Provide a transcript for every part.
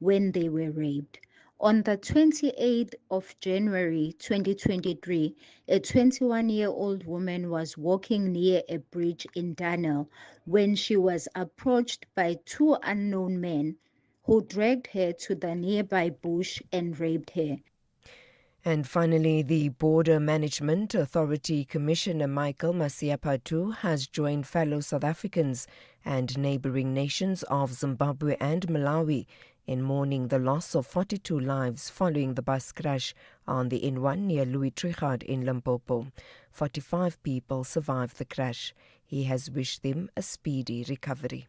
when they were raped. On the 28th of January 2023, a 21-year-old woman was walking near a bridge in Danel when she was approached by two unknown men who dragged her to the nearby bush and raped her. And finally, the Border Management Authority Commissioner Michael Masiapatu has joined fellow South Africans and neighbouring nations of Zimbabwe and Malawi in mourning the loss of 42 lives following the bus crash on the N1 near Louis Trichardt in Limpopo. 45 people survived the crash. He has wished them a speedy recovery.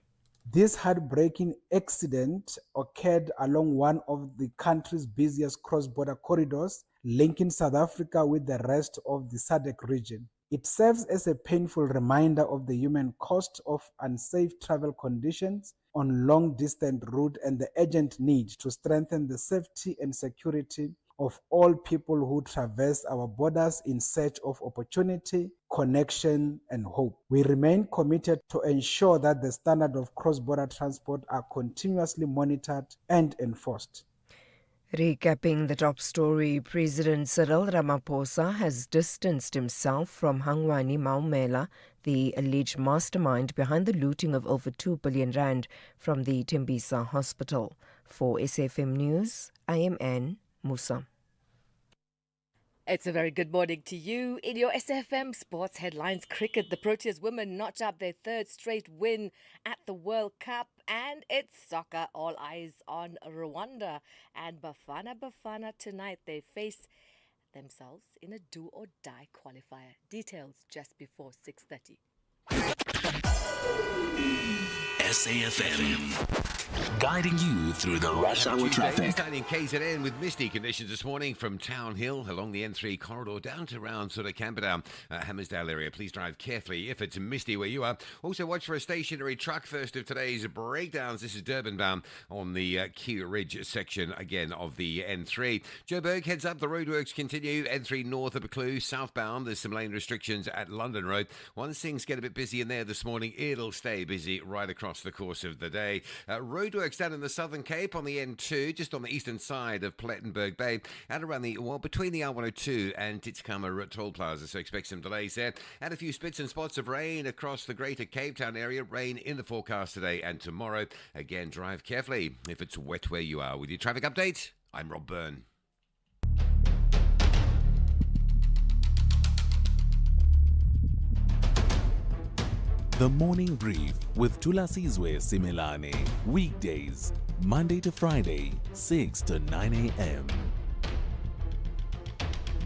This heartbreaking accident occurred along one of the country's busiest cross-border corridors, linking South Africa with the rest of the SADC region. It serves as a painful reminder of the human cost of unsafe travel conditions on long-distance routes and the urgent need to strengthen the safety and security of all people who traverse our borders in search of opportunity, connection, and hope. We remain committed to ensure that the standards of cross-border transport are continuously monitored and enforced. Recapping the top story, President Cyril Ramaphosa has distanced himself from Hangwani Maumela, the alleged mastermind behind the looting of over 2 billion rand from the Tembisa hospital. For SFM News, I am Anne Musa. It's a very good morning to you. In your SFM sports headlines, cricket, the Proteas women notch up their third straight win at the World Cup. And it's soccer, all eyes on Rwanda. And Bafana tonight, they face themselves in a do-or-die qualifier. Details just before 6:30. SAFM, guiding you through the rush hour traffic. Starting KZN with misty conditions this morning from Town Hill along the N3 corridor down to around sort of Camperdown, Hammersdale area. Please drive carefully if it's misty where you are. Also watch for a stationary truck first of today's breakdowns. This is Durban bound on the Kew Ridge section again of the N3. Joburg heads up. The roadworks continue. N3 north of Buccleuch, southbound. There's some lane restrictions at London Road. Once things get a bit busy in there this morning, it'll stay busy right across the course of the day. Roadworks down in the Southern Cape on the N2, just on the eastern side of Plettenberg Bay, and around between the R102 and Titskamma Toll Plaza, so expect some delays there. And a few spits and spots of rain across the greater Cape Town area. Rain in the forecast today and tomorrow. Again, drive carefully if it's wet where you are. With your traffic update, I'm Rob Byrne. The Morning Brief with Thulasizwe Simelane. Weekdays, Monday to Friday, 6 to 9 a.m.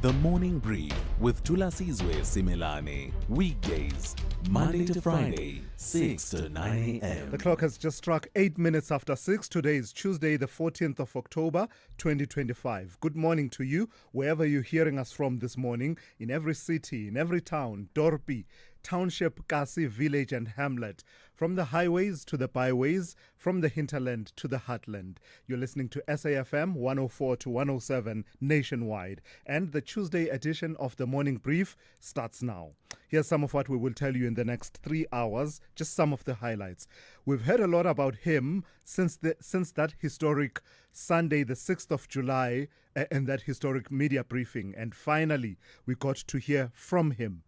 The Morning Brief with Thulasizwe Simelane. Weekdays, Monday to Friday, 6 to 9 a.m. The clock has just struck 8 minutes after 6. Today is Tuesday, the 14th of October, 2025. Good morning to you, wherever you're hearing us from this morning, in every city, in every town, Dorpi, township, Kasi, village and hamlet, from the highways to the byways, from the hinterland to the heartland. You're listening to SAFM 104 to 107 nationwide, and the Tuesday edition of the Morning Brief starts now. Here's some of what we will tell you in the next 3 hours, just some of the highlights. We've heard a lot about him since that historic Sunday, the 6th of July, and that historic media briefing, and finally we got to hear from him.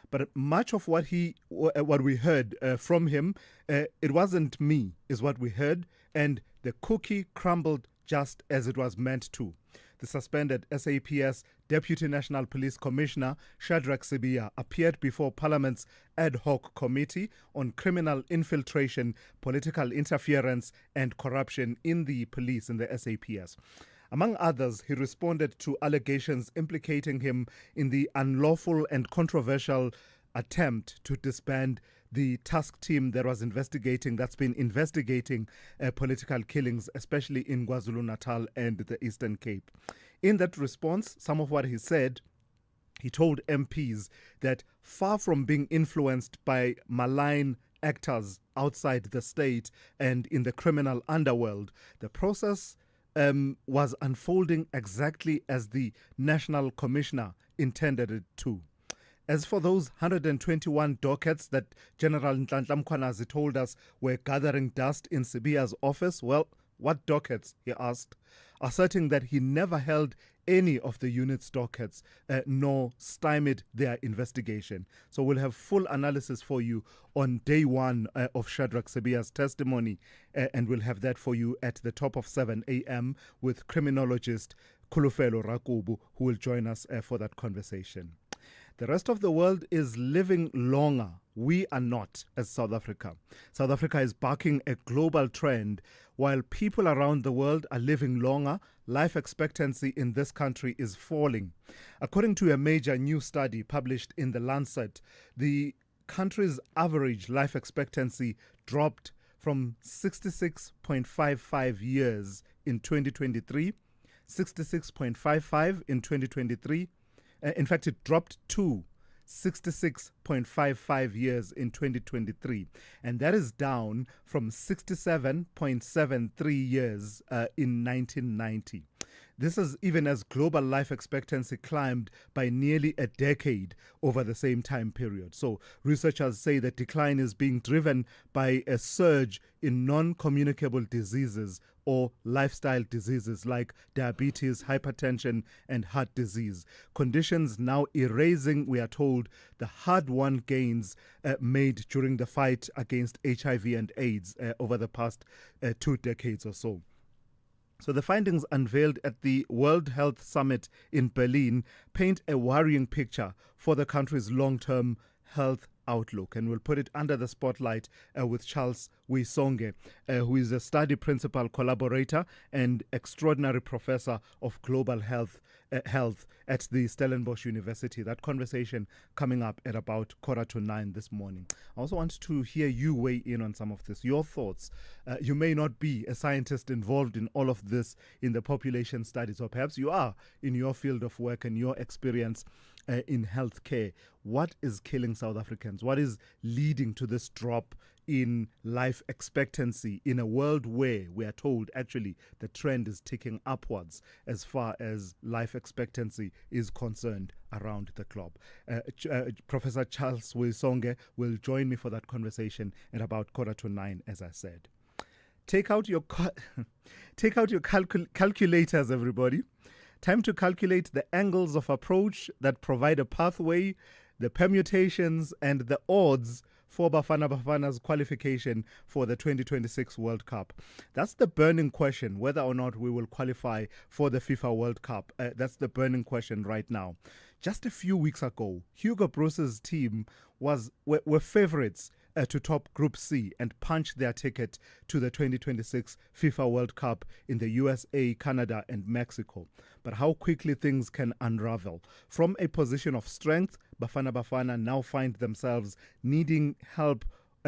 But much of what we heard from him, it wasn't me, is what we heard, and the cookie crumbled just as it was meant to. The suspended SAPS Deputy National Police Commissioner Shadrack Sibiya appeared before Parliament's ad hoc committee on criminal infiltration, political interference and corruption in the police in the SAPS. Among others, he responded to allegations implicating him in the unlawful and controversial attempt to disband the task team that's been investigating political killings, especially in KwaZulu-Natal and the Eastern Cape. In that response, some of what he said, he told MPs that far from being influenced by malign actors outside the state and in the criminal underworld, the process was unfolding exactly as the National Commissioner intended it to. As for those 121 dockets that General Nhlanhla Mkhwanazi told us were gathering dust in Sibiya's office, well, What dockets, he asked, asserting that he never held any of the unit's dockets nor stymied their investigation. So we'll have full analysis for you on day one of Shadrach Sibiya's testimony, and we'll have that for you at the top of 7 a.m. with criminologist Khulufelo Rakubu, who will join us for that conversation. The rest of the world is living longer. We are not, as South Africa. South Africa is bucking a global trend. While people around the world are living longer, life expectancy in this country is falling. According to a major new study published in The Lancet, the country's average life expectancy dropped from 66.55 years in 2023, 66.55 in 2023. In fact, it dropped to 66.55 years in 2023, and that is down from 67.73 years in 1990. This is even as global life expectancy climbed by nearly a decade over the same time period. So researchers say the decline is being driven by a surge in non-communicable diseases or lifestyle diseases like diabetes, hypertension, and heart disease. Conditions now erasing, we are told, the hard-won gains made during the fight against HIV and AIDS over the past 2 decades or so. So the findings unveiled at the World Health Summit in Berlin paint a worrying picture for the country's long-term health outlook. And we'll put it under the spotlight with Charles Wisonge, who is a study principal collaborator and extraordinary professor of global health at the Stellenbosch University. That conversation coming up at about 9:15 this morning. I also want to hear you weigh in on some of this, your thoughts. You may not be a scientist involved in all of this in the population studies, or perhaps you are in your field of work and your experience in healthcare. What is killing South Africans? What is leading to this drop in life expectancy in a world where we are told actually the trend is ticking upwards as far as life expectancy is concerned around the globe? Professor Charles Wisonge will join me for that conversation at about 9:15, as I said. Take out your calculators, everybody. Time to calculate the angles of approach that provide a pathway, the permutations, and the odds for Bafana Bafana's qualification for the 2026 World Cup. That's the burning question, whether or not we will qualify for the FIFA World Cup. That's the burning question right now. Just a few weeks ago, Hugo Broos's team were favourites to top Group C and punch their ticket to the 2026 FIFA World Cup in the USA, Canada, and Mexico. But how quickly things can unravel. From a position of strength, Bafana Bafana now find themselves needing help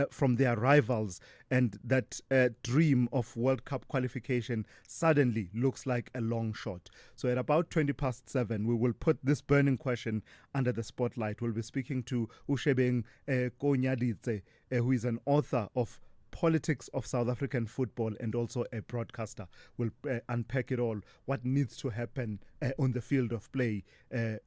from their rivals, and that dream of World Cup qualification suddenly looks like a long shot. So at about 7:20, we will put this burning question under the spotlight. We'll be speaking to Ushebeng Konyaditse, who is an author of Politics of South African Football and also a broadcaster. We'll unpack it all, what needs to happen on the field of play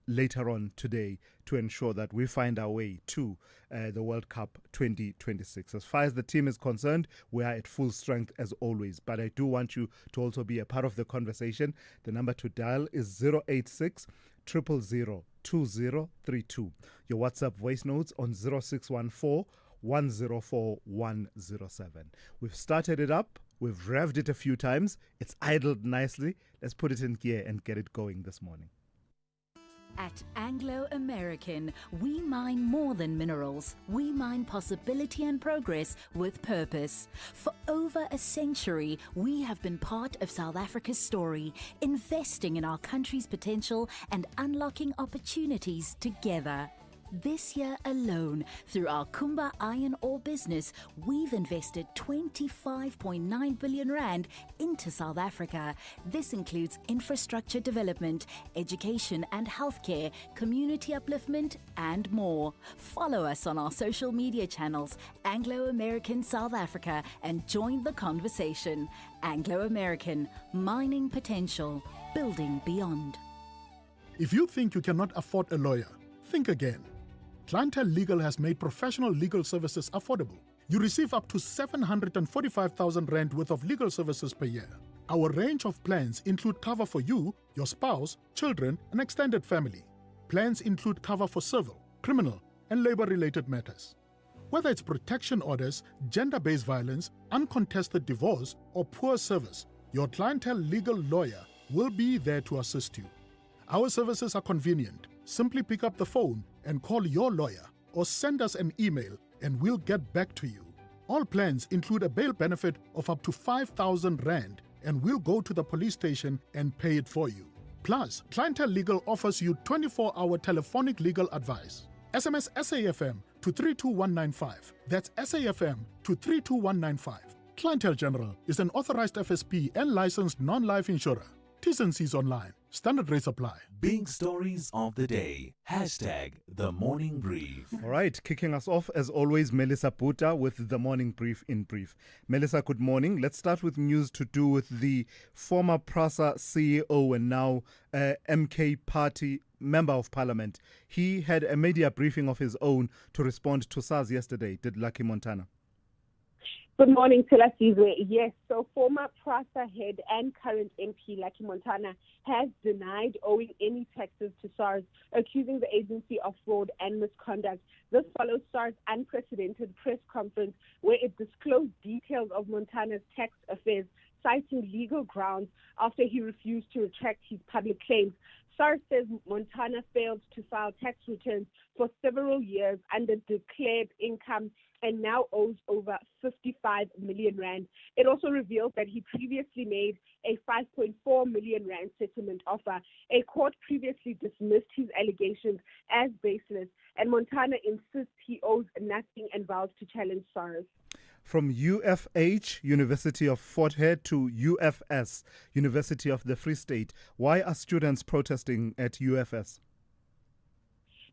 later on today to ensure that we find our way to the World Cup 2026. As far as the team is concerned, we are at full strength as always, but I do want you to also be a part of the conversation. The number to dial is 086 000 2032. Your WhatsApp voice notes on 0614 104 107. We've started it up. We've revved it a few times. It's idled nicely. Let's put it in gear and get it going this morning. At Anglo American, we mine more than minerals. We mine possibility and progress with purpose. For over a century, we have been part of South Africa's story, investing in our country's potential and unlocking opportunities together. This year alone, through our Kumba iron ore business, we've invested 25.9 billion rand into South Africa. This includes infrastructure development, education and healthcare, community upliftment, and more. Follow us on our social media channels, Anglo American South Africa, and join the conversation. Anglo American, mining potential, building beyond. If you think you cannot afford a lawyer, think again. Clientele Legal has made professional legal services affordable. you receive up to 745,000 Rand worth of legal services per year. Our range of plans include cover for you, your spouse, children, and extended family. Plans include cover for civil, criminal, and labor-related matters. Whether it's protection orders, gender-based violence, uncontested divorce, or poor service, your clientele legal lawyer will be there to assist you. Our services are convenient. Simply pick up the phone and call your lawyer or send us an email and we'll get back to you. All plans include a bail benefit of up to 5,000 Rand and we'll go to the police station and pay it for you. Plus, Clientele Legal offers you 24-hour telephonic legal advice. SMS SAFM to 32195. That's SAFM to 32195. Clientele General is an authorized FSP and licensed non-life insurer. T's and C's online. Standard rates apply. Big stories of the day. Hashtag the morning brief. All right, kicking us off as always, Melissa Puta with the morning brief in brief. Melissa, good morning. Let's start with news to do with the former PRASA CEO and now MK Party Member of Parliament. He had a media briefing of his own to respond to SARS yesterday, did Lucky Montana. Good morning, Thulasizwe. Yes, so former PRASA head and current MP Lucky Montana has denied owing any taxes to SARS, accusing the agency of fraud and misconduct. This follows SARS' unprecedented press conference where it disclosed details of Montana's tax affairs, citing legal grounds after he refused to retract his public claims. SARS says Montana failed to file tax returns for several years under declared income and now owes over 55 million Rand. It also revealed that he previously made a 5.4 million Rand settlement offer. A court previously dismissed his allegations as baseless, and Montana insists he owes nothing and vows to challenge SARS. From UFH, University of Fort Hare, to UFS, University of the Free State, why are students protesting at UFS?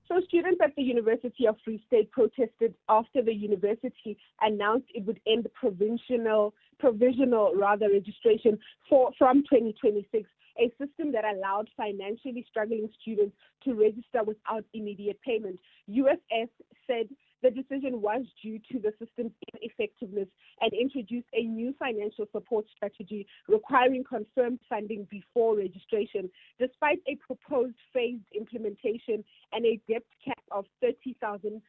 So students at the University of Free State protested after the university announced it would end provisional registration from 2026, a system that allowed financially struggling students to register without immediate payment. UFS said the decision was due to the system's ineffectiveness and introduced a new financial support strategy requiring confirmed funding before registration. Despite a proposed phased implementation and a debt cap of 30,000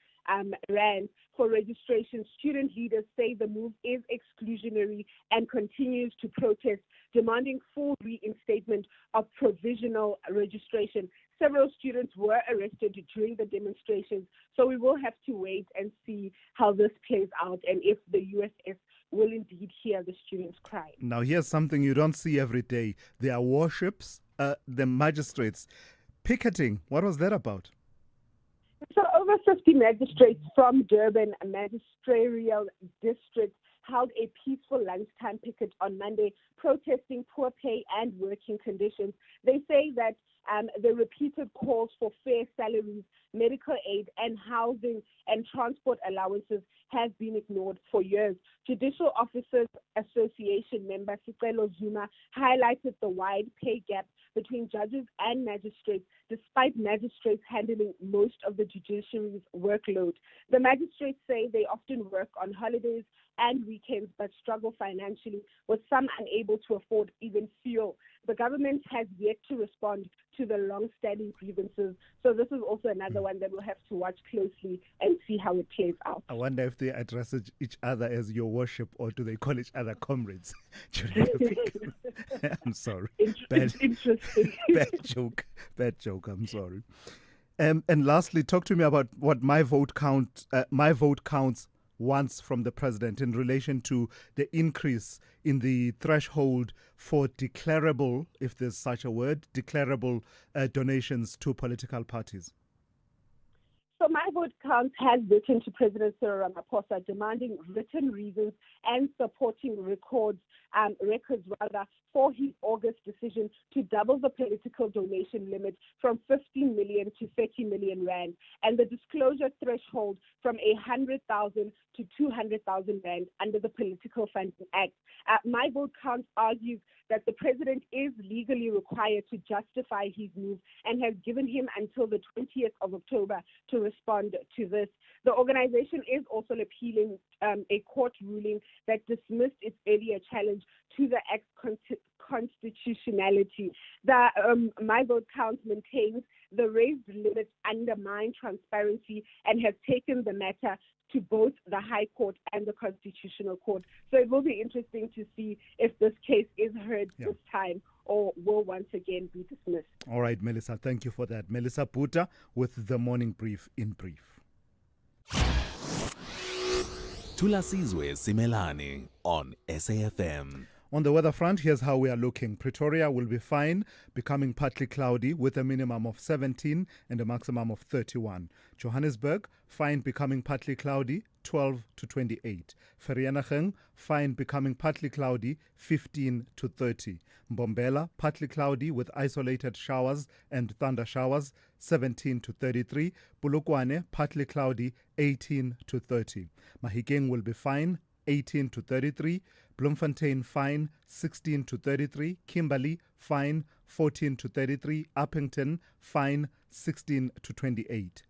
Rand for registration, student leaders say the move is exclusionary and continues to protest, demanding full reinstatement of provisional registration. Several students were arrested during the demonstrations, so we will have to wait and see how this plays out and if the USS will indeed hear the students' cry. Now, here's something you don't see every day. There are warships, the magistrates picketing. What was that about? So over 50 magistrates from Durban Magisterial District held a peaceful lunchtime picket on Monday, protesting poor pay and working conditions. They say that the repeated calls for fair salaries, medical aid, and housing and transport allowances has been ignored for years. Judicial Officers Association member Sicelo Zuma highlighted the wide pay gap between judges and magistrates, despite magistrates handling most of the judiciary's workload. The magistrates say they often work on holidays and weekends but struggle financially, with some unable to afford even fuel. The government has yet to respond to the long-standing grievances, so this is also another one that we'll have to watch closely and see how it plays out. I wonder if they address each other as your worship, or do they call each other comrades? I'm sorry. Interesting. Bad joke. I'm sorry. And lastly, talk to me about what my vote counts wants from the president in relation to the increase in the threshold for declarable, if there's such a word, declarable donations to political parties. So My Vote Counts has written to President Cyril Ramaphosa demanding written reasons and supporting records for his August decision to double the political donation limit from 15 million to 30 million rand, and the disclosure threshold from 100,000 to 200,000 rand under the Political Funding Act. My Vote Counts argues that the president is legally required to justify his move and has given him until the 20th of October to respond to this. The organization is also appealing a court ruling that dismissed its earlier challenge to the Act's constitutionality. The My Vote Counts maintains the raised limits undermine transparency and has taken the matter to both the High Court and the Constitutional Court. So it will be interesting to see if this case is heard this time or will once again be dismissed. All right, Melissa, thank you for that. Melissa Puta with the Morning Brief in brief. Thulasizwe Simelane on SAFM. On the weather front, here's how we are looking. Pretoria will be fine, becoming partly cloudy with a minimum of 17 and a maximum of 31. Johannesburg, fine, becoming partly cloudy, 12 to 28. Vereeniging, fine, becoming partly cloudy, 15 to 30. Mbombela, partly cloudy with isolated showers and thunder showers, 17 to 33. Polokwane, partly cloudy, 18 to 30. Mahikeng will be fine, 18 to 33. Bloemfontein, fine, 16 to 33. Kimberley, fine, 14 to 33. Uppington, fine, 16 to 28.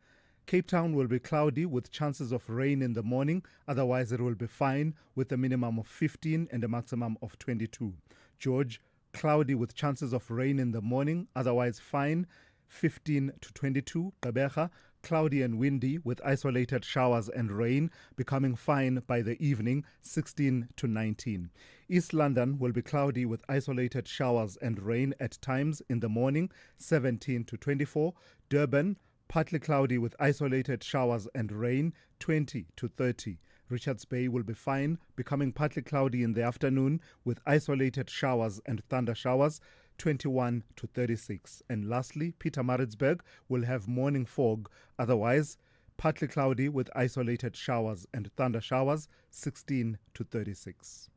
Cape Town will be cloudy with chances of rain in the morning. Otherwise, it will be fine with a minimum of 15 and a maximum of 22. George, cloudy with chances of rain in the morning. Otherwise, fine, 15 to 22. Gqeberha, cloudy and windy with isolated showers and rain, becoming fine by the evening, 16 to 19. East London will be cloudy with isolated showers and rain at times in the morning, 17 to 24. Durban, partly cloudy with isolated showers and rain, 20 to 30. Richards Bay will be fine, becoming partly cloudy in the afternoon with isolated showers and thunder showers, 21 to 36. And lastly, Pietermaritzburg will have morning fog, otherwise partly cloudy with isolated showers and thunder showers, 16 to 36.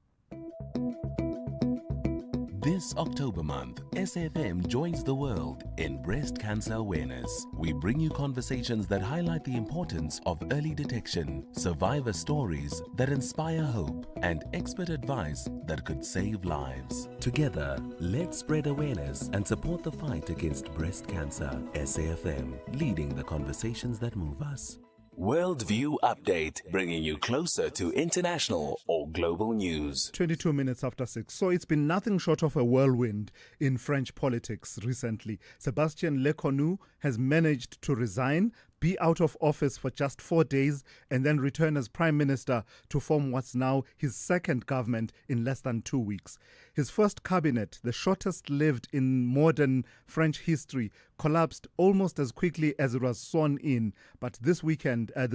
This October month, SAFM joins the world in breast cancer awareness. We bring you conversations that highlight the importance of early detection, survivor stories that inspire hope, and expert advice that could save lives. Together, let's spread awareness and support the fight against breast cancer. SAFM, leading the conversations that move us. Worldview Update, bringing you closer to international or global news. 22 minutes after 6. So it's been nothing short of a whirlwind in French politics recently. Sébastien Lecornu has managed to resign, be out of office for just 4 days, and then return as prime minister to form what's now his second government in less than 2 weeks. His first cabinet, the shortest lived in modern French history, collapsed almost as quickly as it was sworn in. But this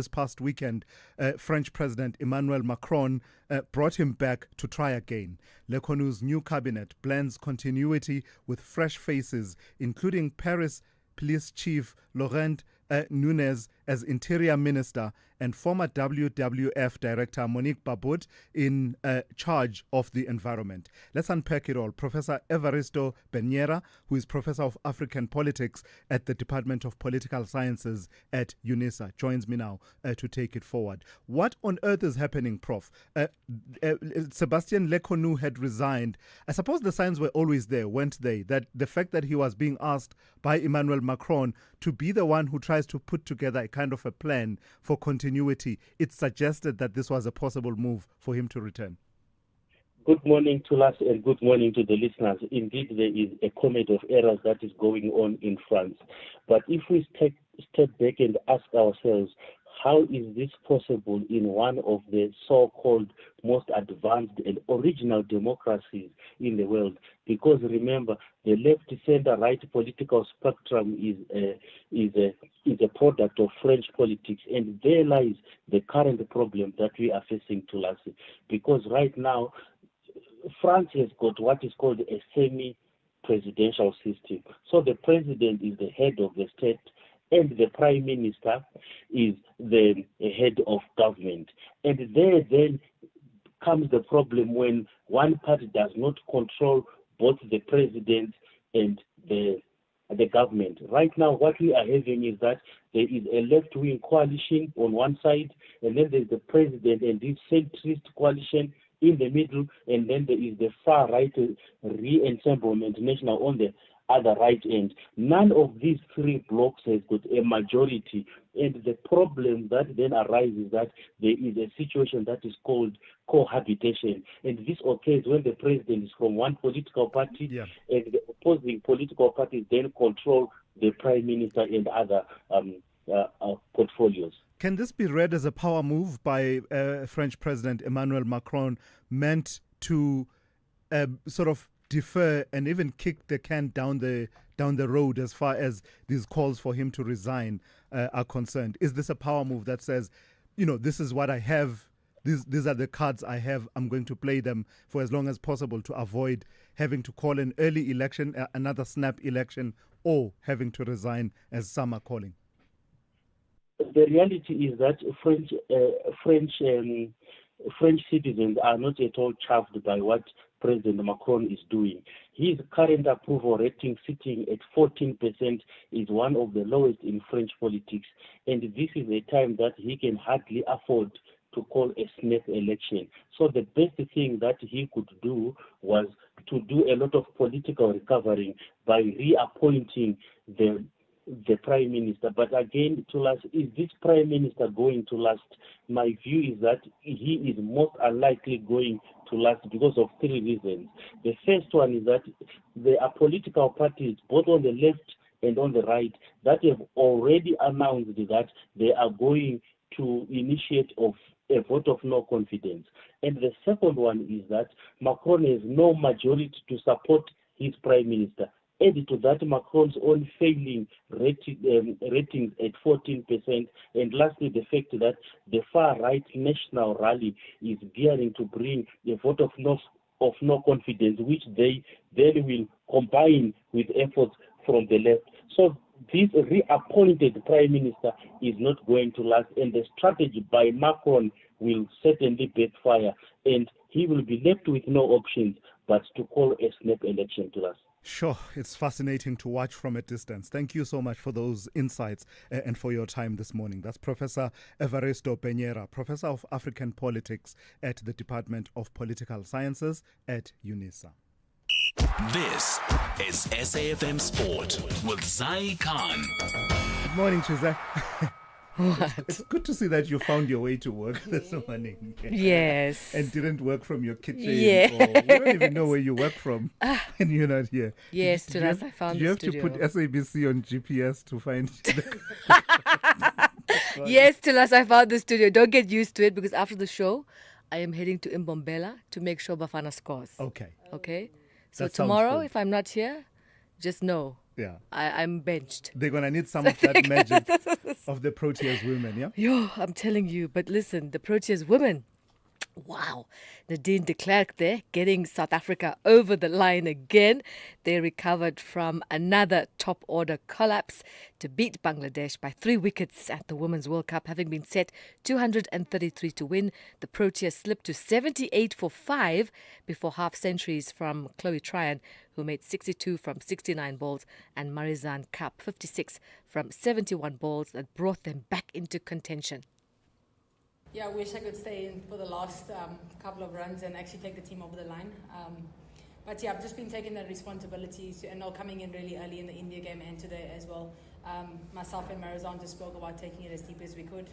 past weekend, French President Emmanuel Macron brought him back to try again. Lecornu's new cabinet blends continuity with fresh faces, including Paris Police Chief Laurent Nunez as Interior Minister and former WWF Director Monique Babot in charge of the environment. Let's unpack it all. Professor Evaristo Benera, who is Professor of African Politics at the Department of Political Sciences at UNISA, joins me now to take it forward. What on earth is happening, Prof? Sébastien Lecornu had resigned. I suppose the signs were always there, weren't they? That the fact that he was being asked by Emmanuel Macron to be the one who tries to put together a kind of a plan for continuity, it suggested that this was a possible move for him to return. Good morning to us and good morning to the listeners. Indeed, there is a comedy of errors that is going on in France. But if we step back and ask ourselves, how is this possible in one of the so-called most advanced and original democracies in the world? Because remember, the left, center, right political spectrum is a product of French politics, and there lies the current problem that we are facing, Tulasi. Because right now, France has got what is called a semi-presidential system. So the president is the head of the state, and the prime minister is the head of government. And there then comes the problem when one party does not control both the president and the government. Right now, what we are having is that there is a left-wing coalition on one side, and then there's the president and this centrist coalition in the middle, and then there is the far-right re-ensemblement national on the other right end. None of these three blocks has got a majority, and the problem that then arises is that there is a situation that is called cohabitation, and this occurs when the president is from one political party, and the opposing political parties then control the prime minister and other portfolios. Can this be read as a power move by French President Emmanuel Macron, meant to sort of defer and even kick the can down the road as far as these calls for him to resign are concerned? Is this a power move that says, this is what I have, these are the cards I have, I'm going to play them for as long as possible to avoid having to call an early election, another snap election, or having to resign, as some are calling? The reality is that French citizens are not at all chuffed by what President Macron is doing. His current approval rating, sitting at 14%, is one of the lowest in French politics, and this is a time that he can hardly afford to call a snap election. So the best thing that he could do was to do a lot of political recovering by reappointing the prime minister. But again, to last, is this prime minister going to last? My view is that he is most unlikely going to last because of three reasons. The first one is that there are political parties, both on the left and on the right, that have already announced that they are going to initiate a vote of no confidence. And the second one is that Macron has no majority to support his prime minister. Added to that, Macron's own failing ratings at 14%, and lastly, the fact that the far-right national rally is gearing to bring a vote of no confidence, which they then will combine with efforts from the left. So this reappointed prime minister is not going to last, and the strategy by Macron will certainly backfire, and he will be left with no options but to call a snap election to last. Sure, it's fascinating to watch from a distance. Thank you so much for those insights and for your time this morning. That's Professor Evaristo Peñera, Professor of African Politics at the Department of Political Sciences at UNISA. This is SAFM Sport with Zai Khan. Good morning, Chiza. It's good to see that you found your way to work this morning. Yes. And didn't work from your kitchen. Yeah. Or we don't even know where you work from. And you're not here. Yes, to us, I found the studio. Do you have to put SABC on GPS to find Yes, till us, I found the studio. Don't get used to it, because after the show, I am heading to Mbombela to make sure Bafana scores. Okay? So tomorrow, if I'm not here, just know. Yeah, I'm benched. They're going to need some of that magic of the Proteas women, yeah? Yo, I'm telling you. But listen, the Proteas women, wow. Nadine de Klerk there, getting South Africa over the line again. They recovered from another top-order collapse to beat Bangladesh by 3 wickets at the Women's World Cup, having been set 233 to win. The Proteas slipped to 78 for 5 before half-centuries from Chloe Tryon, who made 62 from 69 balls, and Marizanne Kapp 56 from 71 balls that brought them back into contention. Yeah, I wish I could stay in for the last couple of runs and actually take the team over the line. But yeah, I've just been taking that responsibility and not coming in really early in the India game and today as well. Myself and Marizanne just spoke about taking it as deep as we could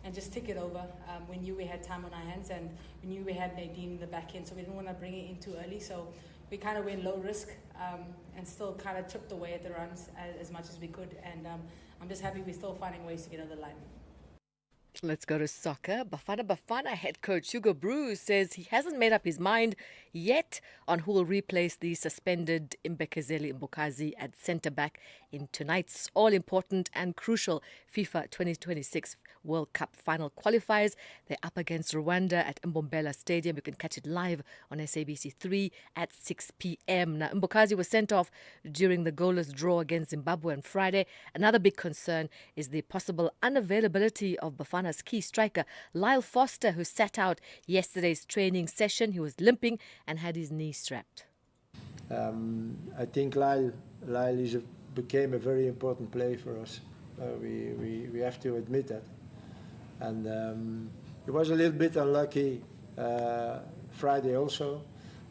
and just tick it over. We knew we had time on our hands, and we knew we had Nadine in the back end, so we didn't want to bring it in too early. So we kind of went low risk and still kind of chipped away at the runs as much as we could. And I'm just happy we're still finding ways to get over the line. Let's go to soccer. Bafana head coach Hugo Broos says he hasn't made up his mind yet on who will replace the suspended Mbekezeli Mbukazi at centre-back in tonight's all-important and crucial FIFA 2026 World Cup final qualifiers. They're up against Rwanda at Mbombela Stadium. You can catch it live on SABC 3 at 6 p.m. Now, Mbukazi was sent off during the goalless draw against Zimbabwe on Friday. Another big concern is the possible unavailability of Bafana's key striker, Lyle Foster, who sat out yesterday's training session. He was limping and had his knee strapped. I think Lyle became a very important player for us. We have to admit that. And he was a little bit unlucky Friday also.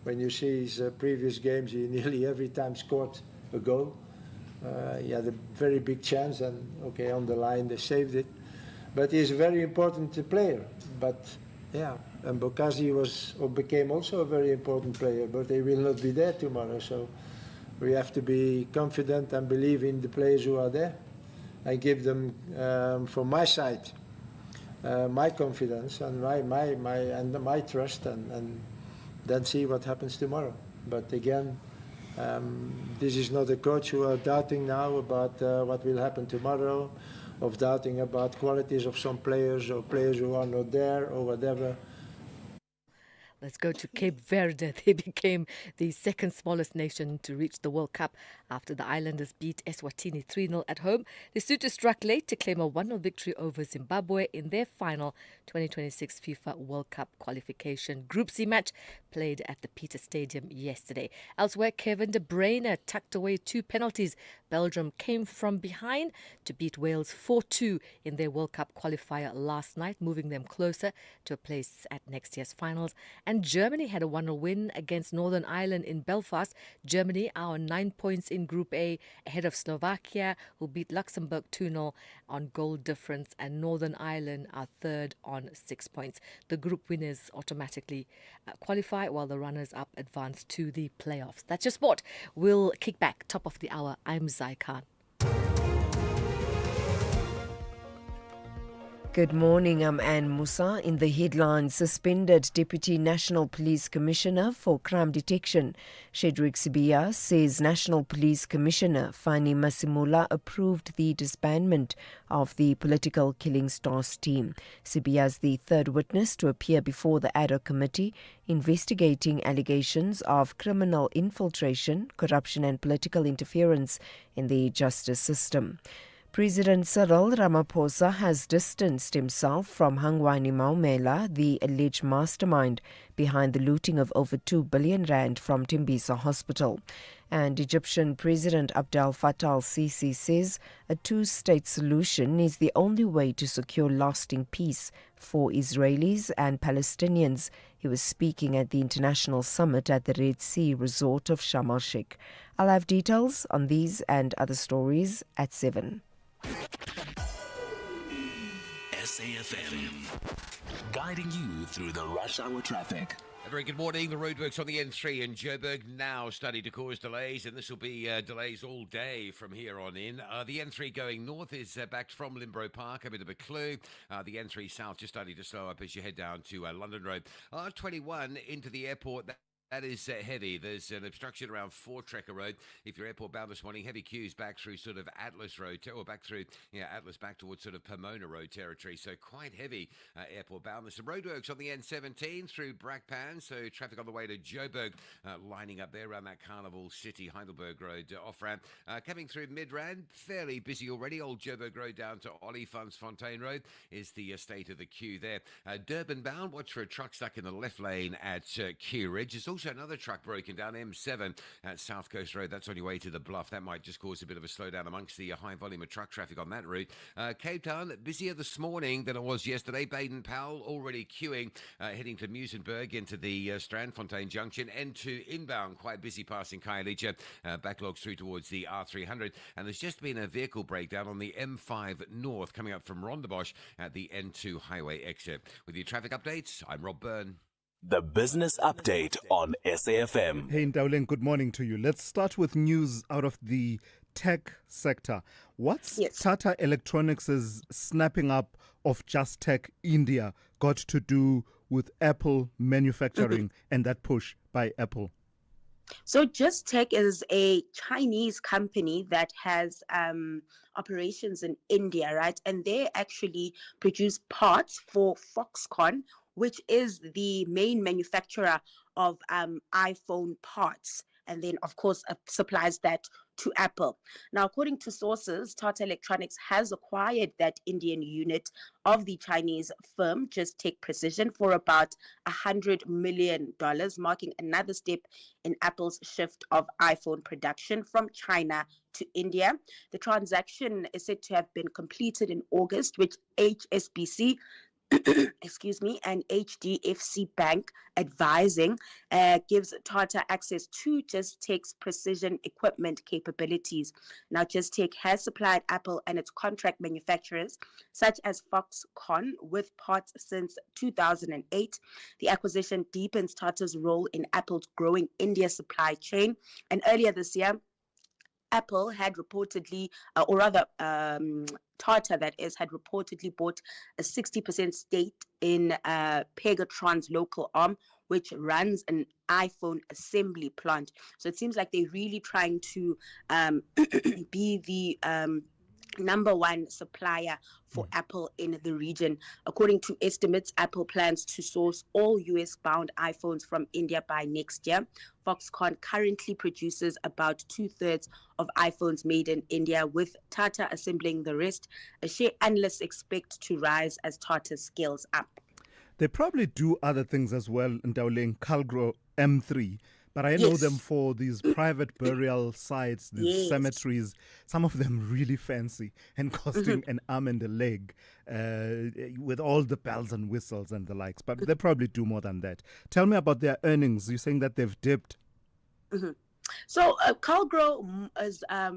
When you see his previous games, he nearly every time scored a goal. He had a very big chance, and okay, on the line they saved it. But he's a very important player. But yeah, and Bokazi became also a very important player, but they will not be there tomorrow. So we have to be confident and believe in the players who are there. I give them, from my side, my confidence and my trust, and then see what happens tomorrow. But again, this is not a coach who are doubting now about what will happen tomorrow, of doubting about qualities of some players or players who are not there or whatever. Let's go to Cape Verde. They became the second smallest nation to reach the World Cup after the Islanders beat Eswatini 3-0 at home. Lesotho struck late to claim a 1-0 victory over Zimbabwe in their final 2026 FIFA World Cup qualification Group C match played at the Peter Stadium yesterday. Elsewhere, Kevin De Bruyne tucked away 2 penalties. Belgium came from behind to beat Wales 4-2 in their World Cup qualifier last night, moving them closer to a place at next year's finals. And Germany had a 1-0 win against Northern Ireland in Belfast. Germany are on 9 points in Group A, ahead of Slovakia, who beat Luxembourg 2-0 on goal difference, and Northern Ireland are third on 6 points. The group winners automatically qualify, while the runners-up advance to the playoffs. That's your sport. We'll kick back. Top of the hour. I'm Zai Khan. Good morning, I'm Anne Musa. In the headlines, suspended Deputy National Police Commissioner for Crime Detection, Shedrick Sibia, says National Police Commissioner Fani Masimula approved the disbandment of the Political Killing Stars team. Sibia is the third witness to appear before the ad hoc committee investigating allegations of criminal infiltration, corruption and political interference in the justice system. President Cyril Ramaphosa has distanced himself from Hangwani Maumela, the alleged mastermind behind the looting of over 2 billion rand from Tembisa Hospital. And Egyptian President Abdel Fattah al-Sisi says a two-state solution is the only way to secure lasting peace for Israelis and Palestinians. He was speaking at the international summit at the Red Sea resort of Sharm el-Sheikh. I'll have details on these and other stories at 7. SAFM, guiding you through the rush hour traffic. A very good morning. The roadworks on the N3 in Joburg now starting to cause delays, and this will be delays all day from here on in. The N3 going north is backed from Limbro Park, a bit of a clue. The N3 south just starting to slow up as you head down to London Road. R21 into the airport. That is heavy. There's an obstruction around Four Trekker Road. If you're airport bound this morning, heavy queues back through sort of Atlas Road, or back through, Atlas back towards sort of Pomona Road territory. So quite heavy airport bound. There's some roadworks on the N17 through Brakpan. So traffic on the way to Joburg lining up there around that Carnival City, Heidelberg Road off-ramp. Coming through Midrand, fairly busy already. Old Joburg Road down to Olifantsfontein Road is the state of the queue there. Durban bound, watch for a truck stuck in the left lane at Kew Ridge. There's also another truck broken down M7 at South Coast Road. That's on your way to the Bluff. That might just cause a bit of a slowdown amongst the high volume of truck traffic on that route. Cape Town, busier this morning than it was yesterday. Baden-Powell already queuing, heading to Muizenberg into the Strandfontein Junction. N2 inbound, quite busy passing Khayelitsha. Backlogs through towards the R300. And there's just been a vehicle breakdown on the M5 North coming up from Rondebosch at the N2 highway exit. With your traffic updates, I'm Rob Byrne. The Business Update on SAFM. Hey, Ndaulen, good morning to you. Let's start with news out of the tech sector. What's Tata Electronics' snapping up of Just Tech India got to do with Apple manufacturing and that push by Apple? So Just Tech is a Chinese company that has operations in India, right? And they actually produce parts for Foxconn, which is the main manufacturer of iPhone parts. and then, of course, supplies that to Apple. Now, according to sources, Tata Electronics has acquired that Indian unit of the Chinese firm Just Take Precision for about $100 million, marking another step in Apple's shift of iPhone production from China to India. The transaction is said to have been completed in August, with HSBC excuse me, and HDFC Bank advising gives Tata access to Just Take's precision equipment capabilities. Now, Just Take has supplied Apple and its contract manufacturers, such as Foxconn, with parts since 2008. The acquisition deepens Tata's role in Apple's growing India supply chain. And earlier this year, Apple had reportedly, or rather, Tata, that is, had reportedly bought a 60% stake in Pegatron's local arm, which runs an iPhone assembly plant. So it seems like they're really trying to be the number one supplier for Apple in the region. According to estimates, Apple plans to source all US-bound iPhones from India by next year. Foxconn currently produces about 2/3 of iPhones made in India, with Tata assembling the rest. A share analysts expect to rise as Tata scales up. They probably do other things as well, Ndawuleng, Calgro M3. But I know them for these private burial sites, these cemeteries, some of them really fancy and costing an arm and a leg with all the bells and whistles and the likes. But they probably do more than that. Tell me about their earnings. You're saying that they've dipped. So Calgro is a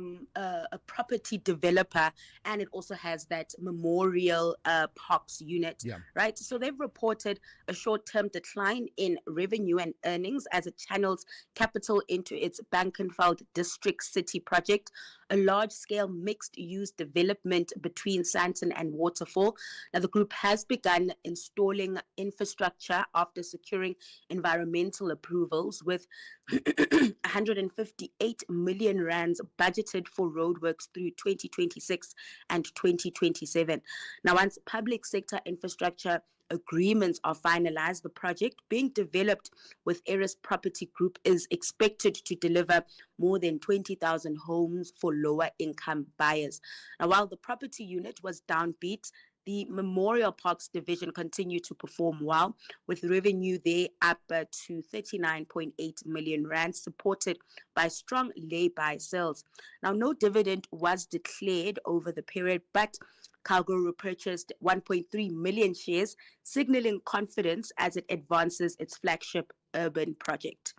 property developer, and it also has that memorial parks unit, right? So they've reported a short-term decline in revenue and earnings as it channels capital into its Bankenveld District City project, a large-scale mixed-use development between Sandton and Waterfall. Now, the group has begun installing infrastructure after securing environmental approvals, with 158 million rands budgeted for roadworks through 2026 and 2027. Now, once public sector infrastructure agreements are finalized, the project being developed with Eris Property Group is expected to deliver more than 20,000 homes for lower income buyers. Now, while the property unit was downbeat, the Memorial Parks division continued to perform well, with revenue there up to 39.8 million rand, supported by strong lay-by sales. Now, no dividend was declared over the period, but Calgro repurchased 1.3 million shares, signaling confidence as it advances its flagship urban project.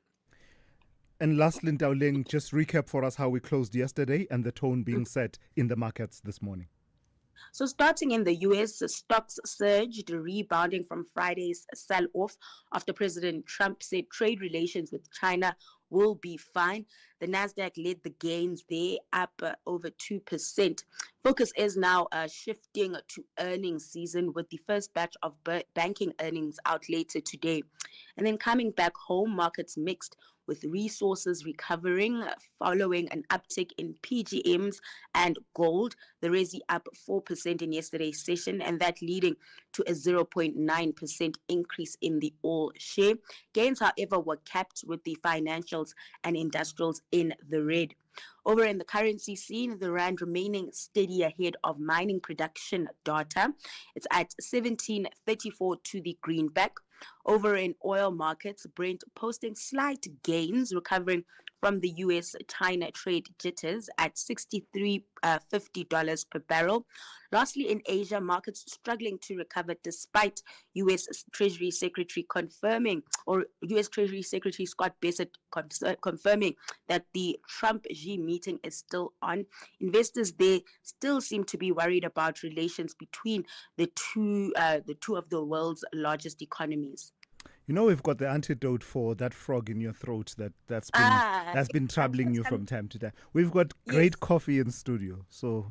And lastly, Ndawuleng, just recap for us how we closed yesterday and the tone being set in the markets this morning. So starting in the US, stocks surged, rebounding from Friday's sell-off after President Trump said trade relations with China will be fine. The Nasdaq led the gains there, up over 2%. Focus is now shifting to earnings season, with the first batch of banking earnings out later today. And then coming back home, markets mixed, with resources recovering following an uptick in PGMs and gold. The Resi up 4% in yesterday's session, and that leading to a 0.9% increase in the all share. Gains, however, were capped, with the financials and industrials in the red. Over in the currency scene, the rand remaining steady ahead of mining production data. It's at 17.34 to the greenback. Over in oil markets, Brent posting slight gains, recovering from the US-China trade jitters at $63.50 per barrel. Lastly, in Asia, markets struggling to recover despite US Treasury Secretary Scott Bessent confirming that the Trump-Xi meeting is still on. Investors there still seem to be worried about relations between the two of the world's largest economies. You know, we've got the antidote for that frog in your throat that's been troubling you from time to time. We've got great coffee in studio, so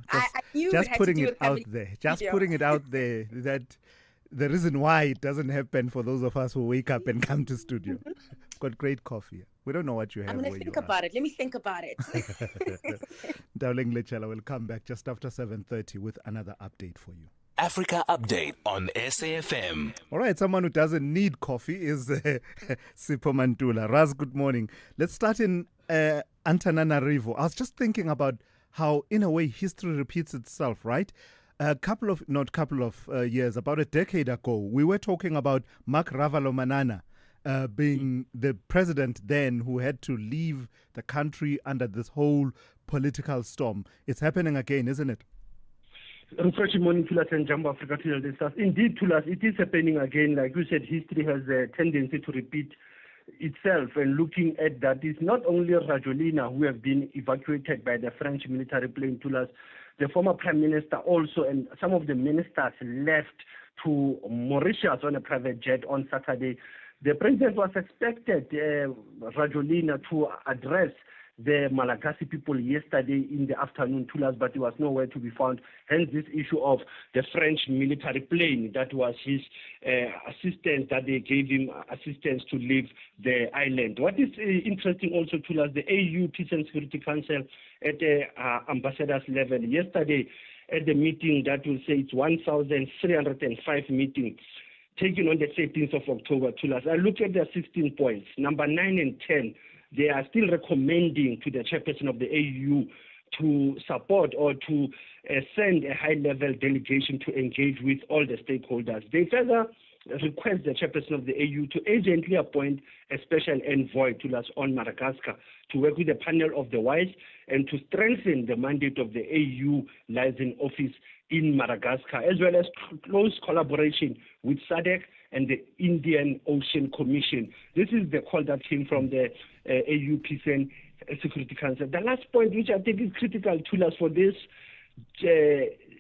just putting it out there, that the reason why it doesn't happen for those of us who wake up and come to studio. We've got great coffee. We don't know what you have. I'm going to think about it. Let me think about it. Ndawuleng Lechala will come back just after 7:30 with another update for you. Africa Update on SAFM. All right, someone who doesn't need coffee is Sipho Mantula. Raz, good morning. Let's start in Antananarivo. I was just thinking about how, in a way, history repeats itself, right? Years, about a decade ago, we were talking about Mark Ravalomanana being the president then who had to leave the country under this whole political storm. It's happening again, isn't it? Refreshing morning, Tulas and Jumbo Africa to the stars. Indeed, Tulas, it is happening again. Like you said, history has a tendency to repeat itself. And looking at that, it's not only Rajolina who have been evacuated by the French military plane, Tulas. The former prime minister also, and some of the ministers left to Mauritius on a private jet on Saturday. The president was expected, Rajolina, to address the Malagasy people yesterday in the afternoon, Tulas, but he was nowhere to be found. Hence this issue of the French military plane, that was his assistance, that they gave him assistance to leave the island. What is interesting also, Tulas, the AU Peace and Security Council at the ambassador's level yesterday at the meeting that will say it's 1,305 meeting taken on the 13th of October, Tulas. I look at the 16 points, number 9 and 10. They are still recommending to the chairperson of the AU to support or to send a high-level delegation to engage with all the stakeholders. They further request the chairperson of the AU to urgently appoint a special envoy to us on Madagascar to work with the panel of the WISE and to strengthen the mandate of the AU liaison office in Madagascar, as well as close collaboration with SADC and the Indian Ocean Commission. This is the call that came from the AU Peace and Security Council. The last point, which I think is critical to us for this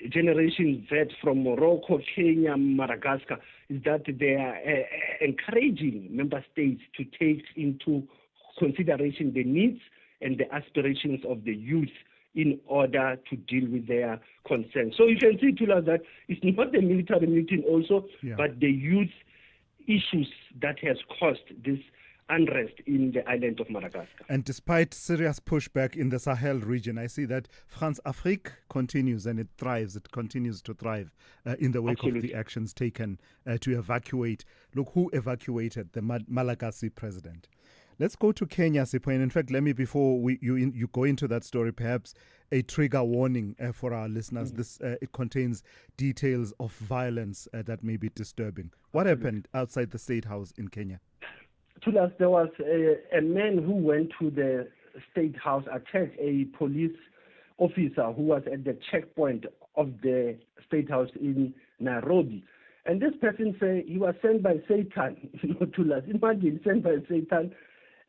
Generation Z from Morocco, Kenya, Madagascar, is that they are encouraging member states to take into consideration the needs and the aspirations of the youth in order to deal with their concerns. So you can see, Tula, that it's not the military meeting also, but the youth issues that has caused this unrest in the island of Madagascar. And despite serious pushback in the Sahel region, I see that France Afrique continues and it thrives. It continues to thrive in the wake of the actions taken to evacuate. Look, who evacuated the Malagasy president? Let's go to Kenya, Sipho. And in fact, let me, before you go into that story, perhaps a trigger warning for our listeners. This it contains details of violence that may be disturbing. What happened outside the State House in Kenya? Tulas, there was a man who went to the State House, attacked a police officer who was at the checkpoint of the State House in Nairobi. And this person said he was sent by Satan. Tulas, imagine, sent by Satan.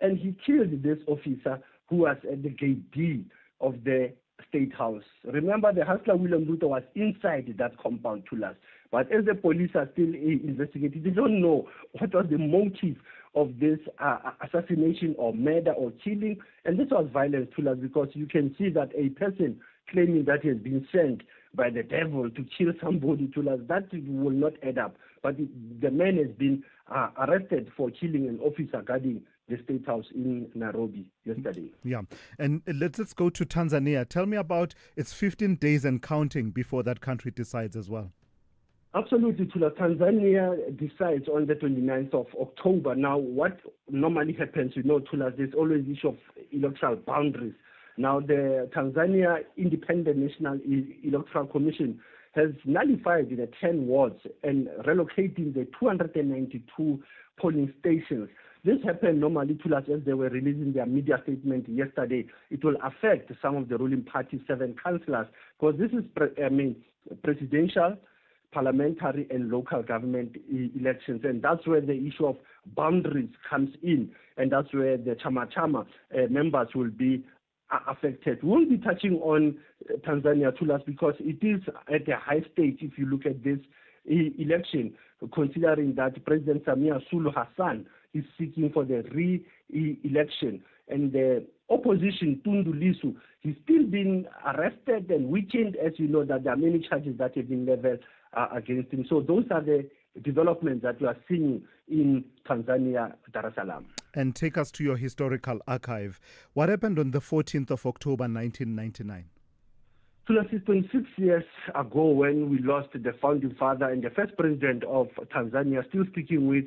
And he killed this officer who was at the gate D of the State House. Remember, the hustler William Ruto was inside that compound, Tulas. But as the police are still investigating, they don't know what was the motive of this assassination or murder or killing. And this was violence, Tulas, because you can see that a person claiming that he has been sent by the devil to kill somebody, Tulas, that will not add up. But the man has been arrested for killing an officer guarding the State House in Nairobi yesterday. Yeah. And let's go to Tanzania. Tell me about its 15 days and counting before that country decides as well. Absolutely, Tula. Tanzania decides on the 29th of October. Now, what normally happens, Tula, there's always issue of electoral boundaries. Now, the Tanzania Independent National Electoral Commission has nullified the 10 wards and relocating the 292 polling stations. This happened normally to us as they were releasing their media statement yesterday. It will affect some of the ruling party's 7 councillors because this is presidential, parliamentary and local government elections, and that's where the issue of boundaries comes in, and that's where the Chama members will be affected. We'll be touching on Tanzania, Tulas, because it is at a high stage if you look at this election, considering that President Samia Suluhu Hassan is seeking for the re-election, and the opposition, Tundu Lissu, he's still been arrested and weakened, as you know, that there are many charges that have been leveled against him. So those are the developments that we are seeing in Tanzania, Dar es Salaam. And take us to your historical archive. What happened on the 14th of October, 1999? Thulasizwe, 26 years ago when we lost the founding father and the first president of Tanzania, still speaking with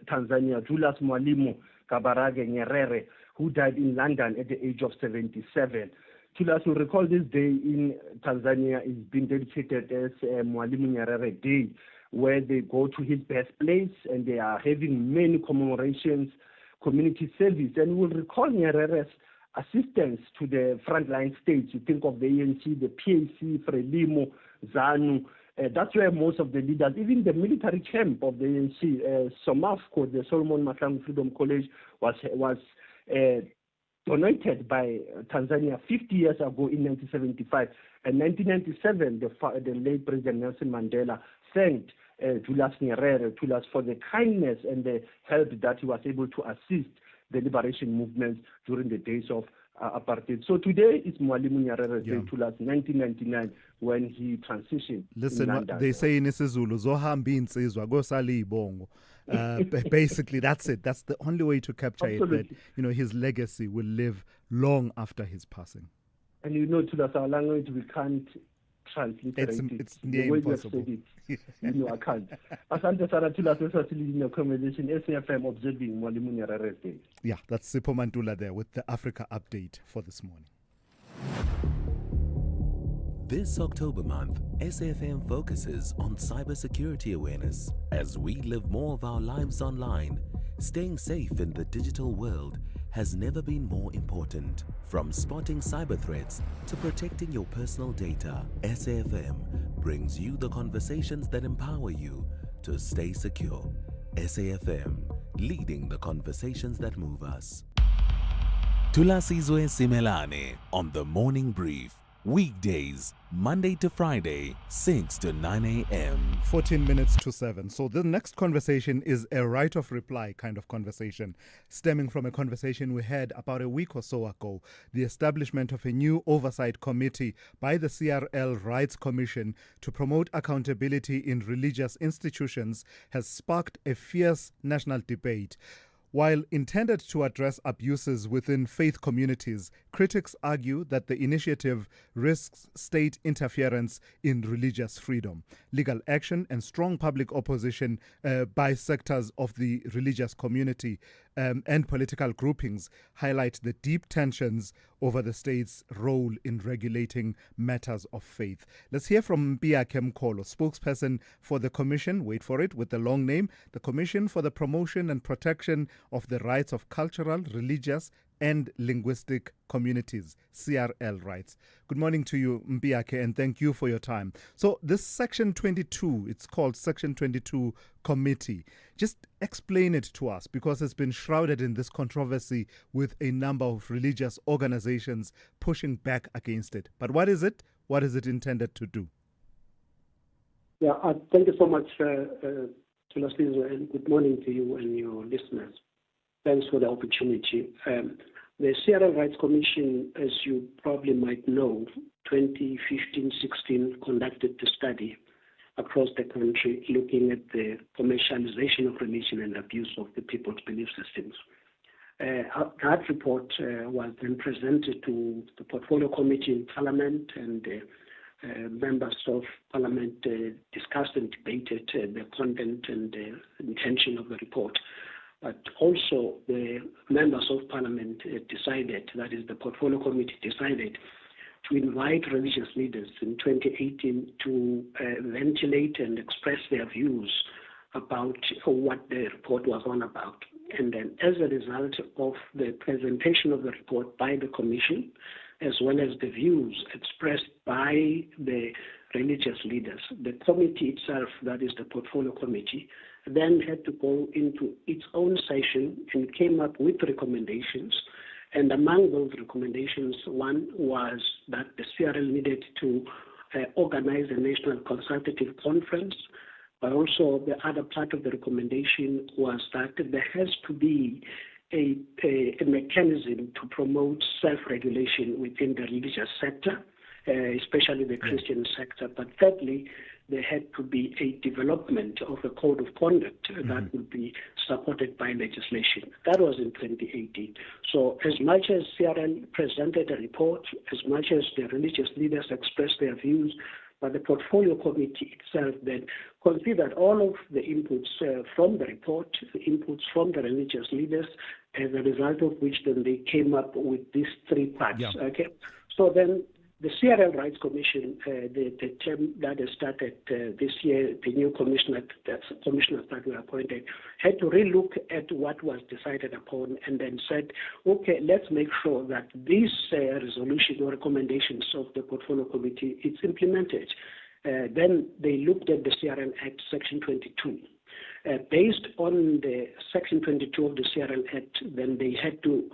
Tanzania, Julius Mwalimu Kambarage Nyerere, who died in London at the age of 77. Thulas, you recall this day in Tanzania is being dedicated as Mwalimu Nyerere Day, where they go to his birthplace and they are having many commemorations, community service. And we'll recall Nyerere's assistance to the frontline states. You think of the ANC, the PAC, Frelimo, ZANU. That's where most of the leaders, even the military camp of the ANC, SOMAFCO, the Solomon Mahlangu Freedom College, was donated by Tanzania 50 years ago in 1975. And 1997, the late President Nelson Mandela thanked Julius Nyerere for the kindness and the help that he was able to assist the liberation movement during the days of apartheid. So today is Mwalimu Nyerere Day, 1999, when he transitioned. Listen, they say in isiZulu, zohamba insizwa kosala ibongo. Basically, that's it. That's the only way to capture it. That his legacy will live long after his passing. And Thulas, our language, we can't transliterate it. It's near impossible. I can't. Asante sana Thulas, in your conversation, SAFM observing Mwalimu Nyerere Day. Yeah, that's Sipho Mantula there with the Africa update for this morning. This October month, SAFM focuses on cybersecurity awareness. As we live more of our lives online, staying safe in the digital world has never been more important. From spotting cyber threats to protecting your personal data, SAFM brings you the conversations that empower you to stay secure. SAFM, leading the conversations that move us. Thulasizwe Simelane on the Morning Brief. Weekdays, Monday to Friday, 6 to 9 a.m. 14 minutes to 7. So the next conversation is a right of reply kind of conversation, stemming from a conversation we had about a week or so ago. The establishment of a new oversight committee by the CRL Rights Commission to promote accountability in religious institutions has sparked a fierce national debate. While intended to address abuses within faith communities, critics argue that the initiative risks state interference in religious freedom. Legal action and strong public opposition by sectors of the religious community and political groupings highlight the deep tensions over the state's role in regulating matters of faith. Let's hear from Mpiake Mkholo, spokesperson for the Commission, wait for it, with the long name, the Commission for the Promotion and Protection of the Rights of Cultural, Religious and Linguistic Communities, CRL Rights. Good morning to you, Mpiake, and thank you for your time. So this Section 22, it's called Section 22 Committee. Just explain it to us, because it's been shrouded in this controversy with a number of religious organizations pushing back against it. But what is it? What is it intended to do? Yeah, thank you so much, Thulasizwe, and good morning to you and your listeners. Thanks for the opportunity. The CRL Rights Commission, as you probably might know, 2015-16 conducted a study across the country looking at the commercialization of religion and abuse of the people's belief systems. That report was then presented to the Portfolio Committee in Parliament, and members of Parliament discussed and debated the content and the intention of the report. But also the members of Parliament decided, that is the Portfolio Committee decided, to invite religious leaders in 2018 to ventilate and express their views about what the report was on about. And then as a result of the presentation of the report by the Commission, as well as the views expressed by the religious leaders, the committee itself, that is the Portfolio Committee, then had to go into its own session and came up with recommendations. And among those recommendations, one was that the CRL needed to organize a national consultative conference. But also the other part of the recommendation was that there has to be a mechanism to promote self-regulation within the religious sector, especially the Christian sector. But thirdly, there had to be a development of a code of conduct that would be supported by legislation. That was in 2018. So as much as CRL presented a report, as much as the religious leaders expressed their views, but the portfolio committee itself then considered all of the inputs from the report, the inputs from the religious leaders, as a result of which then they came up with these three parts. Yeah. Okay, so then the CRL Rights Commission, the term that has started this year, the new commissioners that were appointed, had to relook at what was decided upon and then said, okay, let's make sure that this resolution or recommendations of the portfolio committee is implemented. Then they looked at the CRL Act, Section 22. Based on the Section 22 of the CRL Act, then they had to,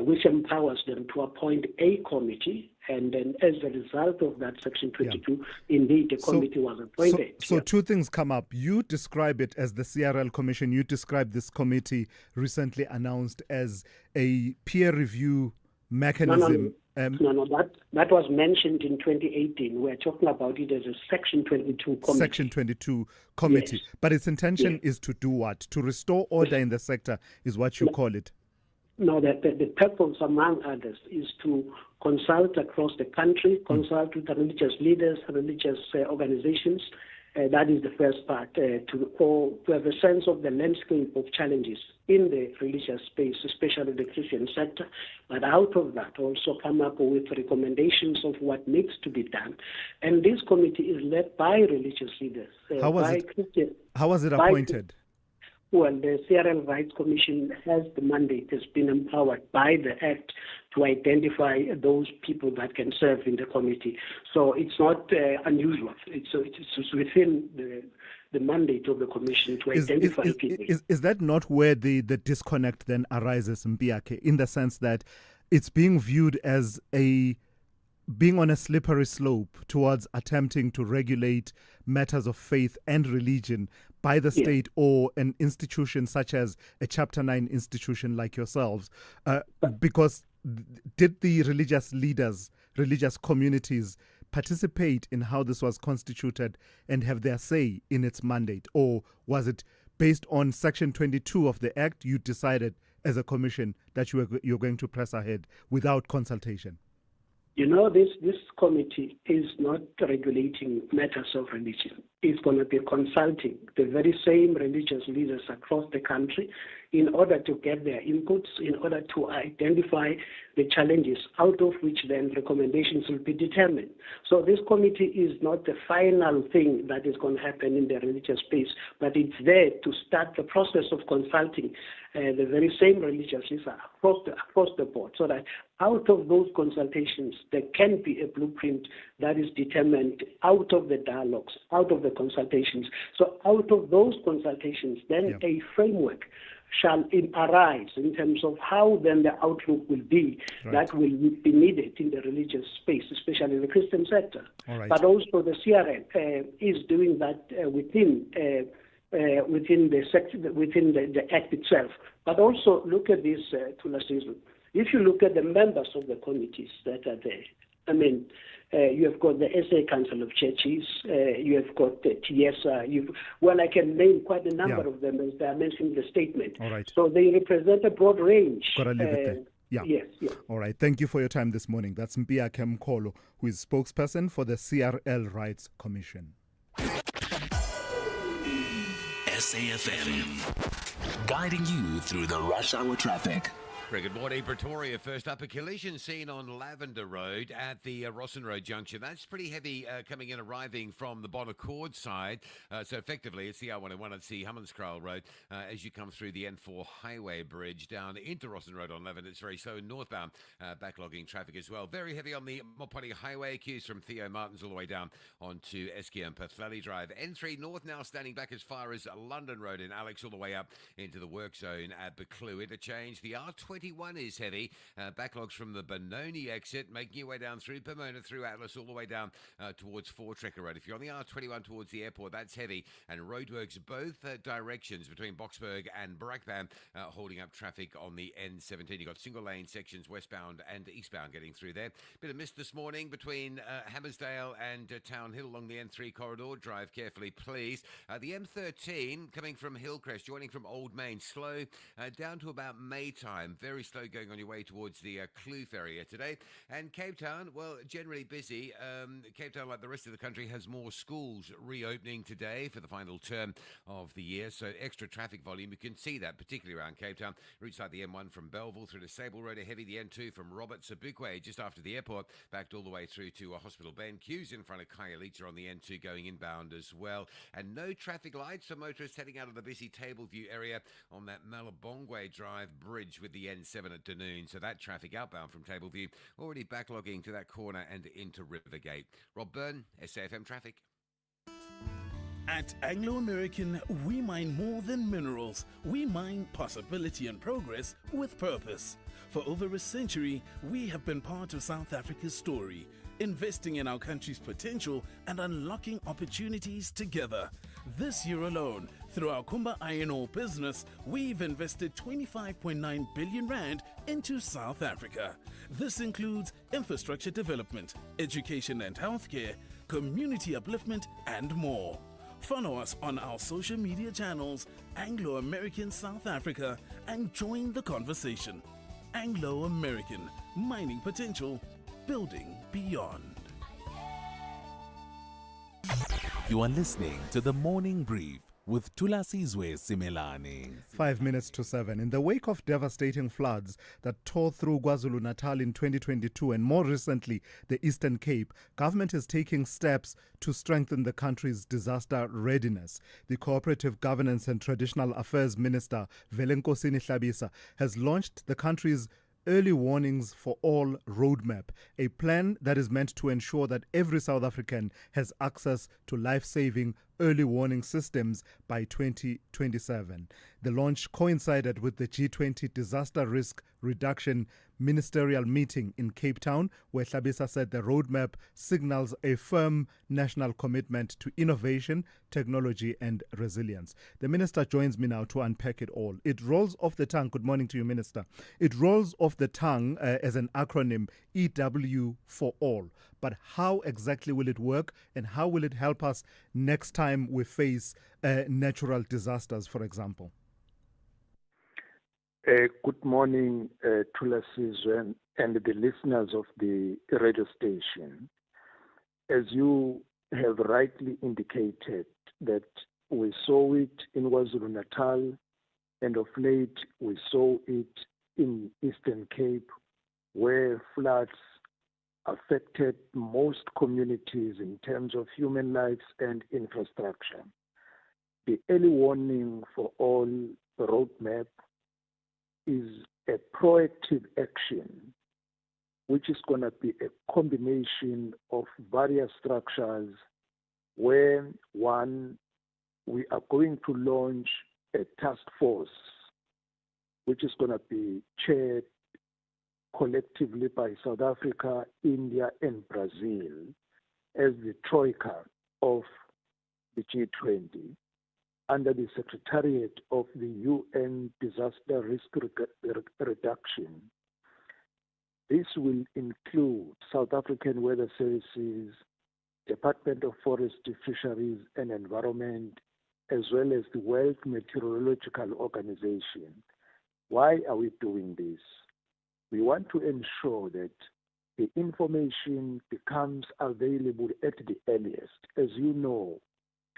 which empowers them to appoint a committee, and then as a result of that Section 22, indeed, the committee was appointed. So two things come up. You describe it as the CRL Commission. You describe this committee recently announced as a peer review mechanism. That was mentioned in 2018. We're talking about it as a Section 22 committee. Section 22 committee. Yes. But its intention is to do what? To restore order in the sector is what you call it. No, the purpose, among others, is to consult across the country, consult with the religious leaders, religious organizations. That is the first part, to have a sense of the landscape of challenges in the religious space, especially the Christian sector. But out of that, also come up with recommendations of what needs to be done. And this committee is led by religious leaders. How was it appointed? Well, the CRL Rights Commission has the mandate, has been empowered by the Act to identify those people that can serve in the committee. So it's not unusual. It's within the mandate of the Commission to identify people. Is that not where the disconnect then arises, Mbiake, in the sense that it's being viewed as being on a slippery slope towards attempting to regulate matters of faith and religion by the state or an institution such as a Chapter 9 institution like yourselves? Because did the religious leaders, religious communities participate in how this was constituted and have their say in its mandate? Or was it based on Section 22 of the Act, you decided as a commission that you're going to press ahead without consultation? You know, this committee is not regulating matters of religion. It's going to be consulting the very same religious leaders across the country in order to get their inputs, in order to identify the challenges out of which then recommendations will be determined. So this committee is not the final thing that is going to happen in the religious space, but it's there to start the process of consulting the very same religious leaders across the board, so that out of those consultations, there can be a blueprint that is determined out of the dialogues, out of the consultations. So out of those consultations, then a framework shall arise in terms of how then the outlook will be that will be needed in the religious space, especially in the Christian sector. But also the CRN is doing that within the Act itself. But also look at this, Thulasizwe. If you look at the members of the committees that are there, I mean, you have got the SA Council of Churches, you have got the TSA, I can name quite a number of them as they are mentioned in the statement. So they represent a broad range. Gotta leave it there. Yeah. Yes. All right. Thank you for your time this morning. That's Mbiake Mkholo, who is spokesperson for the CRL Rights Commission. SAFM, guiding you through the rush hour traffic. Very good morning, Pretoria. First up, a collision seen on Lavender Road at the Rossen Road junction. That's pretty heavy coming in, arriving from the Bonaccord side. So effectively, it's the R101 at the Hammanskraal Road. As you come through the N4 Highway Bridge down into Rossen Road on Lavender, it's very slow northbound, backlogging traffic as well. Very heavy on the Mopani Highway, queues from Theo Martins all the way down onto Eskia and Pathlali Drive. N3 North now standing back as far as London Road in Alex, all the way up into the work zone at Buccleuch Interchange. The R20 A21 is heavy. Backlogs from the Benoni exit, making your way down through Pomona, through Atlas, all the way down towards Voortrekker Road. If you're on the R21 towards the airport, that's heavy. And roadworks both directions between Boksburg and Brakpan, holding up traffic on the N17. You've got single lane sections westbound and eastbound getting through there. Bit of mist this morning between Hammersdale and Town Hill along the N3 corridor. Drive carefully, please. The M13 coming from Hillcrest, joining from Old Main, slow down to about Maytime. Very slow going on your way towards the Kloof area today. And Cape Town, well, generally busy. Cape Town, like the rest of the country, has more schools reopening today for the final term of the year. So extra traffic volume. You can see that, particularly around Cape Town. Routes like the M1 from Belleville through to Sable Road are heavy. The N2 from Robert Sobukwe just after the airport, backed all the way through to Hospital Bend. Queues in front of Khayelitsha on the N2 going inbound as well. And no traffic lights for motorists heading out of the busy Tableview area on that Malabongwe Drive bridge with the N7 at Dunoon. So that traffic outbound from Tableview already backlogging to that corner and into Rivergate. Rob Byrne, SAFM Traffic. At Anglo American, we mine more than minerals. We mine possibility and progress with purpose. For over a century, we have been part of South Africa's story, investing in our country's potential and unlocking opportunities together. This year alone, through our Kumba Iron Ore business, we've invested 25.9 billion rand into South Africa. This includes infrastructure development, education and healthcare, community upliftment, and more. Follow us on our social media channels, Anglo American South Africa, and join the conversation. Anglo American, mining potential, building beyond. You are listening to the Morning Brief with Thulasizwe Simelane. 5 minutes to 7. In the wake of devastating floods that tore through KwaZulu-Natal in 2022 and more recently the Eastern Cape, government is taking steps to strengthen the country's disaster readiness. The Cooperative Governance and Traditional Affairs Minister, Velenkosini Hlabisa, has launched the country's Early Warnings for All roadmap, a plan that is meant to ensure that every South African has access to life-saving early warning systems by 2027. The launch coincided with the G20 Disaster Risk Reduction Ministerial Meeting in Cape Town, where Hlabisa said the roadmap signals a firm national commitment to innovation, technology and resilience. The minister joins me now to unpack it all. It rolls off the tongue. Good morning to you, Minister. It rolls off the tongue as an acronym, EW for all. But how exactly will it work and how will it help us next time we face natural disasters, for example? Good morning, Thulasizwe and the listeners of the radio station. As you have rightly indicated that we saw it in KwaZulu-Natal, and of late we saw it in Eastern Cape, where floods affected most communities in terms of human lives and infrastructure. The Early Warning for All roadmap is a proactive action, which is going to be a combination of various structures where, one, we are going to launch a task force, which is going to be chaired collectively by South Africa, India, and Brazil as the troika of the G20, under the Secretariat of the UN Disaster Risk Reduction. This will include South African Weather Services, Department of Forestry, Fisheries and Environment, as well as the World Meteorological Organization. Why are we doing this? We want to ensure that the information becomes available at the earliest. As you know,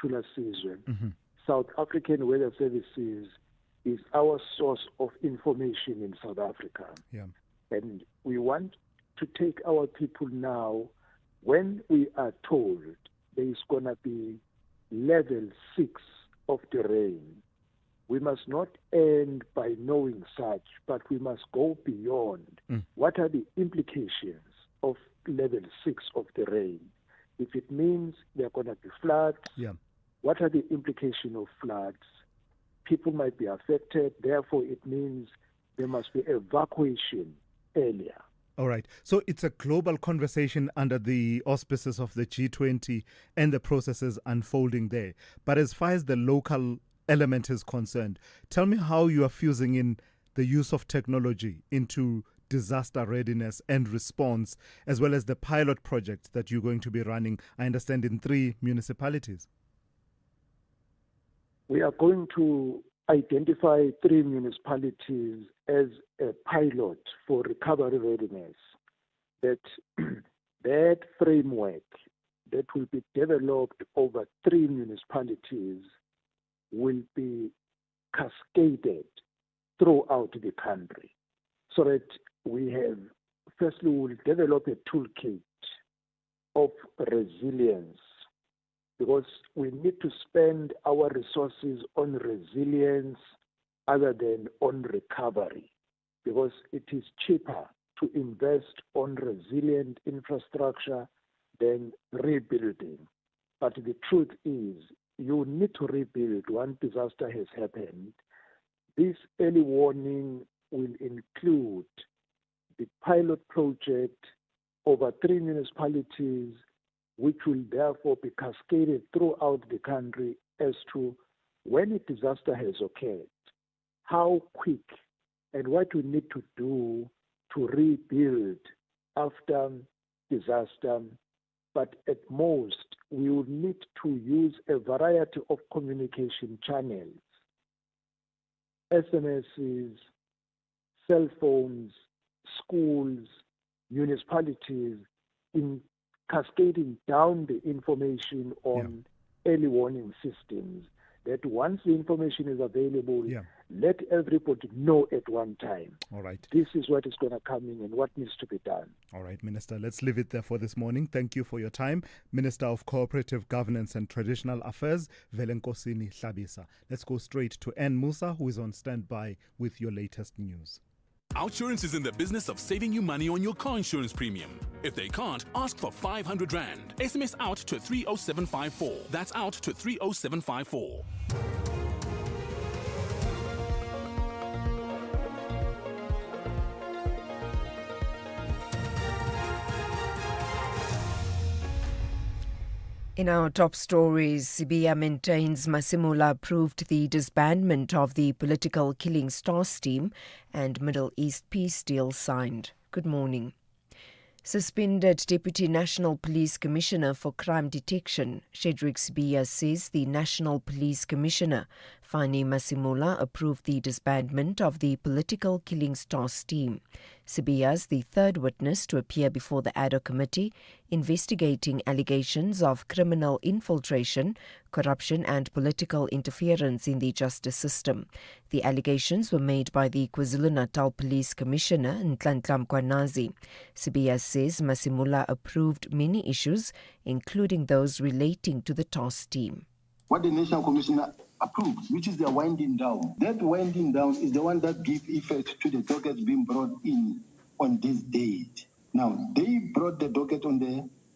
Thulasizwe, South African Weather Services is our source of information in South Africa. Yeah. And we want to take our people now, when we are told there is going to be level 6 of the rain, we must not end by knowing such, but we must go beyond. What are the implications of level 6 of the rain? If it means there are going to be floods, what are the implications of floods? People might be affected, therefore it means there must be evacuation earlier. All right. So it's a global conversation under the auspices of the G20 and the processes unfolding there. But as far as the local element is concerned, tell me how you are fusing in the use of technology into disaster readiness and response, as well as the pilot project that you're going to be running, I understand, in 3 municipalities. We are going to identify 3 municipalities as a pilot for recovery readiness. That framework that will be developed over 3 municipalities will be cascaded throughout the country, so that we have, firstly, we'll develop a toolkit of resilience, because we need to spend our resources on resilience other than on recovery, because it is cheaper to invest on resilient infrastructure than rebuilding. But the truth is, you need to rebuild once disaster has happened. This early warning will include the pilot project over 3 municipalities, which will therefore be cascaded throughout the country as to when a disaster has occurred, how quick and what we need to do to rebuild after disaster. But at most, we will need to use a variety of communication channels, SMSs, cell phones, schools, municipalities, in cascading down the information on early warning systems, that once the information is available, let everybody know at one time. All right. This is what is going to come in and what needs to be done. All right, Minister, let's leave it there for this morning. Thank you for your time. Minister of Cooperative Governance and Traditional Affairs, Velenkosini Hlabisa. Let's go straight to Ann Musa, who is on standby with your latest news. Outsurance is in the business of saving you money on your car insurance premium. If they can't, ask for 500 Rand. SMS out to 30754. That's out to 30754. In our top stories, Sibiya maintains Masimula approved the disbandment of the political Killing Stars team and Middle East peace deal signed. Good morning. Suspended Deputy National Police Commissioner for Crime Detection, Shedrick Sibiya, says the National Police Commissioner, Fani Masimula, approved the disbandment of the political Killing Stars team. Sibiya is the third witness to appear before the ad hoc committee investigating allegations of criminal infiltration, corruption and political interference in the justice system. The allegations were made by the KwaZulu-Natal Police Commissioner, Nhlanhla Mkhwanazi. Sibiya says Masimula approved many issues, including those relating to the task team. What the National Commissioner approved, which is the winding down. That winding down is the one that gives effect to the docket being brought in on this date. Now, they brought the docket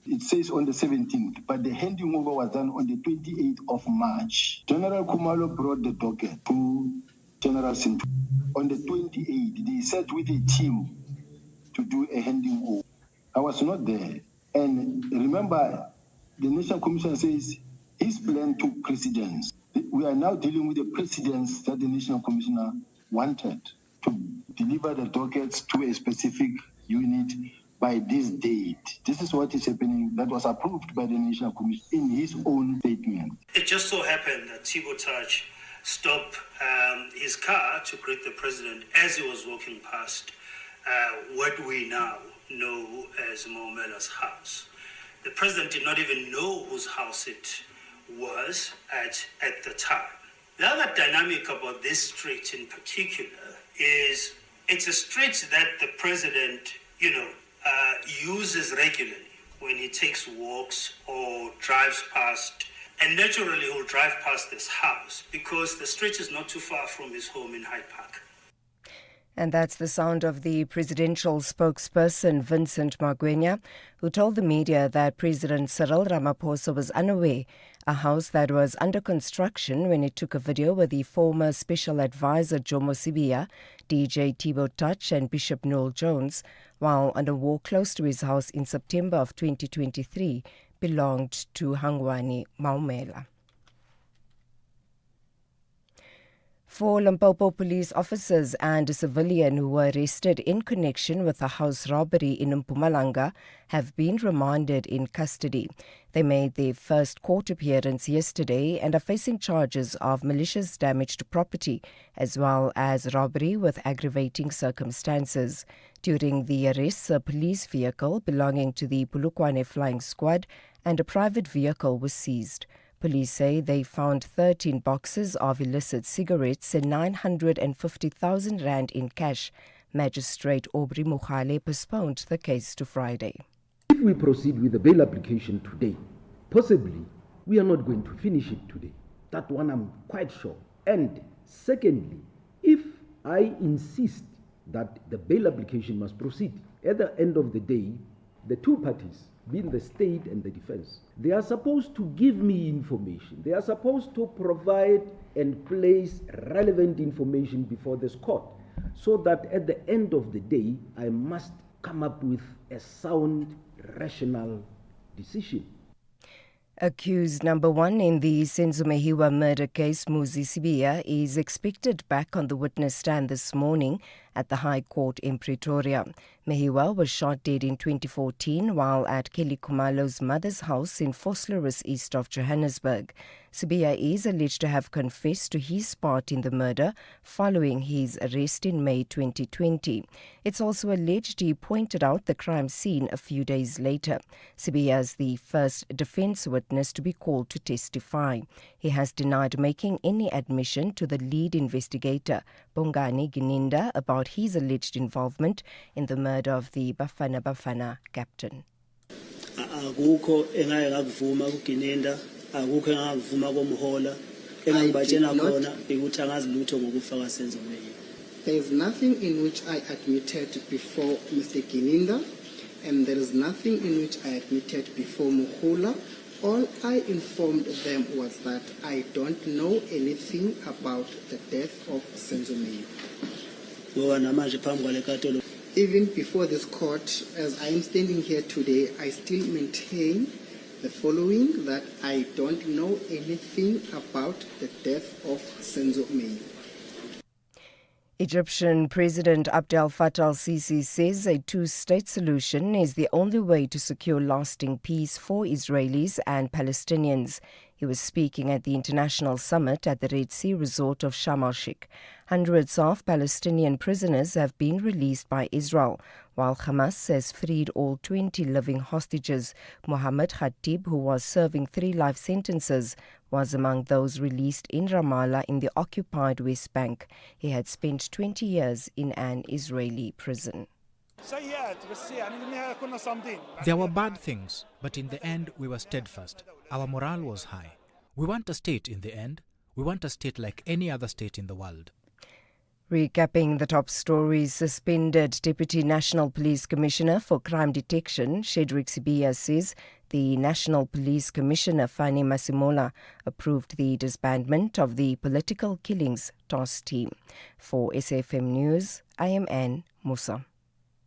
it says on the 17th, but the handing over was done on the 28th of March. General Kumalo brought the docket to General Sintu. On the 28th, they sat with a team to do a handing over. I was not there. And remember, the National Commission says his plan took precedence. We are now dealing with the precedence that the National Commissioner wanted to deliver the dockets to a specific unit by this date. This is what is happening that was approved by the National Commission in his own statement. It just so happened that Thibaut Touch stopped his car to greet the president as he was walking past what we now know as Maumela's house. The president did not even know whose house it was at the time. The other dynamic about this street in particular is it's a street that the president, uses regularly when he takes walks or drives past. And naturally, he'll drive past this house because the street is not too far from his home in Hyde Park. And that's the sound of the presidential spokesperson, Vincent Magwenya, who told the media that President Cyril Ramaphosa was unaware a house that was under construction when it took a video with the former Special Advisor Jomo Sibiya, DJ Thibaut Touch and Bishop Noel Jones, while on a walk close to his house in September of 2023, belonged to Hangwani Maumela. 4 Limpopo police officers and a civilian who were arrested in connection with a house robbery in Mpumalanga have been remanded in custody. They made their first court appearance yesterday and are facing charges of malicious damage to property as well as robbery with aggravating circumstances. During the arrests, a police vehicle belonging to the Polokwane Flying Squad and a private vehicle was seized. Police say they found 13 boxes of illicit cigarettes and 950,000 rand in cash. Magistrate Aubrey Mukhale postponed the case to Friday. If we proceed with the bail application today, possibly we are not going to finish it today. That one I'm quite sure. And secondly, if I insist that the bail application must proceed, at the end of the day, the two parties, being the state and the defense, they are supposed to give me information. They are supposed to provide and place relevant information before this court, so that at the end of the day, I must come up with a sound, rational decision. Accused number 1 in the Senzo Mehiwa murder case, Muzi Sibiya, is expected back on the witness stand this morning at the High Court in Pretoria. Mehiwa was shot dead in 2014 while at Kelly Khumalo's mother's house in Vosloorus, east of Johannesburg. Sibiya is alleged to have confessed to his part in the murder following his arrest in May 2020. It's also alleged he pointed out the crime scene a few days later. Sibiya is the first defense witness to be called to testify. He has denied making any admission to the lead investigator, Bongani Gininda, about his alleged involvement in the murder of the Bafana Bafana captain. Akukho engake ngakuvuma kuGinenda, akukho engakuvuma koMhola, engangibatshena khona ukuthi angazilutho ngokufa kaSenzo Mehiwa. There is nothing in which I admitted before Mr. Gininda, and there is nothing in which I admitted before Mukhula. All I informed them was that I don't know anything about the death of Senzo Mehiwa. Even before this court, as I am standing here today, I still maintain the following, that I don't know anything about the death of Senzo Mehiwa. Egyptian President Abdel Fattah al-Sisi says a two-state solution is the only way to secure lasting peace for Israelis and Palestinians. He was speaking at the international summit at the Red Sea resort of Sharm el-Sheikh. Hundreds of Palestinian prisoners have been released by Israel, while Hamas has freed all 20 living hostages. Mohammed Khatib, who was serving 3 life sentences, was among those released in Ramallah in the occupied West Bank. He had spent 20 years in an Israeli prison. There were bad things, but in the end we were steadfast. Our morale was high. We want a state in the end. We want a state like any other state in the world. Recapping the top stories, suspended Deputy National Police Commissioner for Crime Detection, Shedrick Sibiya, says the National Police Commissioner, Fani Masimola, approved the disbandment of the Political Killings Task Team. For SFM News, I am Anne Musa.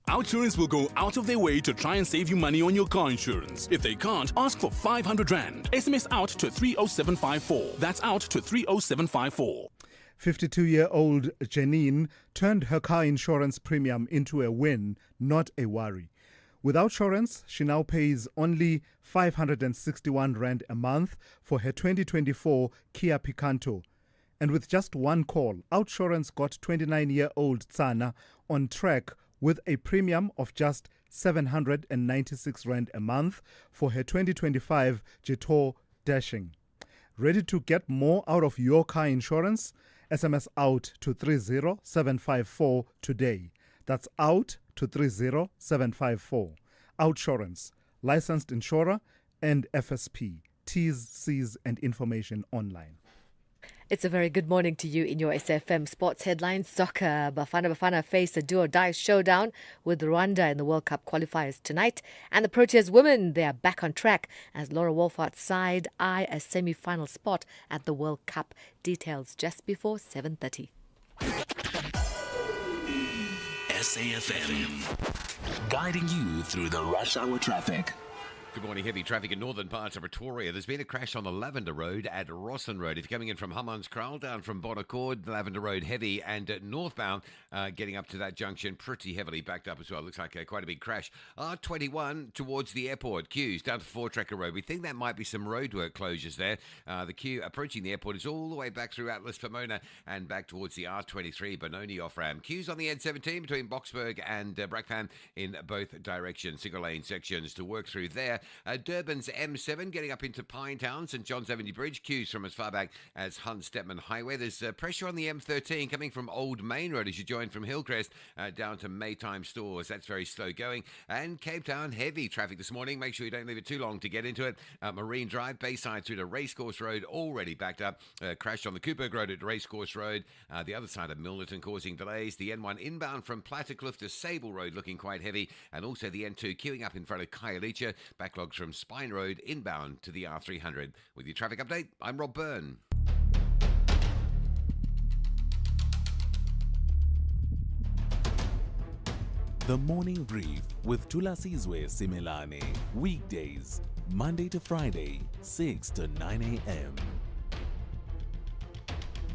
Outsurance will go out of their way to try and save you money on your car insurance. If they can't, ask for 500 Rand. SMS out to 30754. That's out to 30754. 52-year-old Janine turned her car insurance premium into a win, not a worry. With Outsurance, she now pays only 561 Rand a month for her 2024 Kia Picanto. And with just one call, Outsurance got 29-year-old Tsana on track with a premium of just 796 Rand a month for her 2025 Jetor Dashing. Ready to get more out of your car insurance? SMS out to 30754 today. That's out to 30754. Outsurance, licensed insurer and FSP. T's, C's and information online. It's a very good morning to you in your SFM Sports Headlines. Soccer. Bafana face a do-or-die showdown with Rwanda in the World Cup qualifiers tonight. And the Proteas women, they are back on track as Laura Wolfart's side eye a semi-final spot at the World Cup. Details just before 7:30. SAFM, guiding you through the rush hour traffic. Good morning. Heavy traffic in northern parts of Pretoria. There's been a crash on the Lavender Road at Rosslyn Road. If you're coming in from Hammanskraal, down from Bonaccord, the Lavender Road heavy, and northbound, getting up to that junction, pretty heavily backed up as well. Looks like quite a big crash. R21 towards the airport. Queues down to Four-Tracker Road. We think that might be some roadwork closures there. The queue approaching the airport is all the way back through Atlas Pomona and back towards the R23 Benoni off-ramp. Queues on the N17 between Boksburg and Brakpan in both directions. Single lane sections to work through there. Durban's M7 getting up into Pinetown, St John's Avenue Bridge, queues from as far back as Hunt Stepman Highway. There's pressure on the M13 coming from Old Main Road as you join from Hillcrest down to Maytime Stores. That's very slow going. And Cape Town, heavy traffic this morning. Make sure you don't leave it too long to get into it. Marine Drive, Bayside through to Racecourse Road, already backed up. Crash on the Coburg Road at Racecourse Road. The other side of Milnerton causing delays. The N1 inbound from Plattercliff to Sable Road looking quite heavy. And also the N2 queuing up in front of Khayelitsha. Backlogs from Spine Road inbound to the R300. With your traffic update, I'm Rob Byrne. The Morning Brief with Thulasizwe Simelane. Weekdays, Monday to Friday, 6 to 9 a.m.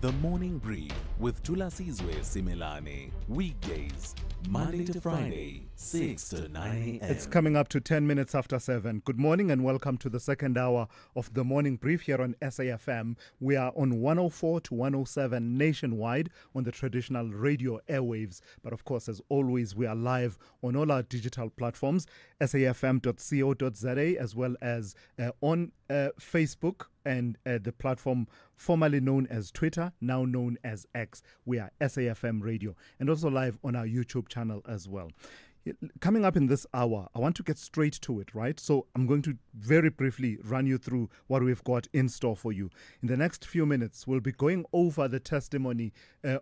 The Morning Brief with Thulasizwe Simelane. Weekdays, Monday to Friday, 6 to 9 a.m. It's coming up to 10 minutes after 7. Good morning and welcome to the second hour of the Morning Brief here on SAFM. We are on 104 to 107 nationwide on the traditional radio airwaves. But of course, as always, we are live on all our digital platforms, safm.co.za, as well as on Facebook and the platform formerly known as Twitter, now known as X. We are SAFM Radio, and also live on our YouTube channel as well. Coming up in this hour, I want to get straight to it, right? So I'm going to very briefly run you through what we've got in store for you. In the next few minutes, we'll be going over the testimony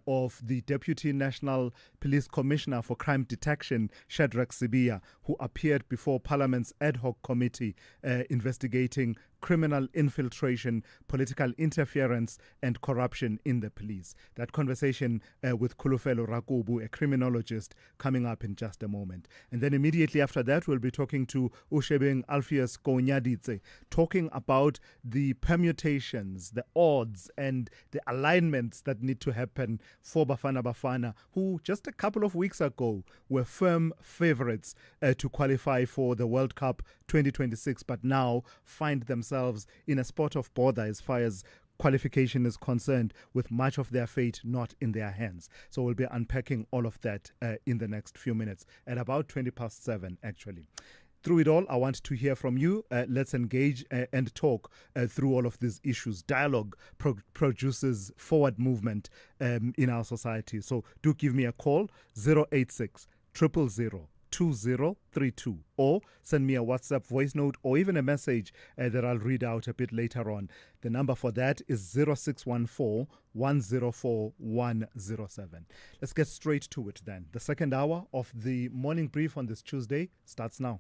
of the Deputy National Police Commissioner for Crime Detection, Shadrack Sibiya, who appeared before Parliament's ad hoc committee investigating criminal infiltration, political interference, and corruption in the police. That conversation with Khulufelo Rakubu, a criminologist, coming up in just a moment. And then immediately after that, we'll be talking to Ushebeng Alpheus Konyaditse, talking about the permutations, the odds, and the alignments that need to happen for Bafana, who just a couple of weeks ago were firm favorites to qualify for the World Cup 2026, but now find themselves in a spot of bother as far as qualification is concerned, with much of their fate not in their hands. So we'll be unpacking all of that in the next few minutes at about 20 past 7, actually. Through it all, I want to hear from you. Let's engage and talk through all of these issues. Dialogue produces forward movement in our society. So do give me a call, 086 000 2032, or send me a WhatsApp voice note or even a message that I'll read out a bit later on. The number for that is 0614 104 107. Let's get straight to it then. The second hour of the Morning Brief on this Tuesday starts now.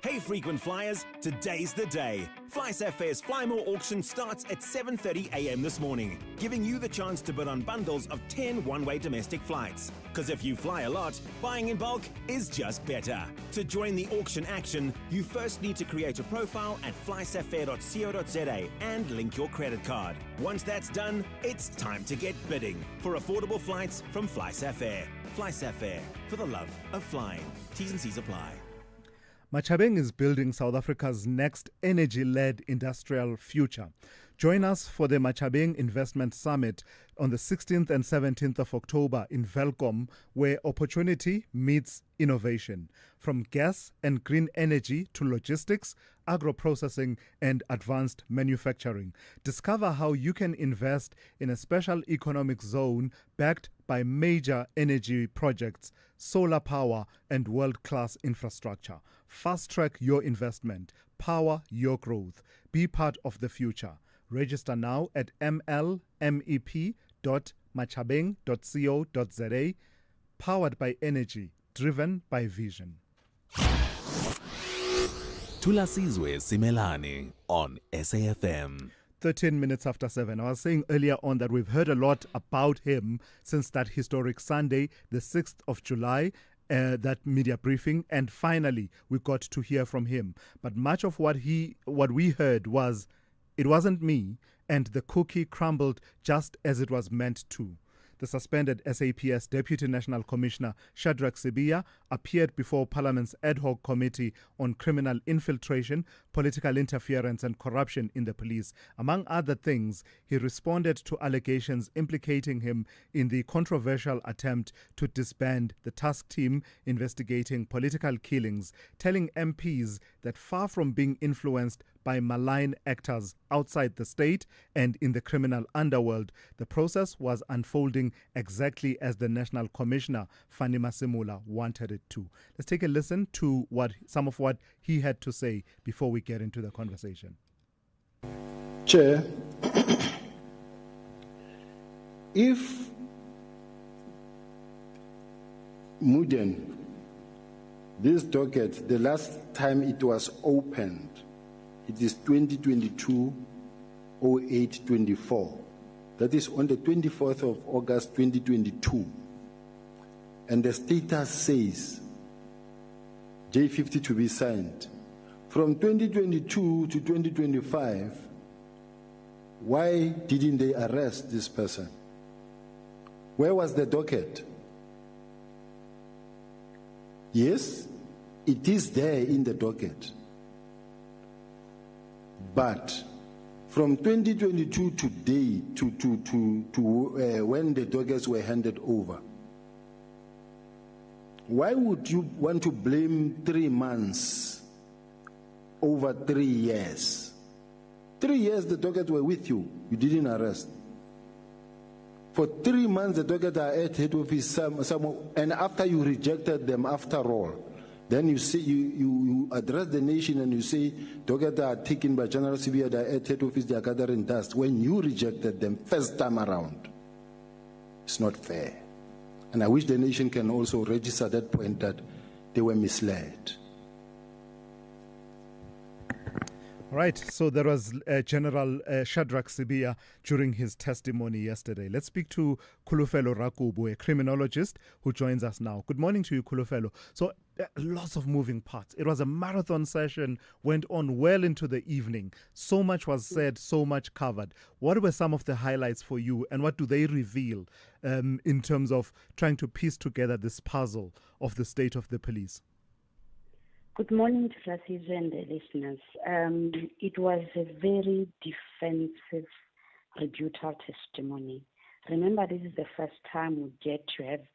Hey frequent flyers, today's the day. FlySafair's Fly More auction starts at 7:30 a.m. this morning, giving you the chance to bid on bundles of 10 one-way domestic flights. Because if you fly a lot, buying in bulk is just better. To join the auction action, you first need to create a profile at flysafair.co.za and link your credit card. Once that's done, it's time to get bidding for affordable flights from FlySafair. FlySafair, for the love of flying. T's and C's apply. Machabeng is building South Africa's next energy-led industrial future. Join us for the Machabeng Investment Summit on the 16th and 17th of October in Velkom, where opportunity meets innovation. From gas and green energy to logistics, agro-processing and advanced manufacturing. Discover how you can invest in a special economic zone backed by major energy projects, solar power and world-class infrastructure. Fast-track your investment. Power your growth. Be part of the future. Register now at mlmep.machabeng.co.za. Powered by energy, driven by vision. Thulasizwe Simelane on SAFM. 13 minutes after 7. I was saying earlier on that we've heard a lot about him since that historic Sunday, the 6th of July, that media briefing, and finally we got to hear from him. But much of what we heard was, it wasn't me, and the cookie crumbled just as it was meant to. The suspended SAPS Deputy National Commissioner Shadrack Sibiya appeared before Parliament's ad hoc committee on criminal infiltration, political interference and corruption in the police. Among other things, he responded to allegations implicating him in the controversial attempt to disband the task team investigating political killings, telling MPs that far from being influenced by malign actors outside the state and in the criminal underworld, the process was unfolding exactly as the National Commissioner, Fanny Masimula, wanted it to. Let's take a listen to some of what he had to say before we get into the conversation. Chair, if Muden, this docket, the last time it was opened, it is 2022-08-24. That is on the 24th of August 2022. And the status says J50 to be signed. From 2022 to 2025, why didn't they arrest this person? Where was the docket? Yes, it is there in the docket. But from 2022 today to when the dockets were handed over, why would you want to blame 3 months over 3 years? 3 years the dockets were with you, you didn't arrest. For 3 months the dockets are at head office, and after you rejected them after all, then you say you address the nation and you say dockets are taken by General Sibiya, they are at head office, they are gathering dust. When you rejected them first time around, it's not fair. And I wish the nation can also register that point that they were misled. Right, so there was General Shadrack Sibiya during his testimony yesterday. Let's speak to Khulufelo Rakubu, a criminologist who joins us now. Good morning to you, Khulufelo. So lots of moving parts. It was a marathon session, went on well into the evening. So much was said, so much covered. What were some of the highlights for you, and what do they reveal in terms of trying to piece together this puzzle of the state of the police? Good morning to Thulasizwe and the listeners. It was a very defensive rebuttal testimony. Remember, this is the first time we get to have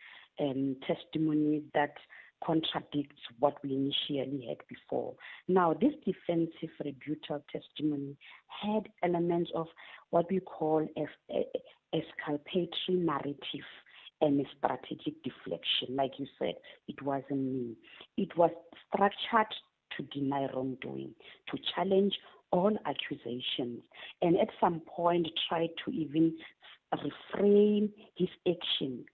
testimony that contradicts what we initially had before. Now, this defensive rebuttal testimony had elements of what we call exculpatory narrative and a strategic deflection. Like you said, it wasn't me. It was structured to deny wrongdoing, to challenge all accusations, and at some point tried to even reframe his actions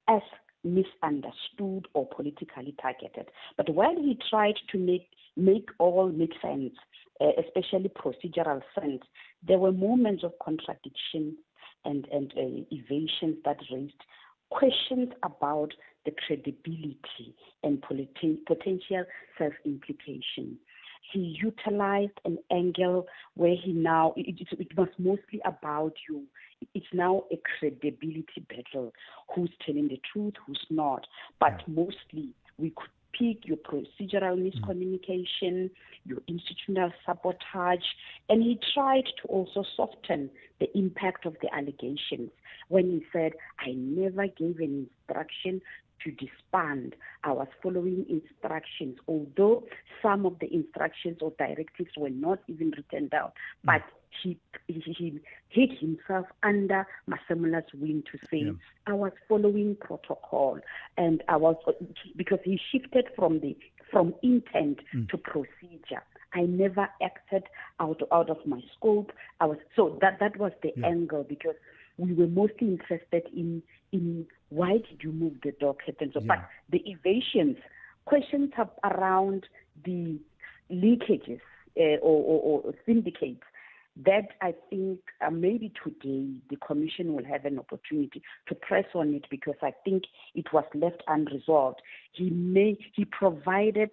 as misunderstood or politically targeted. But while he tried to make all make sense, especially procedural sense, there were moments of contradiction and evasions that raised questions about the credibility and potential self-implication. He utilized an angle where it was mostly about you. It's now a credibility battle. Who's telling the truth, who's not. But mostly we could pick your procedural miscommunication, your institutional sabotage, and he tried to also soften the impact of the allegations when he said, I never gave an instruction to disband. I was following instructions, although some of the instructions or directives were not even written down. But he hid himself under Masemula's wing to say, I was following protocol, and I was, because he shifted from intent to procedure. I never acted out of my scope. That was the angle, because we were mostly interested in why did you move the dog head and so. But the evasions, questions around the leakages or syndicates, that I think maybe today the Commission will have an opportunity to press on it, because I think it was left unresolved. He provided,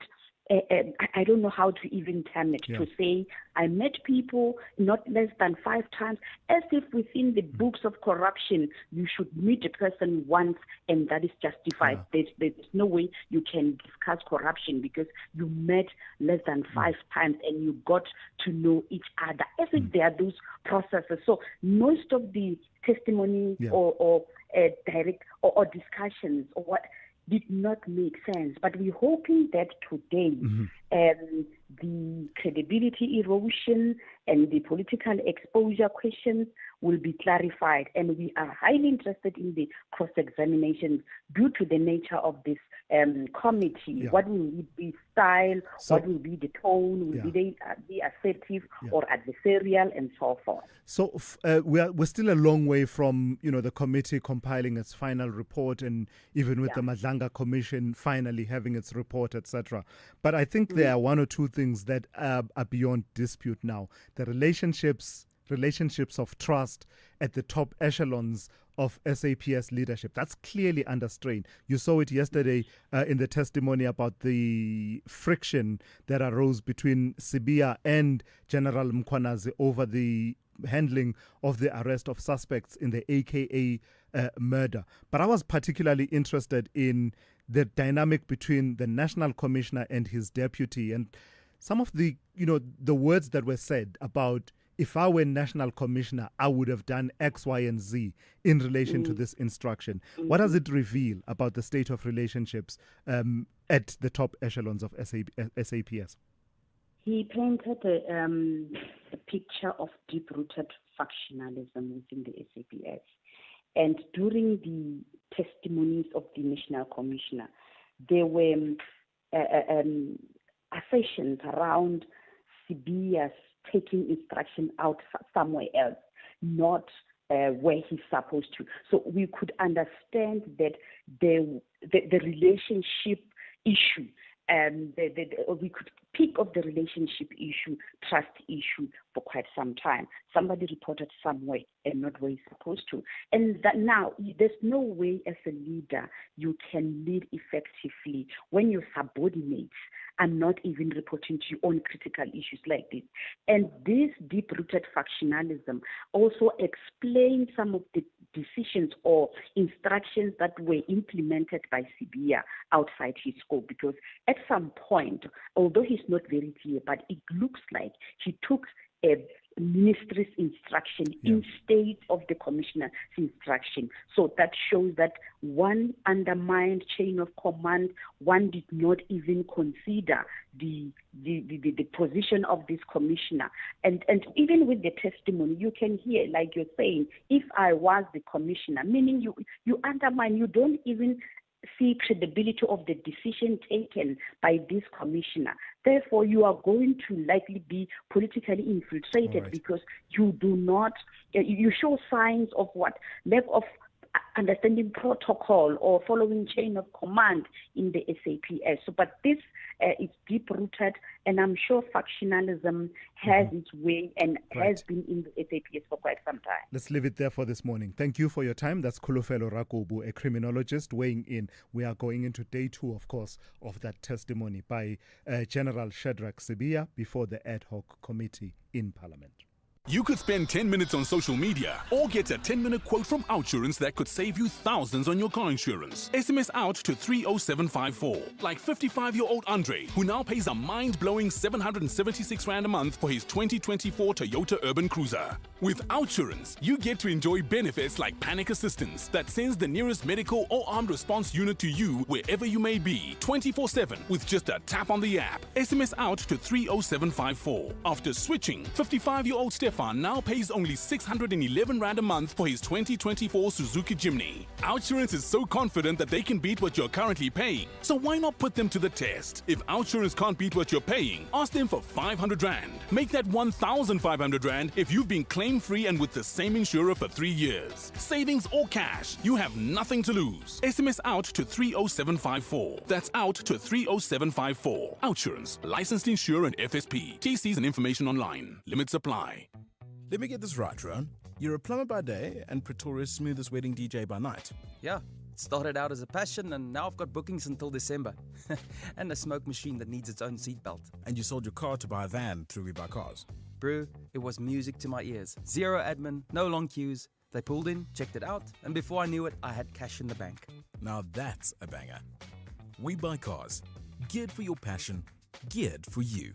I don't know how to even term it, to say, I met people not less than 5 times, as if within the books of corruption, you should meet a person once and that is justified. There's no way you can discuss corruption because you met less than 5 times and you got to know each other, as if there are those processes. So most of the testimonies or direct or discussions or what did not make sense. But we're hoping that today the credibility erosion and the political exposure questions will be clarified. And we are highly interested in the cross-examination due to the nature of this committee. What will be style? What will be the tone? Will they be assertive or adversarial, and so forth? So we're still a long way from the committee compiling its final report, and even with the Madlanga Commission finally having its report, etc. But I think there are one or two things that are beyond dispute now. The relationships of trust at the top echelons of SAPS leadership, that's clearly under strain. You saw it yesterday in the testimony about the friction that arose between Sibiya and General Mkhwanazi over the handling of the arrest of suspects in the AKA murder. But I was particularly interested in the dynamic between the National Commissioner and his deputy, and some of the the words that were said about, if I were National Commissioner, I would have done X, Y, and Z in relation to this instruction. What does it reveal about the state of relationships at the top echelons of SAPS? He painted a picture of deep-rooted factionalism within the SAPS. And during the testimonies of the National Commissioner, there were assertions around Sibiya's taking instruction out somewhere else, not where he's supposed to. So we could understand that the relationship issue, we could pick up the relationship issue, trust issue for quite some time. Somebody reported somewhere and not where he's supposed to. And that now, there's no way as a leader you can lead effectively when your subordinates are not even reporting to you on critical issues like this. And this deep-rooted factionalism also explains some of the decisions or instructions that were implemented by Sibiya outside his scope, because at some point, although he's not very clear, but it looks like he took a ministry's instruction instead of the commissioner's instruction. So that shows that one undermined chain of command. One did not even consider the position of this commissioner. And even with the testimony, you can hear, like you're saying, if I was the commissioner, meaning you undermine, you don't even see credibility of the decision taken by this commissioner. Therefore, you are going to likely be politically infiltrated because you do not, you show signs of lack of understanding protocol or following chain of command in the SAPS. So, but this is deep-rooted, and I'm sure factionalism has its way and has been in the SAPS for quite some time. Let's leave it there for this morning. Thank you for your time. That's Khulufelo Rakobu, a criminologist, weighing in. We are going into day 2, of course, of that testimony by General Shadrack Sibiya before the ad hoc committee in Parliament. You could spend 10 minutes on social media or get a 10-minute quote from Outsurance that could save you thousands on your car insurance. SMS out to 30754. Like 55-year-old Andre, who now pays a mind-blowing 776 Rand a month for his 2024 Toyota Urban Cruiser. With Outsurance, you get to enjoy benefits like panic assistance that sends the nearest medical or armed response unit to you wherever you may be, 24/7 with just a tap on the app. SMS out to 30754. After switching, 55-year-old Steph Stefan now pays only 611 Rand a month for his 2024 Suzuki Jimny. Outsurance is so confident that they can beat what you're currently paying. So why not put them to the test? If Outsurance can't beat what you're paying, ask them for 500 Rand. Make that 1,500 Rand if you've been claim-free and with the same insurer for 3 years. Savings or cash, you have nothing to lose. SMS out to 30754. That's out to 30754. Outsurance, licensed insurer and FSP. TCs and information online. Limits apply. Let me get this right, Ron. You're a plumber by day and Pretoria's smoothest wedding DJ by night. Yeah, it started out as a passion and now I've got bookings until December. And a smoke machine that needs its own seatbelt. And you sold your car to buy a van through We Buy Cars. Brew, it was music to my ears. Zero admin, no long queues. They pulled in, checked it out, and before I knew it, I had cash in the bank. Now that's a banger. We Buy Cars. Geared for your passion, geared for you.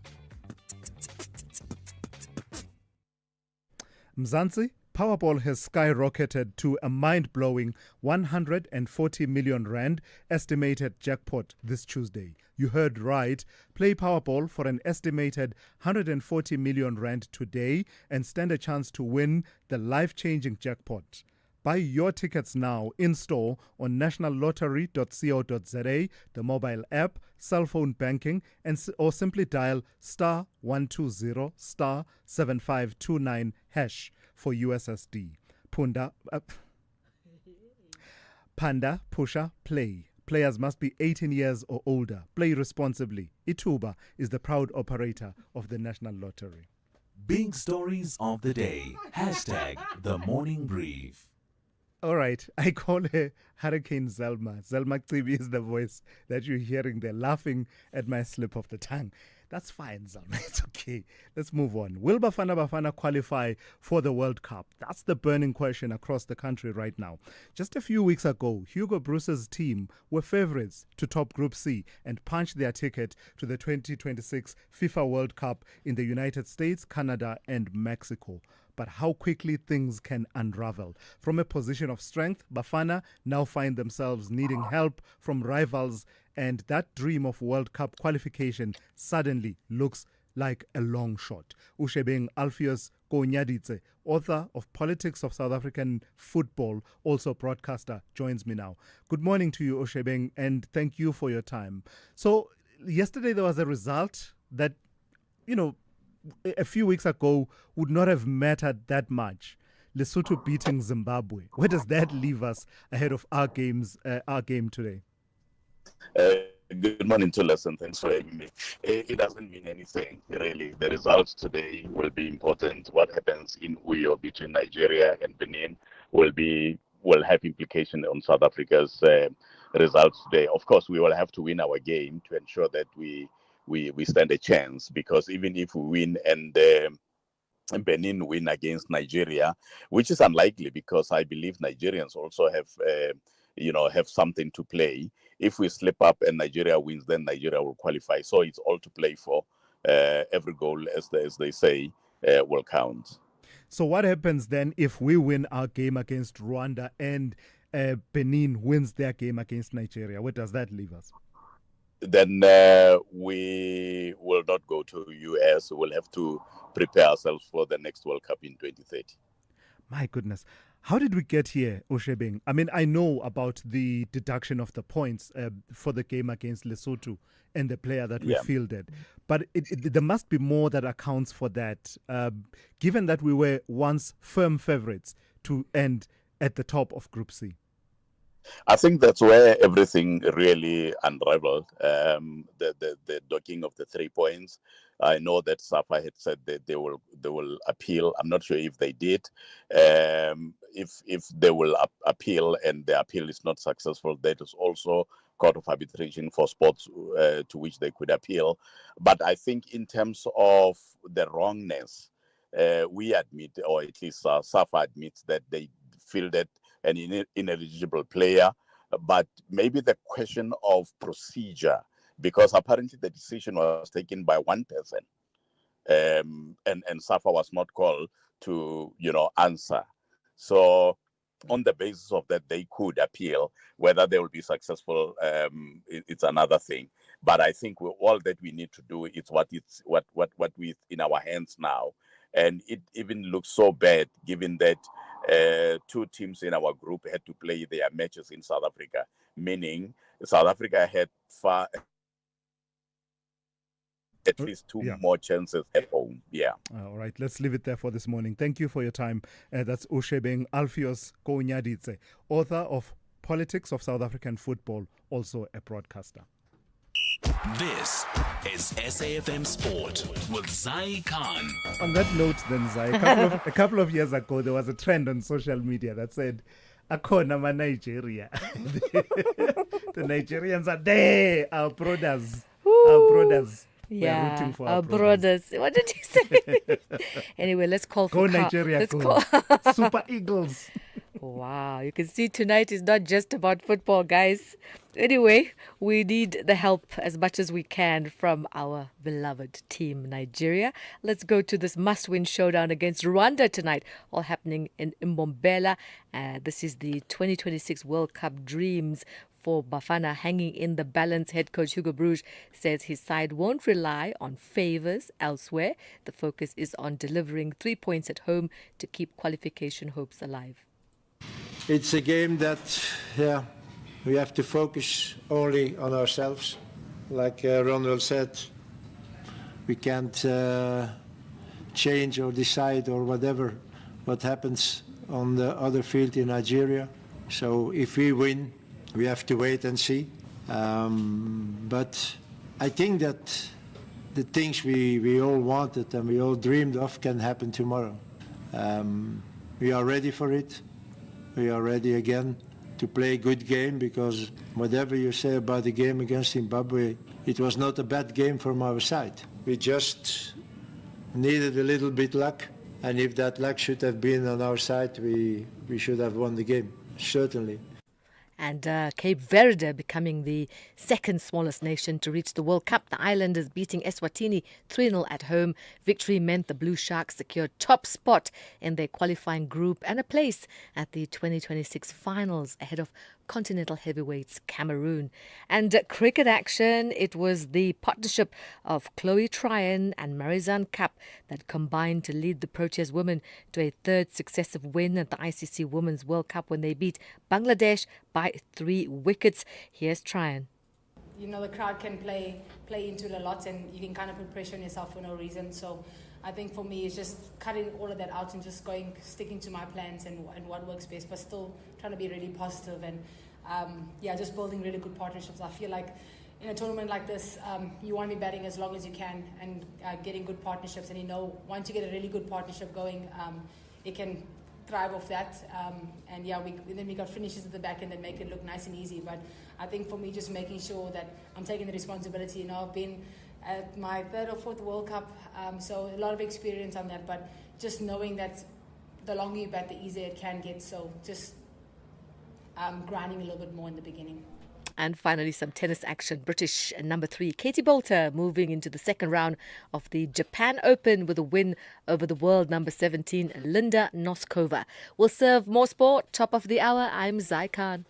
Mzansi, Powerball has skyrocketed to a mind-blowing 140 million rand estimated jackpot this Tuesday. You heard right. Play Powerball for an estimated 140 million rand today and stand a chance to win the life-changing jackpot. Buy your tickets now in-store on nationallottery.co.za, the mobile app, cell phone banking, or simply dial *120 *7529# for USSD. Panda, Pusha, Play. Players must be 18 years or older. Play responsibly. Ituba is the proud operator of the National Lottery. Big stories of the day. Hashtag the morning brief. All right, I call her Hurricane Zelma. Zelma Tsibi is the voice that you're hearing there, laughing at my slip of the tongue. That's fine, Zelma. It's okay. Let's move on. Will Bafana qualify for the World Cup? That's the burning question across the country right now. Just a few weeks ago, Hugo Bruce's team were favorites to top Group C and punched their ticket to the 2026 FIFA World Cup in the United States, Canada, and Mexico. But how quickly things can unravel. From a position of strength, Bafana now find themselves needing help from rivals, and that dream of World Cup qualification suddenly looks like a long shot. Ushebeng Alpheus Konyaditse, author of Politics of South African Football, also broadcaster, joins me now. Good morning to you, Ushebeng, and thank you for your time. So yesterday there was a result that, a few weeks ago would not have mattered that much. Lesotho beating Zimbabwe. Where does that leave us ahead of our game today? Good morning, Thulas, and thanks for having me. It doesn't mean anything, really. The results today will be important. What happens in Uyo between Nigeria and Benin will have implication on South Africa's results today. Of course, we will have to win our game to ensure that we stand a chance, because even if we win and Benin win against Nigeria, which is unlikely because I believe Nigerians also have something to play. If we slip up and Nigeria wins, then Nigeria will qualify. So it's all to play for. Every goal, as they say, will count. So what happens then if we win our game against Rwanda and Benin wins their game against Nigeria? Where does that leave us? Then we will not go to US. We'll have to prepare ourselves for the next World Cup in 2030. My goodness. How did we get here, Oshebeng? I mean, I know about the deduction of the points for the game against Lesotho and the player that we fielded. But there must be more that accounts for that, given that we were once firm favorites to end at the top of Group C. I think that's where everything really unraveled. The docking of the 3 points. I know that SAFA had said that they will appeal. I'm not sure if they did. If they will appeal and the appeal is not successful, that is also Court of Arbitration for Sports to which they could appeal. But I think in terms of the wrongness, we admit, or at least SAFA admits, that they fielded an ineligible player, but maybe the question of procedure, because apparently the decision was taken by one person, and SAFA was not called to answer. So on the basis of that, they could appeal. Whether they will be successful, it's another thing. But I think all that we need to do is what we in our hands now, And it even looks so bad given that 2 teams in our group had to play their matches in South Africa, meaning South Africa had at least 2 more chances at home. Yeah. All right, let's leave it there for this morning. Thank you for your time. That's Ushebeng Alpheus Konyaditse, author of Politics of South African Football, also a broadcaster. This is SAFM Sport with Zai Khan. On that note then, Zai, a couple of years ago, there was a trend on social media that said, Akona ma Nigeria. The Nigerians are there, our brothers. Our brothers. Yeah, we're rooting for our brothers. What did you say? Anyway, let's call for Go Nigeria, let's go. call Super Eagles. Wow, you can see tonight is not just about football, guys. Anyway, we need the help as much as we can from our beloved team, Nigeria. Let's go to this must-win showdown against Rwanda tonight, all happening in Mbombela. This is the 2026 World Cup dreams for Bafana hanging in the balance. Head coach Hugo Bruges says his side won't rely on favours elsewhere. The focus is on delivering 3 points at home to keep qualification hopes alive. It's a game that, we have to focus only on ourselves. Like Ronald said, we can't change or decide or whatever what happens on the other field in Nigeria. So if we win, we have to wait and see. But I think that the things we all wanted and we all dreamed of can happen tomorrow. We are ready for it. We are ready again to play a good game, because whatever you say about the game against Zimbabwe, it was not a bad game from our side. We just needed a little bit luck, and if that luck should have been on our side, we should have won the game, certainly. And Cape Verde becoming the second smallest nation to reach the World Cup. The Islanders beating Eswatini 3-0 at home. Victory meant the Blue Sharks secured top spot in their qualifying group and a place at the 2026 finals ahead of continental heavyweights Cameroon. And cricket action, it was the partnership of Chloe Tryon and Marizanne Kapp that combined to lead the Proteas women to a third successive win at the ICC Women's World Cup when they beat Bangladesh by 3 wickets. Here's Tryon. You know, the crowd can play into it a lot, and you can kind of put pressure on yourself for no reason. So I think for me, it's just cutting all of that out and just sticking to my plans and what works best, but still trying to be really positive and just building really good partnerships. I feel like in a tournament like this, you want to be batting as long as you can and getting good partnerships. And once you get a really good partnership going, it can thrive off that. Then we got finishes at the back and then make it look nice and easy. But I think for me, just making sure that I'm taking the responsibility. I've been at my 3rd or 4th World Cup, so a lot of experience on that, but just knowing that the longer you bat, the easier it can get. So just grinding a little bit more in the beginning. And finally, some tennis action. British number 3, Katie Boulter, moving into the second round of the Japan Open with a win over the world number 17, Linda Noskova. We'll serve more sport. Top of the hour, I'm Zai Khan.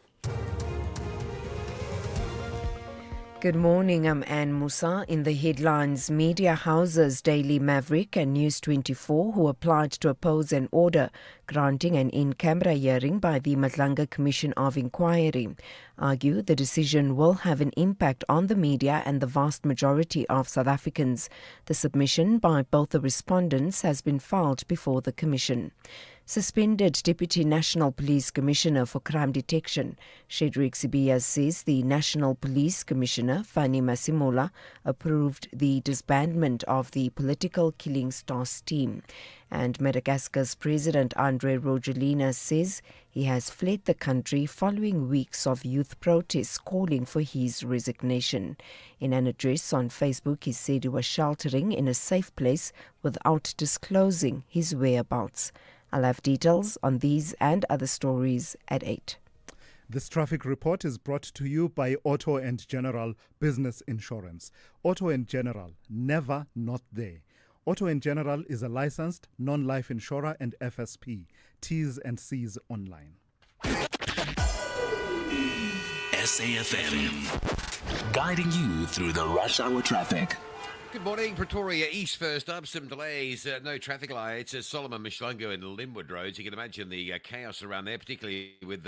Good morning, I'm Anne Musa. In the headlines, media houses Daily Maverick and News 24, who applied to oppose an order granting an in-camera hearing by the Madlanga Commission of Inquiry, argue the decision will have an impact on the media and the vast majority of South Africans. The submission by both the respondents has been filed before the Commission. Suspended Deputy National Police Commissioner for Crime Detection, Shedrick Sibiya, says the National Police Commissioner, Fanny Masimula, approved the disbandment of the Political Killing Stars team. And Madagascar's President Andre Rajoelina says he has fled the country following weeks of youth protests calling for his resignation. In an address on Facebook, he said he was sheltering in a safe place without disclosing his whereabouts. I'll have details on these and other stories at 8. This traffic report is brought to you by Auto and General Business Insurance. Auto and General, never not there. Auto and General is a licensed non-life insurer and FSP. T's and C's online. SAFM, guiding you through the rush hour traffic. Good morning, Pretoria East first up. Some delays, no traffic lights. Solomon Mshlungu and Linwood Roads. You can imagine the chaos around there, particularly with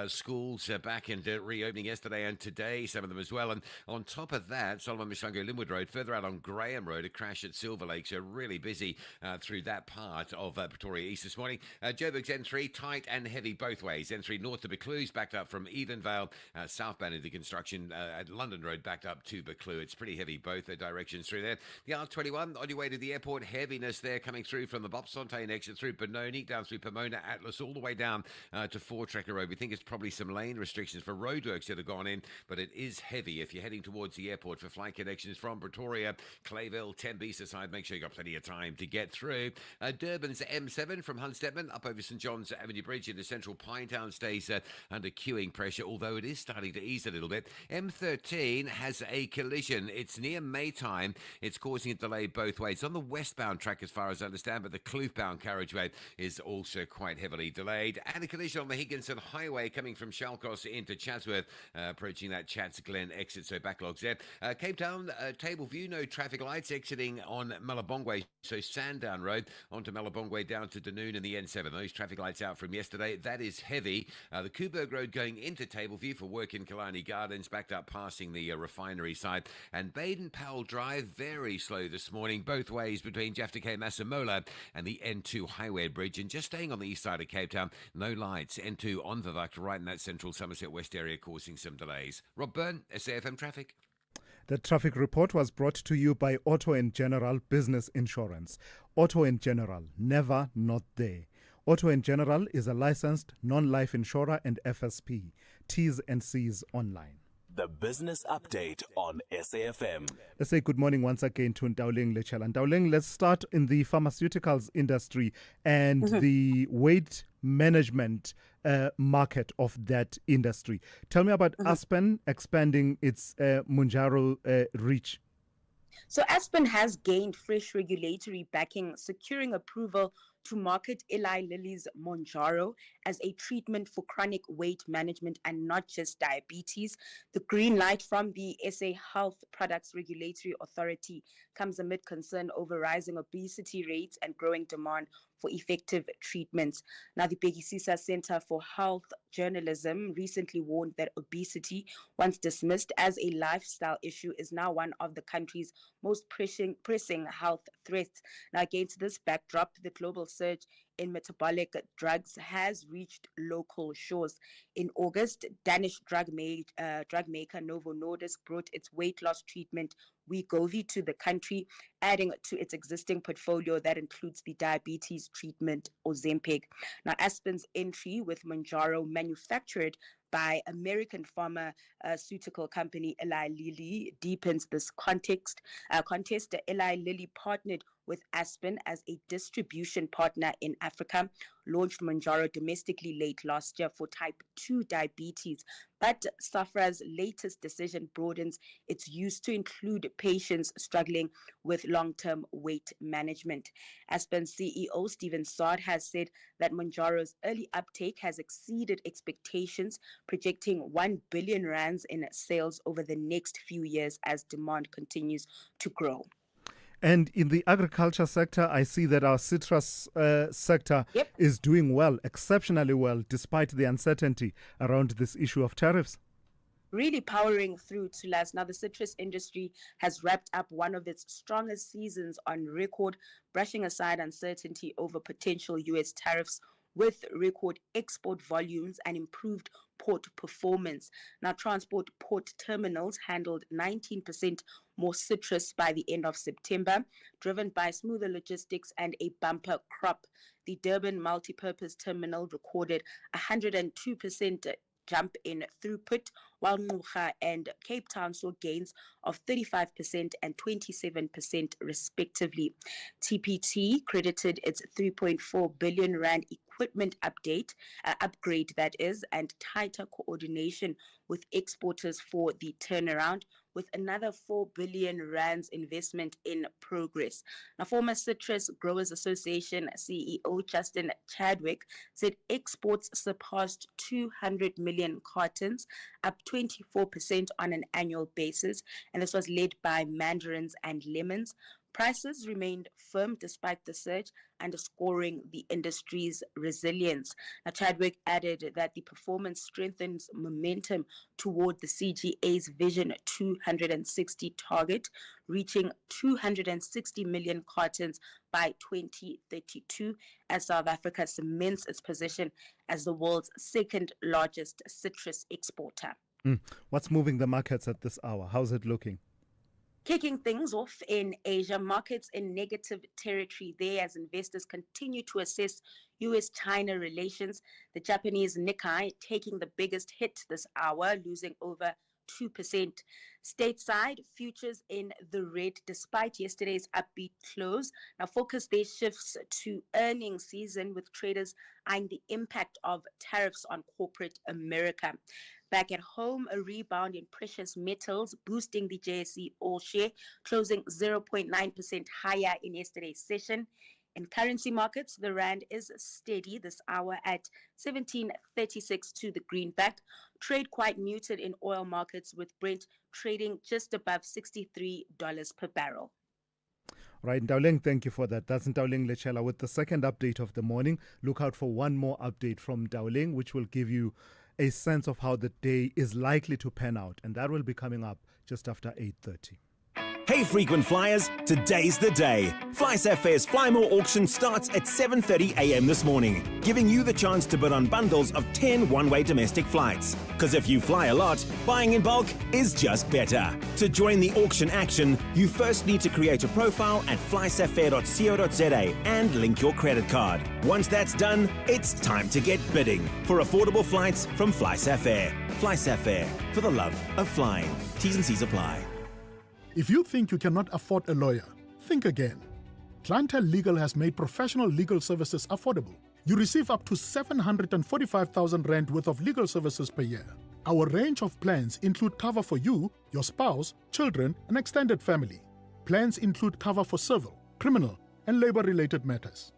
schools back and reopening yesterday and today, some of them as well. And on top of that, Solomon Mshlungu, Linwood Road, further out on Graham Road, a crash at Silver Lake. So really busy through that part of Pretoria East this morning. Joburg's N3, tight and heavy both ways. N3 north to Buccleuch, backed up from Edenvale, southbound into construction at London Road, backed up to Buccleuch. It's pretty heavy both directions through there. The R21 on your way to the airport, heaviness there coming through from the Bopsfontein exit through Benoni, down through Pomona, Atlas, all the way down to Four-Tracker Road. We think it's probably some lane restrictions for roadworks that have gone in, but it is heavy if you're heading towards the airport for flight connections from Pretoria, Clayville, Tembisa side. Make sure you've got plenty of time to get through. Durban's M7 from Hunstedman up over St John's Avenue Bridge into central Pinetown stays under queuing pressure, although it is starting to ease a little bit. M13 has a collision. It's near Maytime. It's causing a delay both ways. It's on the westbound track as far as I understand, but the Kloof-bound carriageway is also quite heavily delayed. And a collision on the Higginson Highway coming from Shallcross into Chatsworth, approaching that Chats Glen exit, so backlogs there. Cape Town, Table View, no traffic lights, exiting on Malabongwe, so Sandown Road, onto Malabongwe down to Dunoon and the N7. Those traffic lights out from yesterday. That is heavy. The Kuburg Road going into Table View for work in Killarney Gardens, backed up passing the refinery side. And Baden-Powell Drive, very slow this morning, both ways between Jafta Masemola and the N2 Highway Bridge. And just staying on the east side of Cape Town, no lights. N2 on Vivac, right in that central Somerset West area, causing some delays. Rob Byrne, SAFM Traffic. The traffic report was brought to you by Auto and General Business Insurance. Auto and General, never not there. Auto and General is a licensed non-life insurer and FSP. T's and C's online. The Business Update on SAFM. Let's say good morning once again to Ndauling Lechala. Ndauling, let's start in the pharmaceuticals industry and the weight management market of that industry. Tell me about Aspen expanding its Mounjaro reach. So Aspen has gained fresh regulatory backing, securing approval to market Eli Lilly's Mounjaro as a treatment for chronic weight management and not just diabetes. The green light from the SA Health Products Regulatory Authority comes amid concern over rising obesity rates and growing demand for effective treatments. Now, the Bhekisisa Center for Health Journalism recently warned that obesity, once dismissed as a lifestyle issue, is now one of the country's most pressing health threats. Now, against this backdrop, the global surge in metabolic drugs has reached local shores. In August, Danish drug maker Novo Nordisk brought its weight loss treatment Wegovy to the country, adding to its existing portfolio that includes the diabetes treatment Ozempic. Now, Aspen's entry with Mounjaro, manufactured by American pharmaceutical company Eli Lilly, deepens this contest. Eli Lilly partnered with Aspen as a distribution partner in Africa, launched Mounjaro domestically late last year for type 2 diabetes. But Safra's latest decision broadens its use to include patients struggling with long-term weight management. Aspen CEO Stephen Sard has said that Mounjaro's early uptake has exceeded expectations, projecting 1 billion rands in sales over the next few years as demand continues to grow. And in the agriculture sector, I see that our citrus sector is doing well, exceptionally well, despite the uncertainty around this issue of tariffs. Really powering through to last. Now, the citrus industry has wrapped up one of its strongest seasons on record, brushing aside uncertainty over potential U.S. tariffs with record export volumes and improved port performance. Now, transport port terminals handled 19% more citrus by the end of September, driven by smoother logistics and a bumper crop. The Durban multipurpose terminal recorded 102% jump in throughput, while Ngqura and Cape Town saw gains of 35% and 27% respectively. TPT credited its 3.4 billion rand equipment upgrade that is, and tighter coordination with exporters for the turnaround, with another 4 billion rands investment in progress. Now, former Citrus Growers Association CEO Justin Chadwick said exports surpassed 200 million cartons, up 24% on an annual basis, and this was led by mandarins and lemons. Prices remained firm despite the surge, underscoring the industry's resilience. Now, Chadwick added that the performance strengthens momentum toward the CGA's Vision 260 target, reaching 260 million cartons by 2032, as South Africa cements its position as the world's second largest citrus exporter. What's moving the markets at this hour? How's it looking? Kicking things off in Asia, markets in negative territory there as investors continue to assess U.S.-China relations. The Japanese Nikkei taking the biggest hit this hour, losing over 2%. Stateside, futures in the red despite yesterday's upbeat close. Now, focus there shifts to earnings season, with traders eyeing the impact of tariffs on corporate America. Back at home, a rebound in precious metals boosting the JSE All Share, closing 0.9% higher in yesterday's session. In currency markets, the rand is steady this hour at 17.36 to the greenback. Trade quite muted in oil markets, with Brent trading just above $63 per barrel. Right, Ndawling, thank you for that. That's Ndawling Lechela with the second update of the morning. Look out for one more update from Ndawling, which will give you a sense of how the day is likely to pan out, and that will be coming up just after 8:30. Hey frequent flyers, today's the day. FlySafair's Fly More auction starts at 7:30 a.m. this morning, giving you the chance to bid on bundles of 10 one-way domestic flights. Because if you fly a lot, buying in bulk is just better. To join the auction action, you first need to create a profile at flysafair.co.za and link your credit card. Once that's done, it's time to get bidding for affordable flights from FlySafair. FlySafair, for the love of flying. T's and C's apply. If you think you cannot afford a lawyer, think again. Clientele Legal has made professional legal services affordable. You receive up to 745,000 Rand worth of legal services per year. Our range of plans include cover for you, your spouse, children, and extended family. Plans include cover for civil, criminal, and labor-related matters.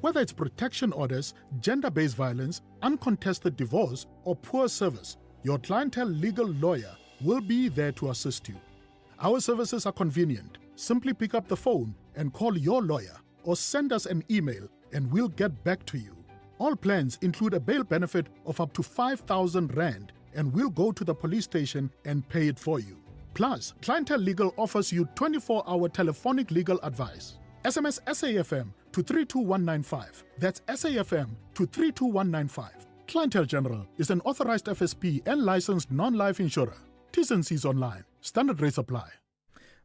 Whether it's protection orders, gender-based violence, uncontested divorce, or poor service, your Clientele Legal lawyer will be there to assist you. Our services are convenient. Simply pick up the phone and call your lawyer, or send us an email and we'll get back to you. All plans include a bail benefit of up to 5,000 Rand, and we'll go to the police station and pay it for you. Plus, Clientele Legal offers you 24-hour telephonic legal advice. SMS SAFM to 32195. That's SAFM to 32195. Clientele General is an authorized FSP and licensed non-life insurer. T's and C's online. Standard rates apply.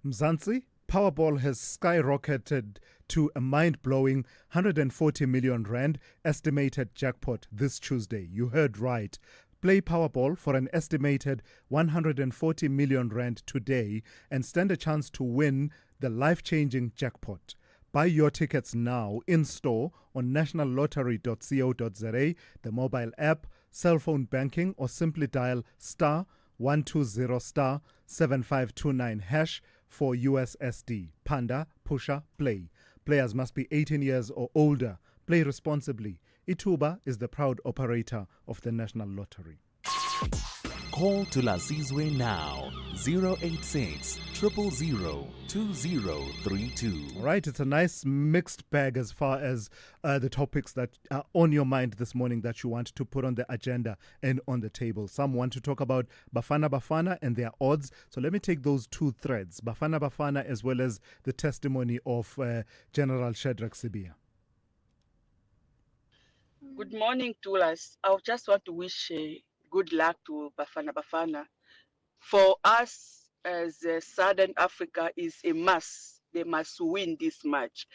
Mzansi, Powerball has skyrocketed to a mind-blowing 140 million Rand estimated jackpot this Tuesday. You heard right. Play Powerball for an estimated 140 million Rand today and stand a chance to win the life-changing jackpot. Buy your tickets now in-store on nationallottery.co.za, the mobile app, cell phone banking, or simply dial *120 *7529 hash for USSD. Panda, Pusha, Play. Players must be 18 years or older. Play responsibly. Ituba is the proud operator of the National Lottery. Call Thulasizwe now. 086 000 2032. All right, it's a nice mixed bag as far as the topics that are on your mind this morning that you want to put on the agenda and on the table. Some want to talk about Bafana and their odds. So let me take those two threads, Bafana as well as the testimony of General Shadrack Sibiya. Good morning, Thulas. I just want to wish good luck to Bafana. For us as Southern Africa is a must. They must win this match.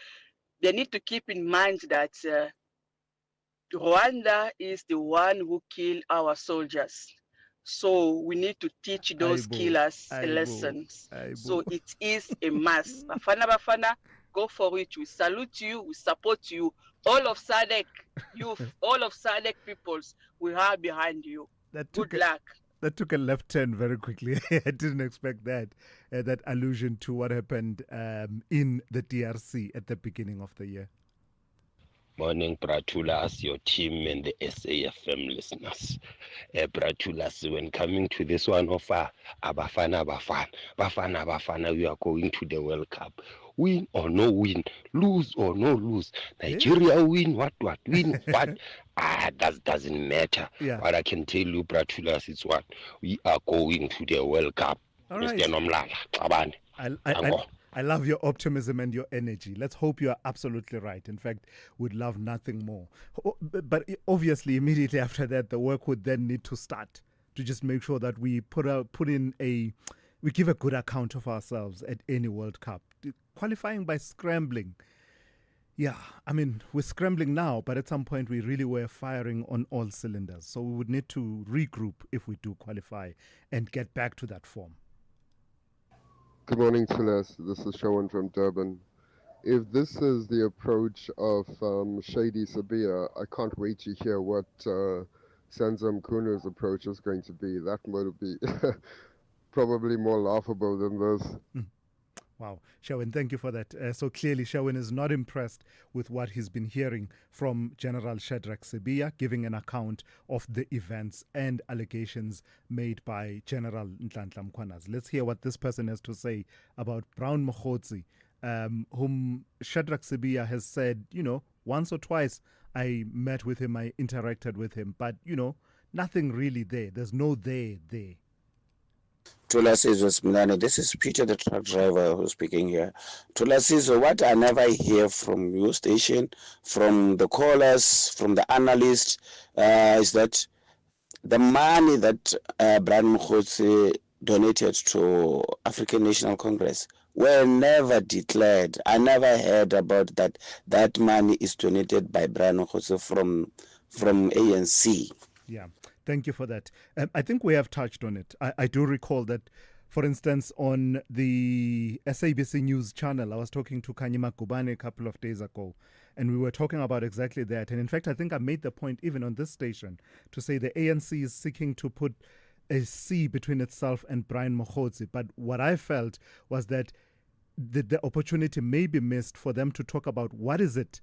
They need to keep in mind that Rwanda is the one who killed our soldiers. So we need to teach those killers a lesson. So it is a must. Bafana, go for it. We salute you. We support you. All of SADC, all of SADC peoples, we are behind you. Good luck. That took a left turn very quickly. I didn't expect that. That allusion to what happened in the DRC at the beginning of the year. Morning, Pratula, as your team and the SAFM listeners. Pratula, when coming to this one of Bafana, we are going to the World Cup. Win or no win, lose or no lose. Nigeria win, what, win, what? That doesn't matter. Yeah. What I can tell you, Pratulas, is what we are going to the World Cup. All right. Mr. Nomlala, I love your optimism and your energy. Let's hope you are absolutely right. In fact, we'd love nothing more. But obviously, immediately after that, the work would then need to start to just make sure that we we give a good account of ourselves at any World Cup. Qualifying by scrambling. Yeah, I mean, we're scrambling now, but at some point we really were firing on all cylinders. So we would need to regroup if we do qualify and get back to that form. Good morning, Thulas. This is Shawan from Durban. If this is the approach of Shady Sabia, I can't wait to hear what Sanzam Kunu's approach is going to be. That would be probably more laughable than this. Wow. Shawan, thank you for that. So clearly, Shawan is not impressed with what he's been hearing from General Shadrack Sibiya, giving an account of the events and allegations made by General Nhlanhla Mkhwanazi. Let's hear what this person has to say about Brown Mokgotsi, whom Shadrack Sibiya has said, once or twice I met with him, I interacted with him, but, nothing really there. There's no there. Thulasizwe Simelane, this is Peter, the truck driver, who's speaking here. Thulasizwe, what I never hear from your station, from the callers, from the analysts, is that the money that Brian Mokgotsi donated to African National Congress were never declared. I never heard about that. That money is donated by Brian Mokgotsi from ANC. Yeah. Thank you for that. I think we have touched on it. I do recall that, for instance, on the SABC News channel, I was talking to Kanyima Kubane a couple of days ago, and we were talking about exactly that. And in fact, I think I made the point even on this station to say the ANC is seeking to put a C between itself and Brian Mokgotsi. But what I felt was that the opportunity may be missed for them to talk about what is it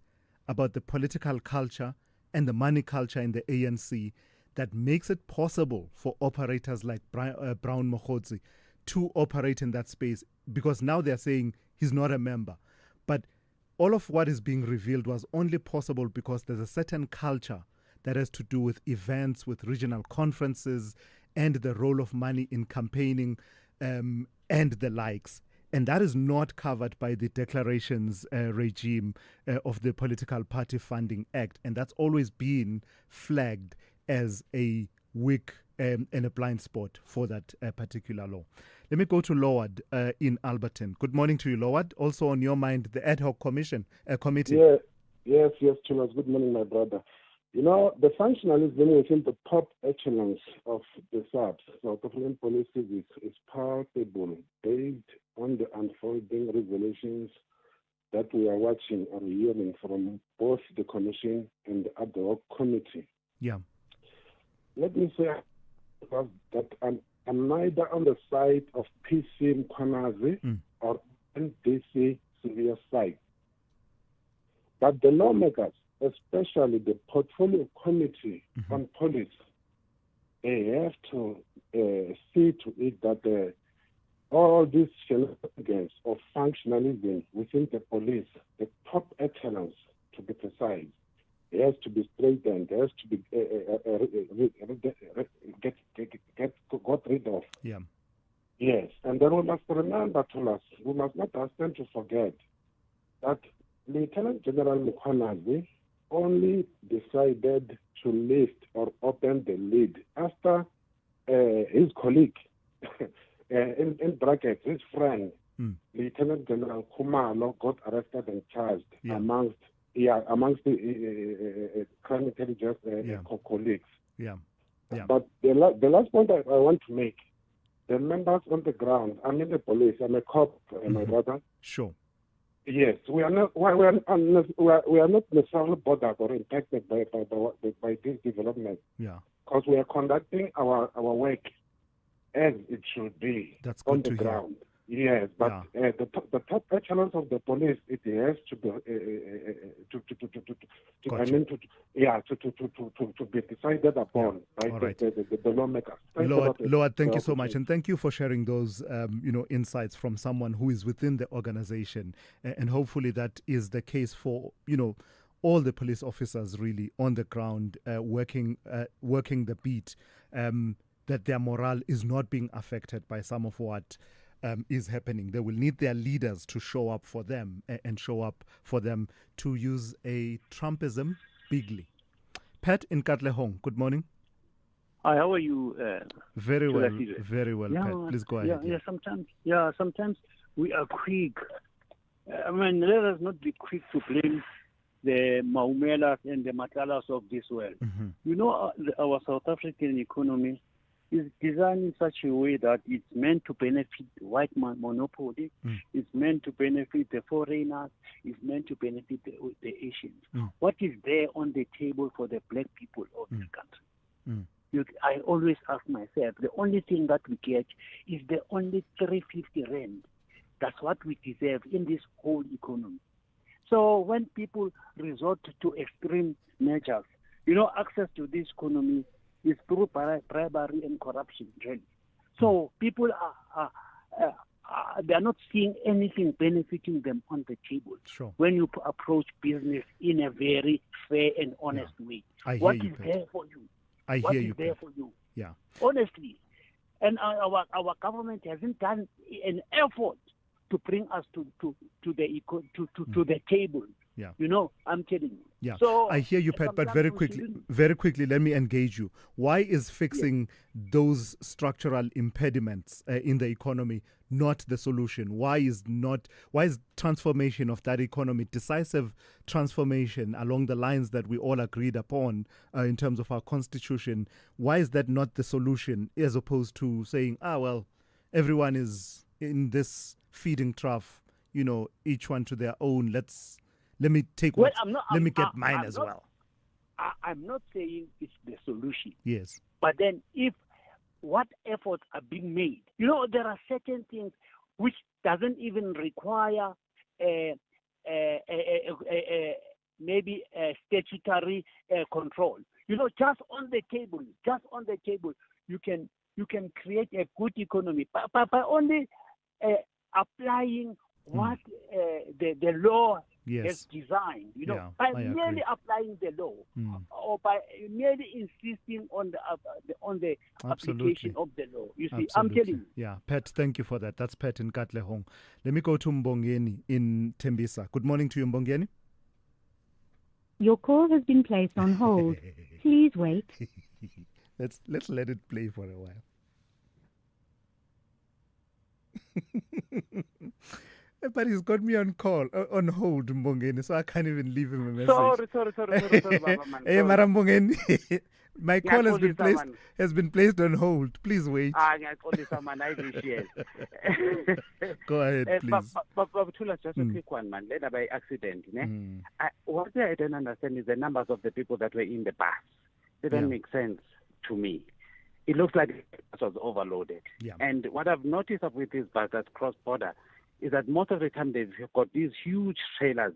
about the political culture and the money culture in the ANC that makes it possible for operators like Brown Mokgotsi to operate in that space, because now they're saying he's not a member. But all of what is being revealed was only possible because there's a certain culture that has to do with events, with regional conferences, and the role of money in campaigning and the likes. And that is not covered by the declarations regime of the Political Party Funding Act. And that's always been flagged as a weak and a blind spot for that particular law. Let me go to Loward in Alberton. Good morning to you, Loward. Also on your mind, the ad hoc committee. Yes, Thomas. Good morning, my brother. The functionalism within the top echelons of the SAPS, South African Police Service, is palpable based on the unfolding revelations that we are watching or hearing from both the Commission and the ad hoc committee. Yeah. Let me say that I'm neither on the side of PC Mkhwanazi or NDC Severe side. But the lawmakers, especially the Portfolio Committee on Police, they have to see to it that all these shenanigans of functionalism within the police, the top echelons to be precise, it has to be straightened, it has to be got rid of. Yeah. Yes, and then we must remember, Thomas, we must not ask them to forget that Lieutenant General Mkhwanazi only decided to lift or open the lid after his colleague, in brackets, his friend, Lieutenant General Khumalo, got arrested and charged amongst the crime intelligence colleagues. Yeah. But the last point I want to make, the members on the ground, I'm in the police, I'm a cop, my brother. Sure. Yes, we are not. We are not necessarily bothered or impacted by this development. Yeah, because we are conducting our work as it should be. That's on good the to hear. ground. Yes, but the top echelons of the police, it has to be to be decided upon by All right. the lawmakers. Thanks a lot, Lord, thank you so Officer. much, and thank you for sharing those insights from someone who is within the organization, and hopefully that is the case for all the police officers really on the ground, working the beat, that their morale is not being affected by some of what is happening. They will need their leaders to show up for them and show up for them, to use a Trumpism, bigly. Pat in Katlehong, good morning. Hi, how are you? Very well, Thulasizwe? very well, Pat. Please go ahead. Sometimes we are quick. Let us not be quick to blame the Maumelas and the Matalas of this world. Mm-hmm. Our South African economy is designed in such a way that it's meant to benefit the white monopoly, it's meant to benefit the foreigners, it's meant to benefit the Asians. What is there on the table for the black people of this country? I always ask myself, the only thing that we get is the only 350 rand. That's what we deserve in this whole economy. So when people resort to extreme measures, access to this economy is through bribery and corruption, really. So people they are not seeing anything benefiting them on the table. Sure. When you approach business in a very fair and honest way. I hear What you, is Pat. there for you? I What hear is you, there Pat. for you? Yeah. Honestly. And our government hasn't done an effort to bring us to the table. Yeah. I'm telling you. Yeah, So I hear you, Pat, but sometimes we very quickly, let me engage you. Why is fixing those structural impediments in the economy not the solution? Why is transformation of that economy, decisive transformation along the lines that we all agreed upon in terms of our constitution, why is that not the solution, as opposed to saying, everyone is in this feeding trough, each one to their own, let me take Well, let me get mine as well. I'm not saying it's the solution. Yes. But then what efforts are being made? There are certain things which doesn't even require maybe a statutory control. Just on the table, you can create a good economy by only applying what the law has designed, by merely applying the law, or by merely insisting on the application of the law. You see, I'm telling you. Yeah, Pat, thank you for that. That's Pat in Katlehong. Let me go to Mbongeni in Tembisa. Good morning to you, Mbongeni. Your call has been placed on hold. Please wait. Let's let it play for a while. But he's got me on hold, Mbongeni, so I can't even leave him a message. Sorry, Baba, man. Hey, Sorry. Mbongeni, my call has been placed on hold. Please wait. Go ahead, please. But Tula, just a quick one, man. Later by accident, what I don't understand is the numbers of the people that were in the bus. They don't make sense to me. It looks like it was overloaded. Yeah. And what I've noticed with this bus that's cross-border is that most of the time they've got these huge trailers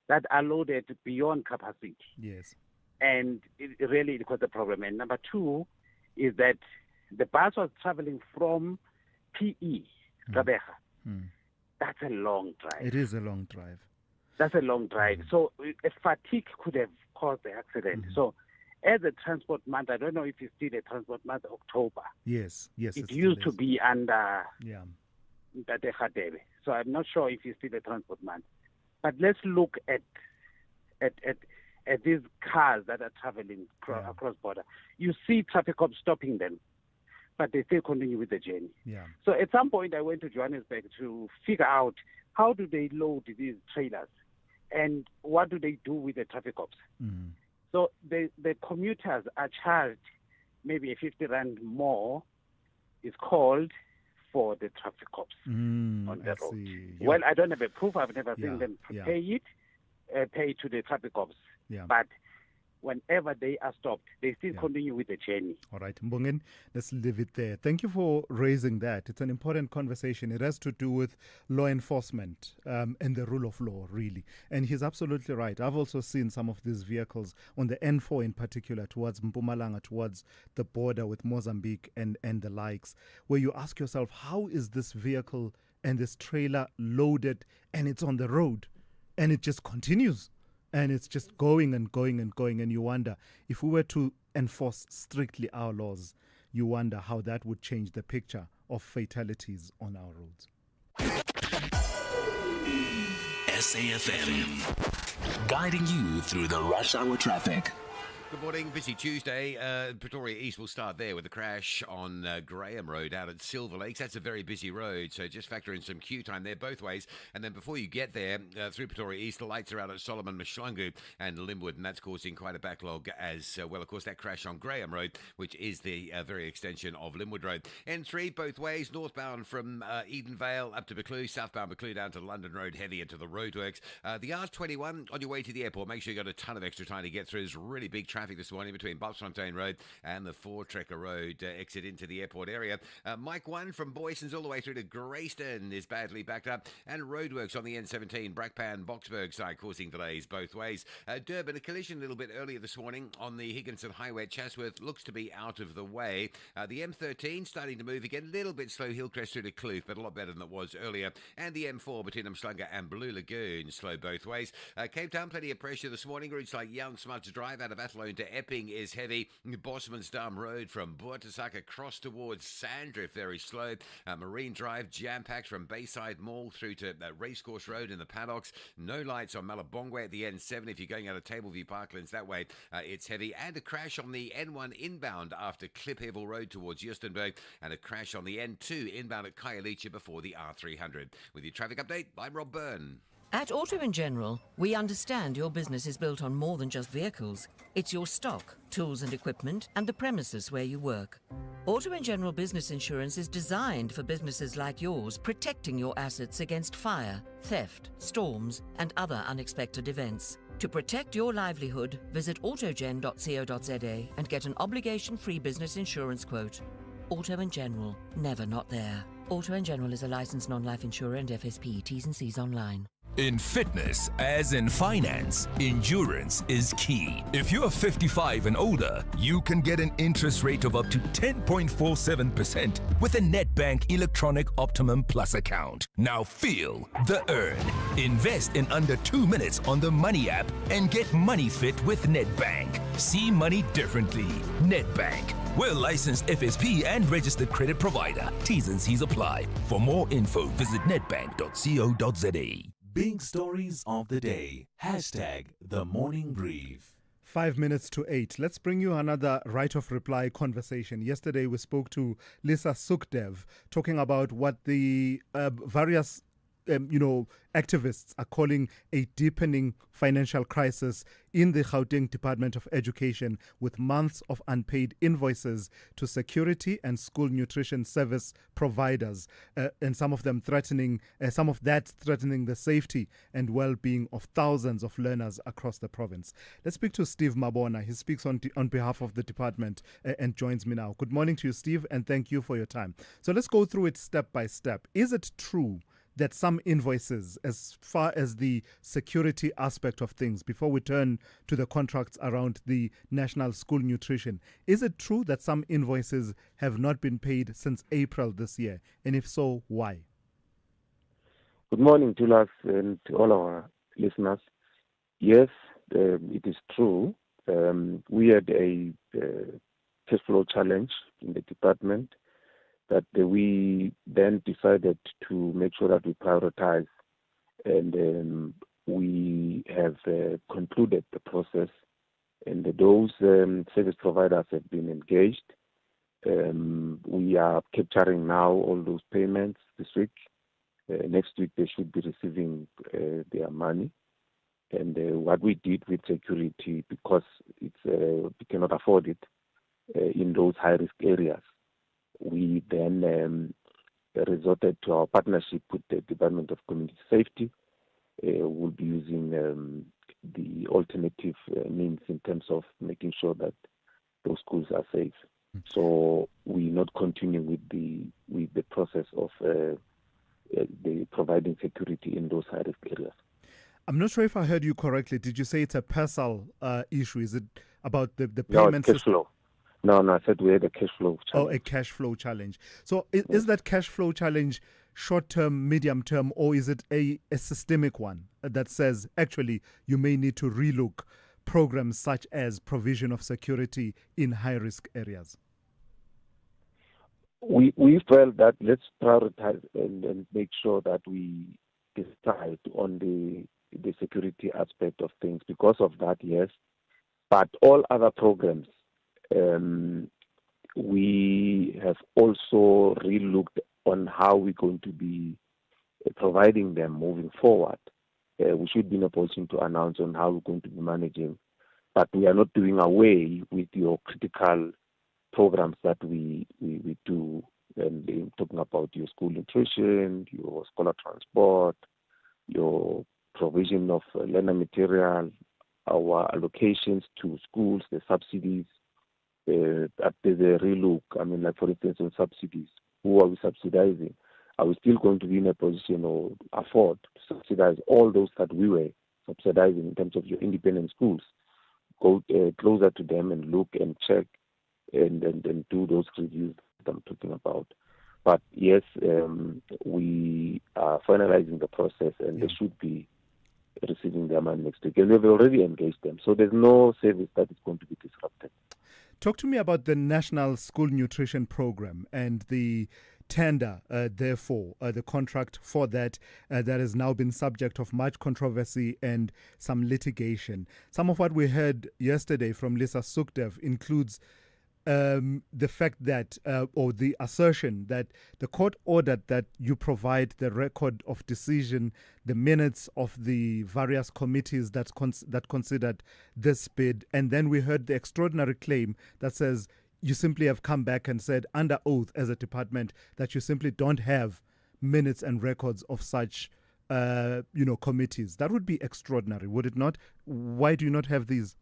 that are loaded beyond capacity. Yes. And it really was a problem. And number two is that the bus was traveling from PE, Gqeberha. That's a long drive. It is a long drive. That's a long drive. So a fatigue could have caused the accident. So as a transport month, I don't know if it's still a transport month, October. Yes. It used to be under Ntate Khatebe. So I'm not sure if it's still a transport month. But let's look at these cars that are traveling across border. You see traffic cops stopping them, but they still continue with the journey. Yeah. So at some point I went to Johannesburg to figure out how do they load these trailers and what do they do with the traffic cops. So the commuters are charged maybe a 50 rand more. It's called for the traffic cops on the I road. see. Well, I don't have a proof. I've never Yeah, seen them yeah. pay to the traffic cops. Yeah. But whenever they are stopped, they still continue with the journey. All right, Mbongen, let's leave it there. Thank you for raising that. It's an important conversation. It has to do with law enforcement and the rule of law, really. And he's absolutely right. I've also seen some of these vehicles on the N4 in particular, towards Mpumalanga, towards the border with Mozambique and the likes, where you ask yourself, how is this vehicle and this trailer loaded and it's on the road and it just continues? And it's just going and going and going. And you wonder, if we were to enforce strictly our laws, you wonder how that would change the picture of fatalities on our roads. SAFM, guiding you through the rush hour traffic. Good morning, busy Tuesday. Pretoria East will start there with a crash on Graham Road out at Silver Lakes. That's a very busy road, so just factor in some queue time there both ways. And then before you get there, through Pretoria East, the lights are out at Solomon Mashlangu and Linwood, and that's causing quite a backlog as well. Of course, that crash on Graham Road, which is the very extension of Linwood Road. N3 both ways, northbound from Edenvale up to Buccleuch, southbound Buccleuch down to London Road, heavy into the roadworks. The R21 on your way to the airport, make sure you got a ton of extra time to get through. There's really big traffic this morning between Bobsfontein Road and the Voortrekker Road exit into the airport area. Mike 1 from Boysons all the way through to Greyston is badly backed up, and roadworks on the N17 Brakpan Boksburg side causing delays both ways. Durban, a collision a little bit earlier this morning on the Higginson Highway at Chatsworth, looks to be out of the way. The M13 starting to move again, a little bit slow Hillcrest through to Kloof, but a lot better than it was earlier. And the M4 between Umhlanga and Blue Lagoon, slow both ways. Cape Town, plenty of pressure this morning. Routes like Young Smuts Drive out of Athlone to Epping is heavy. Bosmansdam Road from Boortesaka across towards Sandrift, very slow. Marine Drive jam-packed from Bayside Mall through to Racecourse Road in the paddocks. No lights on Malabongwe at the N7 if you're going out of Tableview Parklands that way. It's heavy. And a crash on the N1 inbound after Kliphevel Road towards Justenburg, and a crash on the N2 inbound at Khayelitsha before the R300. With your traffic update, I'm Rob Byrne. At Auto & General, we understand your business is built on more than just vehicles. It's your stock, tools and equipment, and the premises where you work. Auto & General Business Insurance is designed for businesses like yours, protecting your assets against fire, theft, storms, and other unexpected events. To protect your livelihood, visit autogen.co.za and get an obligation-free business insurance quote. Auto & General, never not there. Auto & General is a licensed non-life insurer and FSP. T's and C's online. In fitness, as in finance, endurance is key. If you're 55 and older, you can get an interest rate of up to 10.47% with a Nedbank Electronic Optimum Plus account. Now feel the earn. Invest in under 2 minutes on the Money app and get money fit with Nedbank. See money differently. Nedbank. We're licensed FSP and registered credit provider. T's and C's apply. For more info, visit nedbank.co.za. Big stories of the day. Hashtag the morning brief. 5 minutes to 8. Let's bring you another right of reply conversation. Yesterday we spoke to Lisa Sukdev talking about what the various activists are calling a deepening financial crisis in the Gauteng Department of Education, with months of unpaid invoices to security and school nutrition service providers, and some of that threatening the safety and well-being of thousands of learners across the province. Let's speak to Steve Mabona. He speaks on behalf of the department and joins me now. Good morning to you, Steve, and thank you for your time. So let's go through it step by step. Is it true that some invoices, as far as the security aspect of things, before we turn to the contracts around the national school nutrition, is it true that some invoices have not been paid since April this year? And if so, why? Good morning to us and to all our listeners. Yes, it is true. We had a cash flow challenge in the department that we then decided to make sure that we prioritize, and we have concluded the process, and those service providers have been engaged. We are capturing now all those payments this week. Next week they should be receiving their money. And what we did with security, because we cannot afford it in those high-risk areas, we then resorted to our partnership with the Department of Community Safety. We'll be using the alternative means in terms of making sure that those schools are safe. So we not continue with the process of the providing security in those high-risk areas. I'm not sure if I heard you correctly. Did you say it's a PESAL issue? Is it about the No, payment it's cash flow. No, I said we had a cash flow challenge. Oh, a cash flow challenge. So is that cash flow challenge short-term, medium-term, or is it a systemic one that says, actually, you may need to relook programs such as provision of security in high-risk areas? We felt that let's prioritize and make sure that we decide on the security aspect of things. Because of that, yes. But all other programs, we have also relooked on how we're going to be providing them moving forward. We should be in a position to announce on how we're going to be managing, but we are not doing away with your critical programs that we do, and talking about your school nutrition, your scholar transport, your provision of learner material, our allocations to schools, the subsidies. There's a relook. I mean, like for instance, on subsidies, who are we subsidizing? Are we still going to be in a position or afford to subsidize all those that we were subsidizing in terms of your independent schools? Go closer to them and look and check and do those reviews that I'm talking about. But yes, we are finalizing the process, and they should be receiving their money next week. And we've already engaged them. So there's no service that is going to be disrupted. Talk to me about the National School Nutrition Program and the tender, therefore, the contract for that that has now been subject of much controversy and some litigation. Some of what we heard yesterday from Lisa Sukdev includes the fact that, or the assertion that the court ordered that you provide the record of decision, the minutes of the various committees that considered this bid. And then we heard the extraordinary claim that says you simply have come back and said under oath as a department that you simply don't have minutes and records of such committees. That would be extraordinary, would it not? Why do you not have these?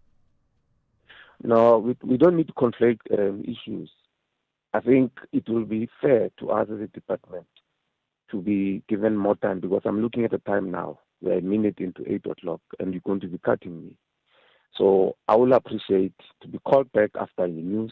No, we don't need to conflict issues. I think it will be fair to us as a department to be given more time, because I'm looking at the time now. We're a minute into 8 o'clock and you're going to be cutting me. So I will appreciate to be called back after the news,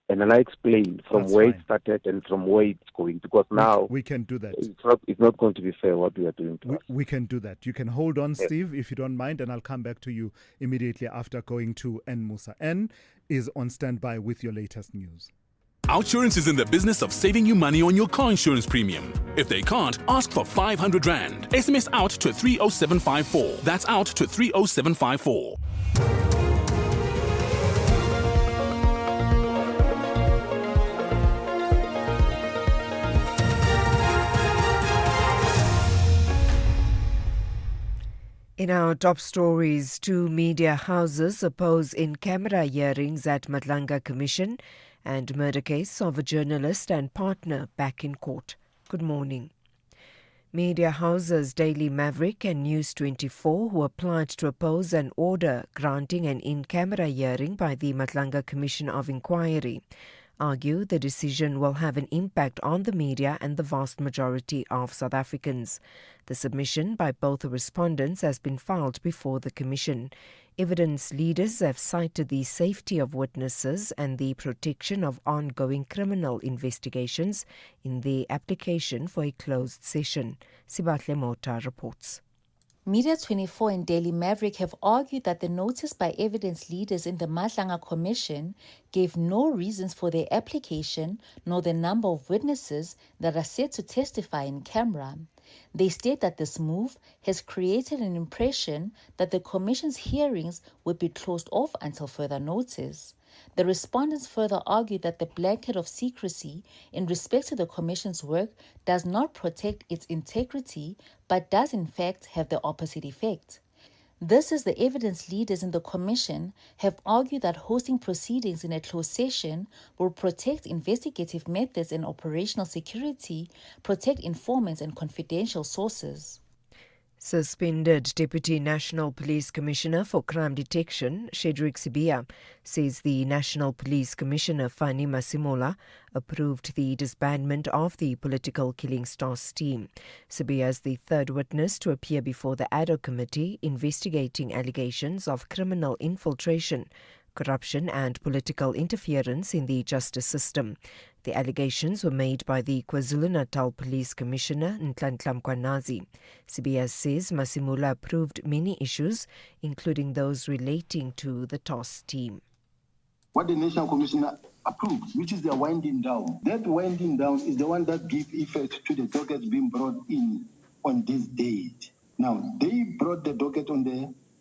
and then I explain from where it started and from where it's going, because now we can do that. It's not going to be fair what we are doing to us. We can do that. You can hold on, Steve, if you don't mind, and I'll come back to you immediately after going to N Musa. N is on standby with your latest news. Outsurance is in the business of saving you money on your car insurance premium. If they can't, ask for 500 Rand. SMS out to 30754. That's out to 30754. In our top stories, 2 media houses oppose in-camera hearings at Madlanga Commission, and murder case of a journalist and partner back in court. Good morning. Media houses Daily Maverick and News 24, who applied to oppose an order granting an in-camera hearing by the Madlanga Commission of Inquiry, argue the decision will have an impact on the media and the vast majority of South Africans. The submission by both the respondents has been filed before the Commission. Evidence leaders have cited the safety of witnesses and the protection of ongoing criminal investigations in the application for a closed session. Sibatle Mota reports. Media 24 and Daily Maverick have argued that the notice by evidence leaders in the Madlanga Commission gave no reasons for their application nor the number of witnesses that are set to testify in camera. They state that this move has created an impression that the Commission's hearings would be closed off until further notice. The respondents further argued that the blanket of secrecy in respect to the Commission's work does not protect its integrity, but does in fact have the opposite effect. This is the evidence leaders in the Commission have argued that hosting proceedings in a closed session will protect investigative methods and operational security, protect informants and confidential sources. Suspended Deputy National Police Commissioner for Crime Detection, Shedrick Sibia, says the National Police Commissioner, Fani Masimola, approved the disbandment of the Political Killings Task Team. Sibia is the third witness to appear before the ad hoc committee investigating allegations of criminal infiltration, corruption and political interference in the justice system. The allegations were made by the KwaZulu-Natal Police Commissioner, Nhlanhla Mkhwanazi. CBS says Masimula approved many issues, including those relating to the task team. What the National Commissioner approved, which is their winding down. That winding down is the one that gives effect to the dockets being brought in on this date. Now, they brought the docket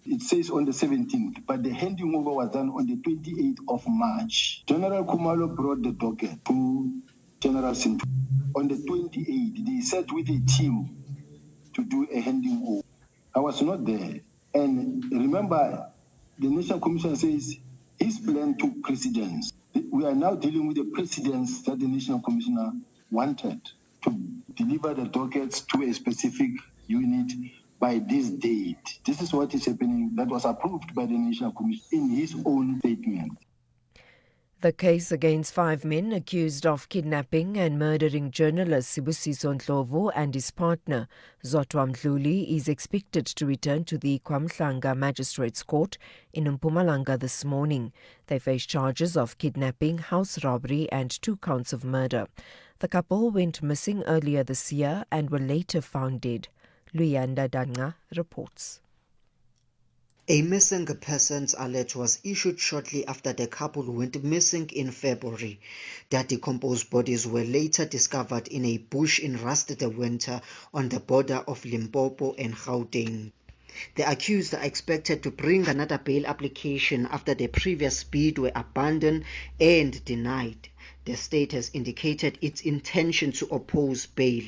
it says on the 17th, but the handing over was done on the 28th of March. General Kumalo brought the docket to General Sintu. On the 28th, they sat with a team to do a handing over. I was not there. And remember, the National Commission says his plan took precedence. We are now dealing with the precedence that the National Commissioner wanted to deliver the dockets to a specific unit by this date. This is what is happening. That was approved by the National Commission in his own statement. The case against 5 men accused of kidnapping and murdering journalist Sibusiso Ndlovu and his partner Zotwa Mdluli is expected to return to the KwaMhlanga Magistrates Court in Mpumalanga this morning. They face charges of kidnapping, house robbery and 2 counts of murder. The couple went missing earlier this year and were later found dead. Luyanda Danga reports. A missing persons alert was issued shortly after the couple went missing in February. Their decomposed bodies were later discovered in a bush in Rust-de-Winter on the border of Limpopo and Gauteng. The accused are expected to bring another bail application after the previous bid were abandoned and denied. The state has indicated its intention to oppose bail.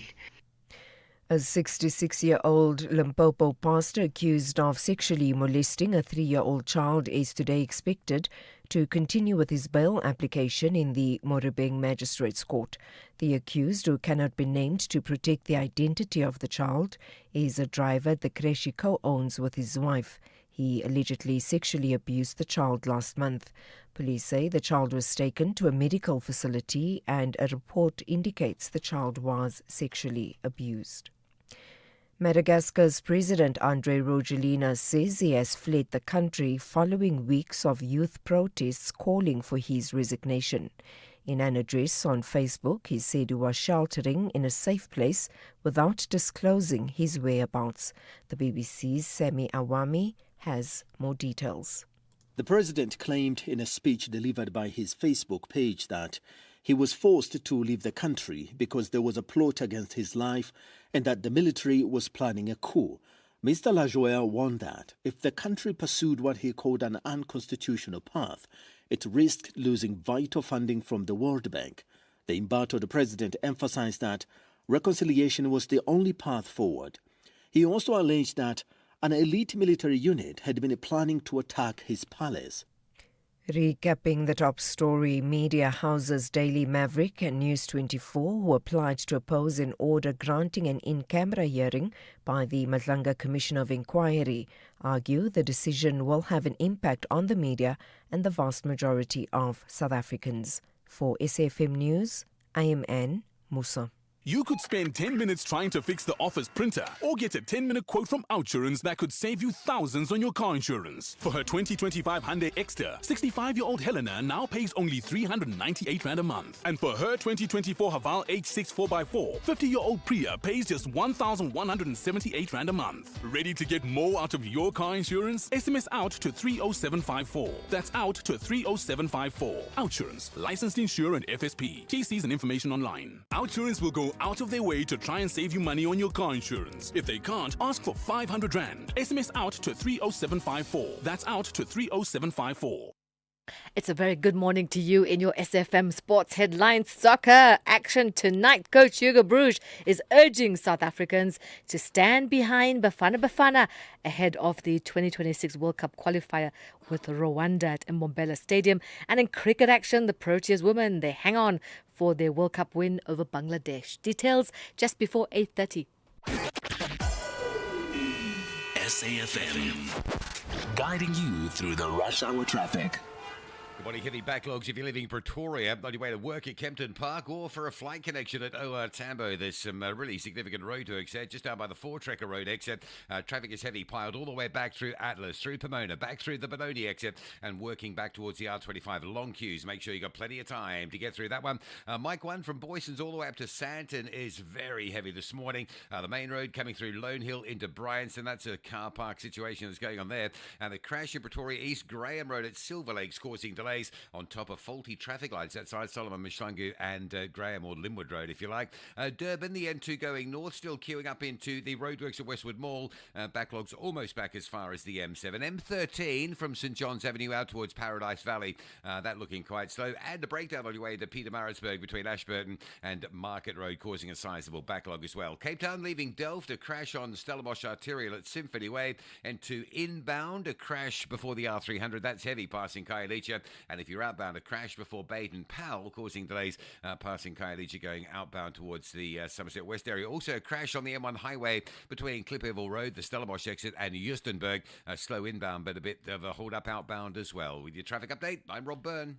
A 66-year-old Limpopo pastor accused of sexually molesting a 3-year-old child is today expected to continue with his bail application in the Morebeng Magistrates Court. The accused, who cannot be named to protect the identity of the child, is a driver the creche he co-owns with his wife. He allegedly sexually abused the child last month. Police say the child was taken to a medical facility and a report indicates the child was sexually abused. Madagascar's President Andry Rajoelina says he has fled the country following weeks of youth protests calling for his resignation. In an address on Facebook, he said he was sheltering in a safe place without disclosing his whereabouts. The BBC's Sami Awami has more details. The president claimed in a speech delivered by his Facebook page that he was forced to leave the country because there was a plot against his life and that the military was planning a coup. Mr. Rajoelina warned that if the country pursued what he called an unconstitutional path, it risked losing vital funding from the World Bank. The embattled president emphasized that reconciliation was the only path forward. He also alleged that an elite military unit had been planning to attack his palace. Recapping the top story, media houses Daily Maverick and News 24, who applied to oppose an order granting an in-camera hearing by the Madlanga Commission of Inquiry, argue the decision will have an impact on the media and the vast majority of South Africans. For SAFM News, I am Anne Musa. You could spend 10 minutes trying to fix the office printer or get a 10-minute quote from Outsurance that could save you thousands on your car insurance. For her 2025 Hyundai Exter, 65-year-old Helena now pays only 398 Rand a month. And for her 2024 Haval H6 4x4, 50-year-old Priya pays just 1,178 Rand a month. Ready to get more out of your car insurance? SMS out to 30754. That's out to 30754. Outsurance, licensed insurer and FSP. TCs and information online. Outsurance will go out of their way to try and save you money on your car insurance. If they can't, ask for 500 Rand. SMS out to 30754. That's out to 30754. It's a very good morning to you in your SFM Sports Headlines. Soccer action tonight. Coach Hugo Bruges is urging South Africans to stand behind Bafana ahead of the 2026 World Cup qualifier with Rwanda at Mbombela Stadium. And in cricket action, the Proteas women, they hang on for their World Cup win over Bangladesh. Details just before 8:30. SAFM, guiding you through the rush hour traffic. Good morning. Heavy backlogs if you're living in Pretoria on your way to work at Kempton Park or for a flight connection at OR Tambo. There's some really significant roadworks there just down by the Four-Trekker Road exit. Traffic is heavy, piled all the way back through Atlas, through Pomona, back through the Benoni exit and working back towards the R25. Long queues. Make sure you got plenty of time to get through that one. Mike 1 from Boyson's all the way up to Santon is very heavy this morning. The main road coming through Lone Hill into Bryanston. That's a car park situation that's going on there. And the crash in Pretoria East, Graham Road at Silver Lakes causing delays on top of faulty traffic lights outside Solomon Mishlangu and Graham or Linwood Road, if you like. Durban, the N2 going north, still queuing up into the roadworks at Westwood Mall. Backlogs almost back as far as the M7. M13 from St John's Avenue out towards Paradise Valley. That looking quite slow. And a breakdown on your way to Pietermaritzburg between Ashburton and Market Road, causing a sizable backlog as well. Cape Town leaving Delft, a crash on Stellenbosch Arterial at Symphony Way. And to inbound, a crash before the R300. That's heavy passing Khayelitsha. And if you're outbound, a crash before Baden Powell, causing delays passing Khayelitsha going outbound towards the Somerset West area. Also a crash on the M1 highway between Klippheuvel Road, the Stellenbosch exit, and Justenburg. A slow inbound, but a bit of a hold-up outbound as well. With your traffic update, I'm Rob Byrne.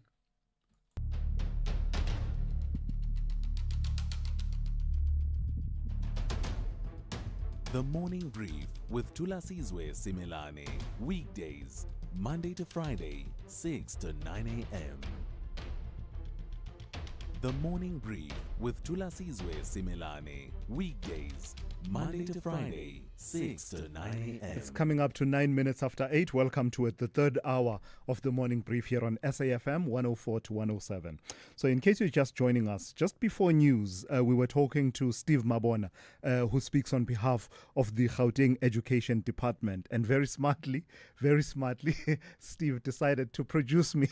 The Morning Brief with Thulasizwe Simelane. Weekdays, Monday to Friday, 6 to 9 a.m. The Morning Brief with Thulasizwe Simelane. Weekdays, Monday to Friday, 6 to 9 a.m. It's coming up to 9 minutes after 8. Welcome to it, the third hour of the Morning Brief here on SAFM 104 to 107. So in case you're just joining us, just before news, we were talking to Steve Mabona, who speaks on behalf of the Gauteng Education Department. And very smartly, Steve decided to produce me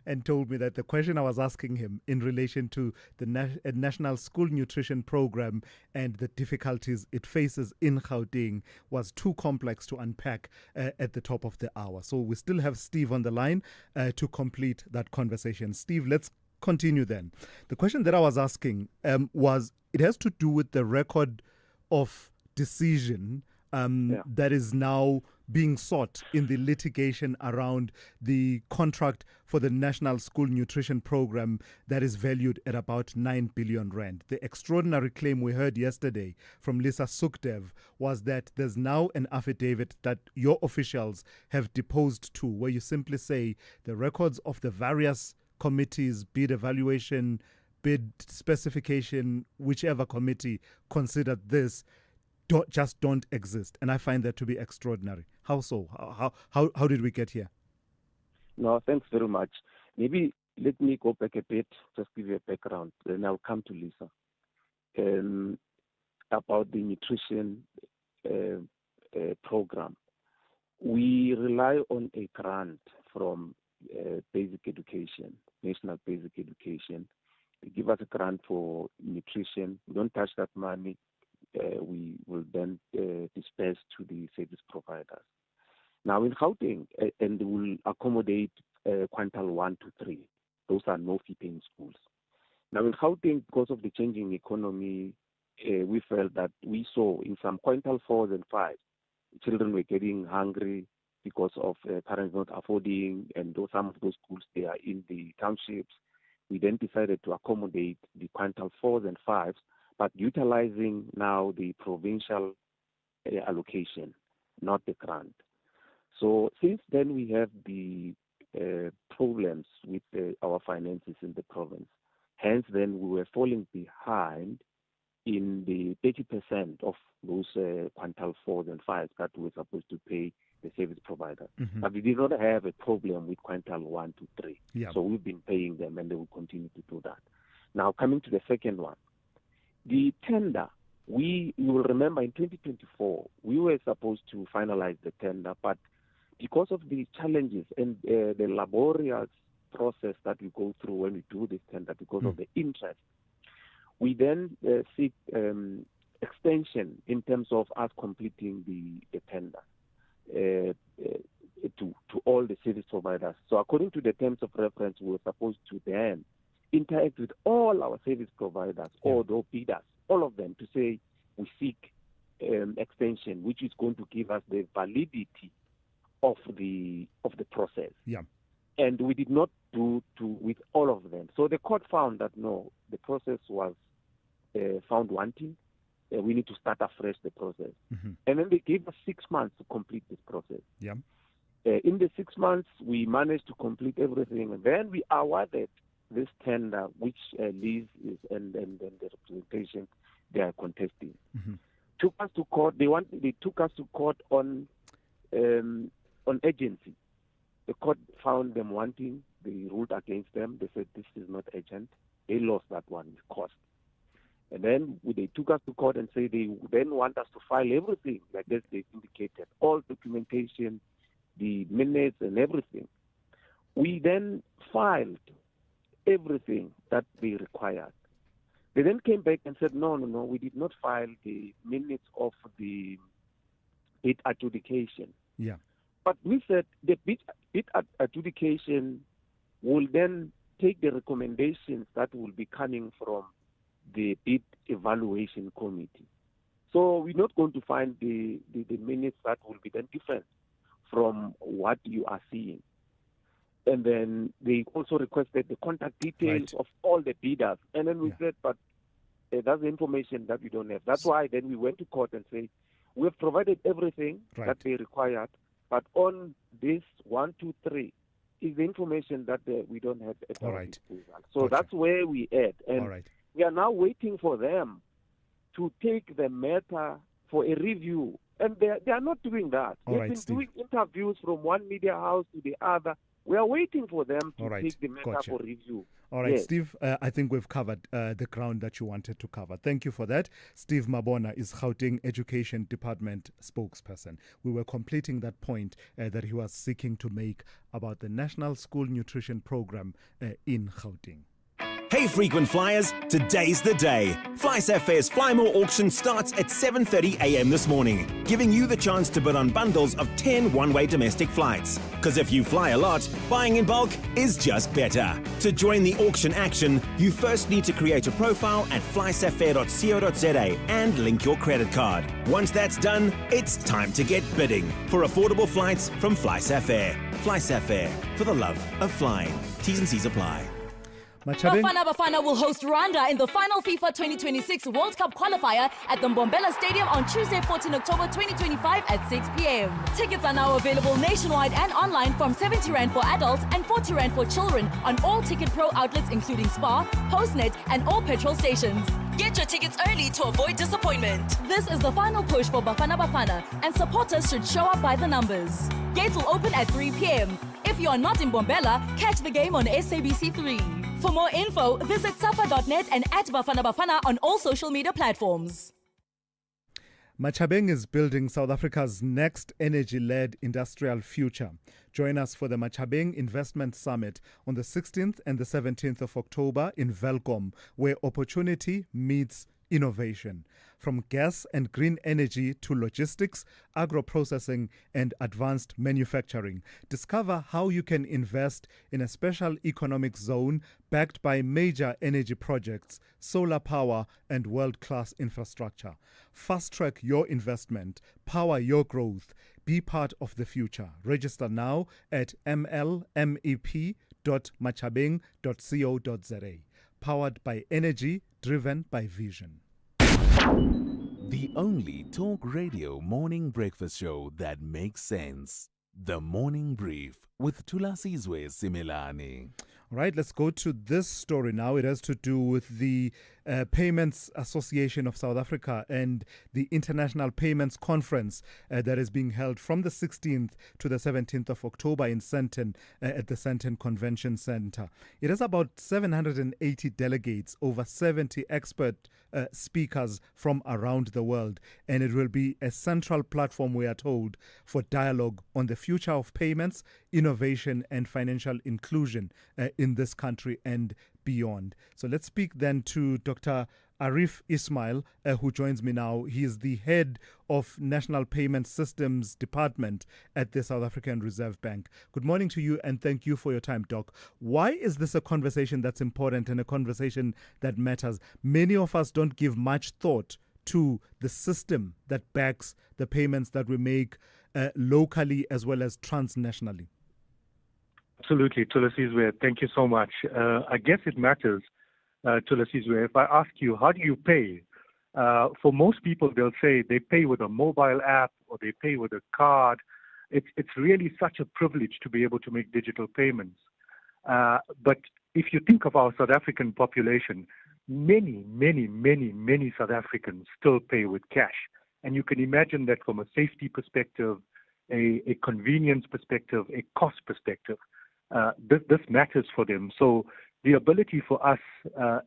and told me that the question I was asking him in relation to the National School Nutrition Program and the difficulties it faces in Gauteng was too complex to unpack at the top of the hour. So we still have Steve on the line to complete that conversation. Steve, let's continue then. The question that I was asking was, it has to do with the record of decision that is now being sought in the litigation around the contract for the National School Nutrition Program that is valued at about 9 billion rand. The extraordinary claim we heard yesterday from Lisa Sukdev was that there's now an affidavit that your officials have deposed to, where you simply say the records of the various committees, bid evaluation, bid specification, whichever committee considered this, don't exist. And I find that to be extraordinary. How so? How did we get here? No, thanks very much. Maybe let me go back a bit, just give you a background, then I'll come to Lisa. About the nutrition program. We rely on a grant from basic education, national basic education. They give us a grant for nutrition. We don't touch that money. We will then disperse to the service providers. Now in Gauteng, and will accommodate quintile 1 to 3. Those are no-fee paying schools. Now in Gauteng, because of the changing economy, we felt that we saw in some quintile 4s and 5s, children were getting hungry because of parents not affording, and some of those schools, they are in the townships. We then decided to accommodate the quintile 4s and 5s, but utilizing now the provincial allocation, not the grant. So since then, we have the problems with our finances in the province. Hence, then we were falling behind in the 30% of those quintile 4s and 5s that we were supposed to pay the service provider. Mm-hmm. But we did not have a problem with quintile 1 to 3. Yeah. So we've been paying them, and they will continue to do that. Now, coming to the second one. The tender, you will remember in 2024, we were supposed to finalize the tender, but because of the challenges and the laborious process that we go through when we do this tender, because of the interest, we then seek extension in terms of us completing the tender to all the service providers. So according to the terms of reference, we were supposed to then interact with all our service providers, all the bidders, all of them, to say we seek extension, which is going to give us the validity of the process. Yeah. And we did not do with all of them. So the court found that no, the process was found wanting. We need to start afresh the process. And then they gave us 6 months to complete this process. Yeah. In the 6 months, we managed to complete everything. And then we awarded this tender, which Liz is and the representation they are contesting. Took us to court. They took us to court on agency. The court found them wanting. They ruled against them. They said this is not urgent. They lost that one with cost. And then they took us to court and say they then want us to file everything, like this they indicated, all documentation, the minutes and everything. We then filed everything that they required. They then came back and said, no, we did not file the minutes of the bid adjudication. Yeah. But we said the bid adjudication will then take the recommendations that will be coming from the bid evaluation committee. So we're not going to find the minutes that will be then different from what you are seeing. And then they also requested the contact details of all the bidders. And then we said, but that's the information that we don't have. That's why then we went to court and say, we have provided everything that they required, but on this 1, 2, 3 is the information that we don't have at our disposal. So that's where we at. And we are now waiting for them to take the matter for a review. And they are not doing that. They've been doing interviews from one media house to the other. We are waiting for them to take the matter for review. All right, Steve, I think we've covered the ground that you wanted to cover. Thank you for that. Steve Mabona is Gauteng Education Department spokesperson. We were completing that point that he was seeking to make about the National School Nutrition Program in Gauteng. Hey frequent flyers, today's the day. FlySafair's Fly More auction starts at 7:30 a.m. this morning, giving you the chance to bid on bundles of 10 one-way domestic flights. Because if you fly a lot, buying in bulk is just better. To join the auction action, you first need to create a profile at flysafair.co.za and link your credit card. Once that's done, it's time to get bidding for affordable flights from FlySafair. FlySafair, for the love of flying. T's and C's apply. Bafana will host Rwanda in the final FIFA 2026 World Cup qualifier at the Mbombela Stadium on Tuesday, 14 October 2025 at 6 p.m. Tickets are now available nationwide and online from 70 Rand for adults and 40 Rand for children on all Ticket Pro outlets including Spar, Postnet and all petrol stations. Get your tickets early to avoid disappointment. This is the final push for Bafana and supporters should show up by the numbers. Gates will open at 3 p.m. If you are not in Mbombela, catch the game on SABC3. For more info, visit safa.net and at Bafana on all social media platforms. Machabeng is building South Africa's next energy-led industrial future. Join us for the Machabeng Investment Summit on the 16th and the 17th of October in Velkom, where opportunity meets innovation. From gas and green energy to logistics, agro-processing and advanced manufacturing. Discover how you can invest in a special economic zone backed by major energy projects, solar power and world-class infrastructure. Fast-track your investment, power your growth, be part of the future. Register now at mlmep.machabeng.co.za. Powered by energy, driven by vision. The only talk radio morning breakfast show that makes sense. The Morning Brief with Thulasizwe Simelane. All right, let's go to this story now. It has to do with the Payments Association of South Africa and the International Payments Conference that is being held from the 16th to the 17th of October in Sandton at the Sandton Convention Center. It has about 780 delegates, over 70 expert speakers from around the world, and it will be a central platform, we are told, for dialogue on the future of payments, innovation and financial inclusion in this country and beyond. So let's speak then to Dr. Arif Ismail, who joins me now. He is the head of National Payment Systems Department at the South African Reserve Bank. Good morning to you, and thank you for your time, Doc. Why is this a conversation that's important and a conversation that matters? Many of us don't give much thought to the system that backs the payments that we make locally as well as transnationally. Absolutely, Thulasizwe. Thank you so much. I guess it matters, Thulasizwe. If I ask you, how do you pay? For most people, they'll say they pay with a mobile app or they pay with a card. It's really such a privilege to be able to make digital payments. But if you think of our South African population, many South Africans still pay with cash. And you can imagine that from a safety perspective, a convenience perspective, a cost perspective, this matters for them. So the ability for us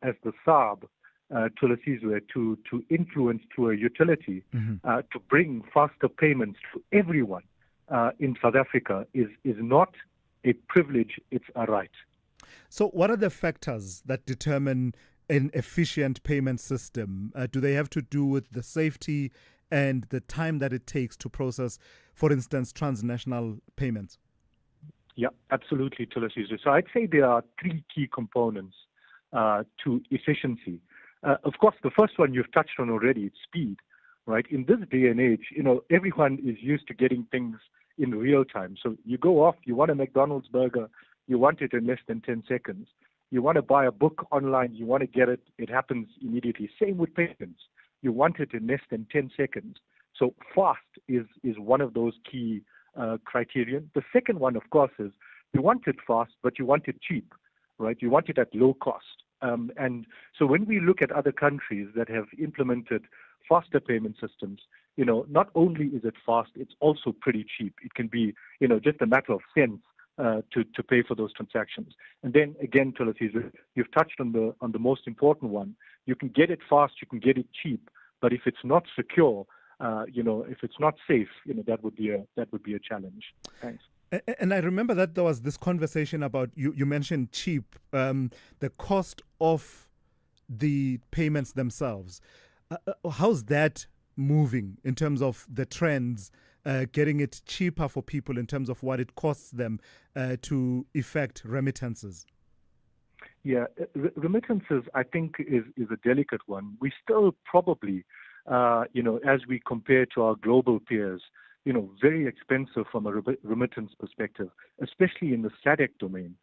as the SARB, Thulasizwe, to influence through a utility, to bring faster payments to everyone in South Africa is not a privilege, it's a right. So what are the factors that determine an efficient payment system? Do they have to do with the safety and the time that it takes to process, for instance, transnational payments? Yeah, absolutely, Thulasizwe. So I'd say there are three key components to efficiency. Of course, the first one you've touched on already, it's speed, right? In this day and age, everyone is used to getting things in real time. So you go off, you want a McDonald's burger, you want it in less than 10 seconds. You want to buy a book online, you want to get it, it happens immediately. Same with payments. You want it in less than 10 seconds. So fast is one of those key criterion. The second one, of course, is you want it fast, but you want it cheap, right? You want it at low cost. And so when we look at other countries that have implemented faster payment systems, not only is it fast, it's also pretty cheap. It can be, just a matter of cents to pay for those transactions. And then again, Thulasizwe, you've touched on the most important one. You can get it fast, you can get it cheap, but if it's not secure, if it's not safe, that would be a challenge. Thanks. And I remember that there was this conversation about, you mentioned cheap, the cost of the payments themselves. How's that moving in terms of the trends, getting it cheaper for people in terms of what it costs them to effect remittances? Yeah, remittances, I think, is a delicate one. We still probably, as we compare to our global peers, very expensive from a remittance perspective, especially in the SADC domain.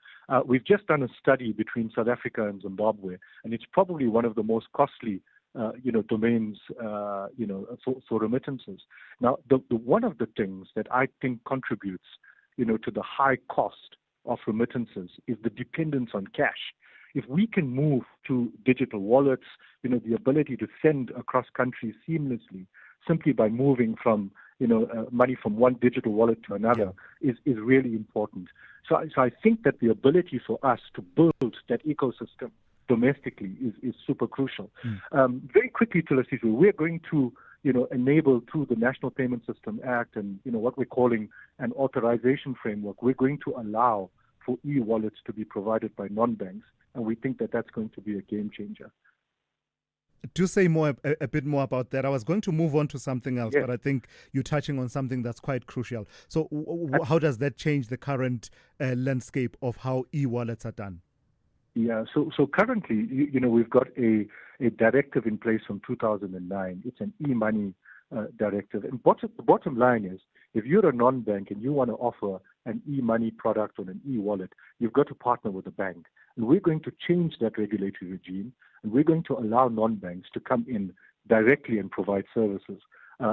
We've just done a study between South Africa and Zimbabwe, and it's probably one of the most costly, domains, for remittances. Now, the one of the things that I think contributes, to the high cost of remittances is the dependence on cash. If we can move to digital wallets, the ability to send across countries seamlessly, simply by moving from, money from one digital wallet to another is really important. So I think that the ability for us to build that ecosystem domestically is super crucial. Very quickly, Thulasizwe, we're going to, enable through the National Payment System Act and, what we're calling an authorization framework, we're going to allow for e-wallets to be provided by non-banks. And we think that that's going to be a game changer. Do say a bit more about that. I was going to move on to something else, but I think you're touching on something that's quite crucial. So how does that change the current landscape of how e-wallets are done? Yeah, so currently, we've got a directive in place from 2009. It's an e-money directive. And the bottom line is, if you're a non-bank and you want to offer an e-money product or an e-wallet, you've got to partner with a bank. And we're going to change that regulatory regime, and we're going to allow non-banks to come in directly and provide services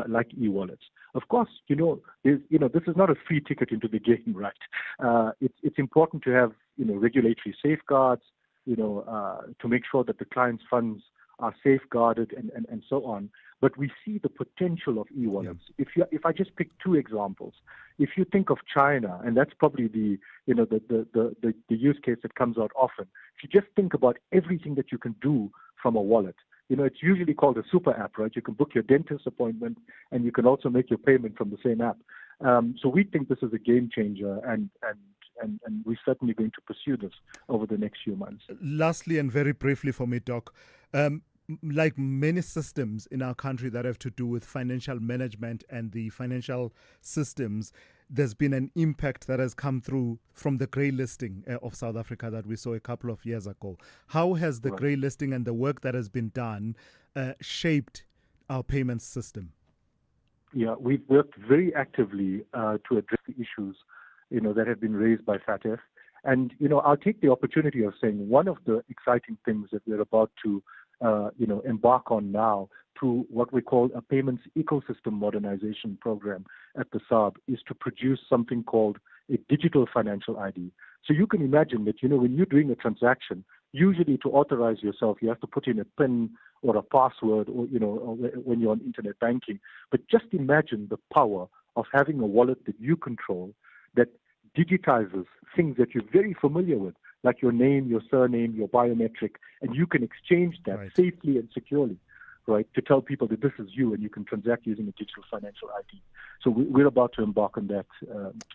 like e-wallets. Of course, this is not a free ticket into the game, right? It's important to have, regulatory safeguards, to make sure that the client's funds are safeguarded and so on. But we see the potential of e-wallets. If I just pick two examples, if you think of China, and that's probably the use case that comes out often. If you just think about everything that you can do from a wallet, it's usually called a super app, right? You can book your dentist appointment, and you can also make your payment from the same app. So we think this is a game changer, and we're certainly going to pursue this over the next few months. Lastly, and very briefly for me, Doc, like many systems in our country that have to do with financial management and the financial systems, there's been an impact that has come through from the grey listing of South Africa that we saw a couple of years ago. How has the grey listing and the work that has been done shaped our payments system? Yeah, we've worked very actively to address the issues, that have been raised by FATF. And, I'll take the opportunity of saying one of the exciting things that we're about to embark on now through what we call a payments ecosystem modernization program at the SARB is to produce something called a digital financial ID. So you can imagine that, when you're doing a transaction, usually to authorize yourself, you have to put in a PIN or a password or when you're on internet banking. But just imagine the power of having a wallet that you control that digitizes things that you're very familiar with, like your name, your surname, your biometric, and you can exchange that safely and securely, right, to tell people that this is you and you can transact using a digital financial ID. So we're about to embark on that,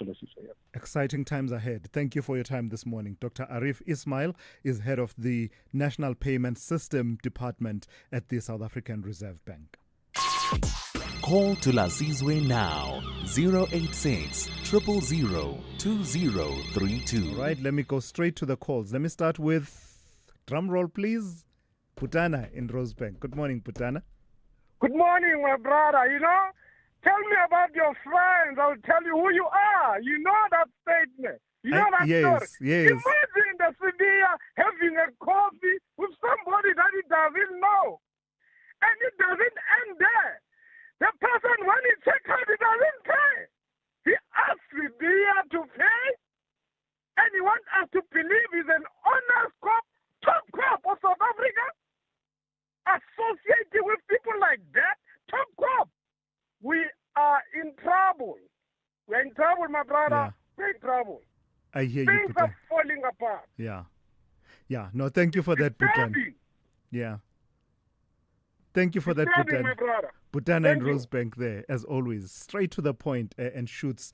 Thulasizwe. Exciting times ahead. Thank you for your time this morning. Dr. Arif Ismail is head of the National Payment System Department at the South African Reserve Bank. Call Thulasizwe now, 086 000 2032. Right, let me go straight to the calls. Let me start with, drum roll please, Putana in Rosebank. Good morning, Putana. Good morning, my brother. Tell me about your friends. I'll tell you who you are. You know that statement. You know that story. Yes. Imagine the Sibiya having a coffee with somebody that he doesn't know. And it doesn't end there. The person, when he checks out, he doesn't pay. He asks Sibiya to pay, and he wants us to believe he's an honest cop, top cop of South Africa. Associated with people like that, top cop. We are in trouble. We're in trouble, my brother. We're in trouble. I hear Things you, are falling apart. Yeah. No, thank you for that, Putana. Yeah. Thank you for that, Putana. Putana and Rosebank there, as always, straight to the point and shoots,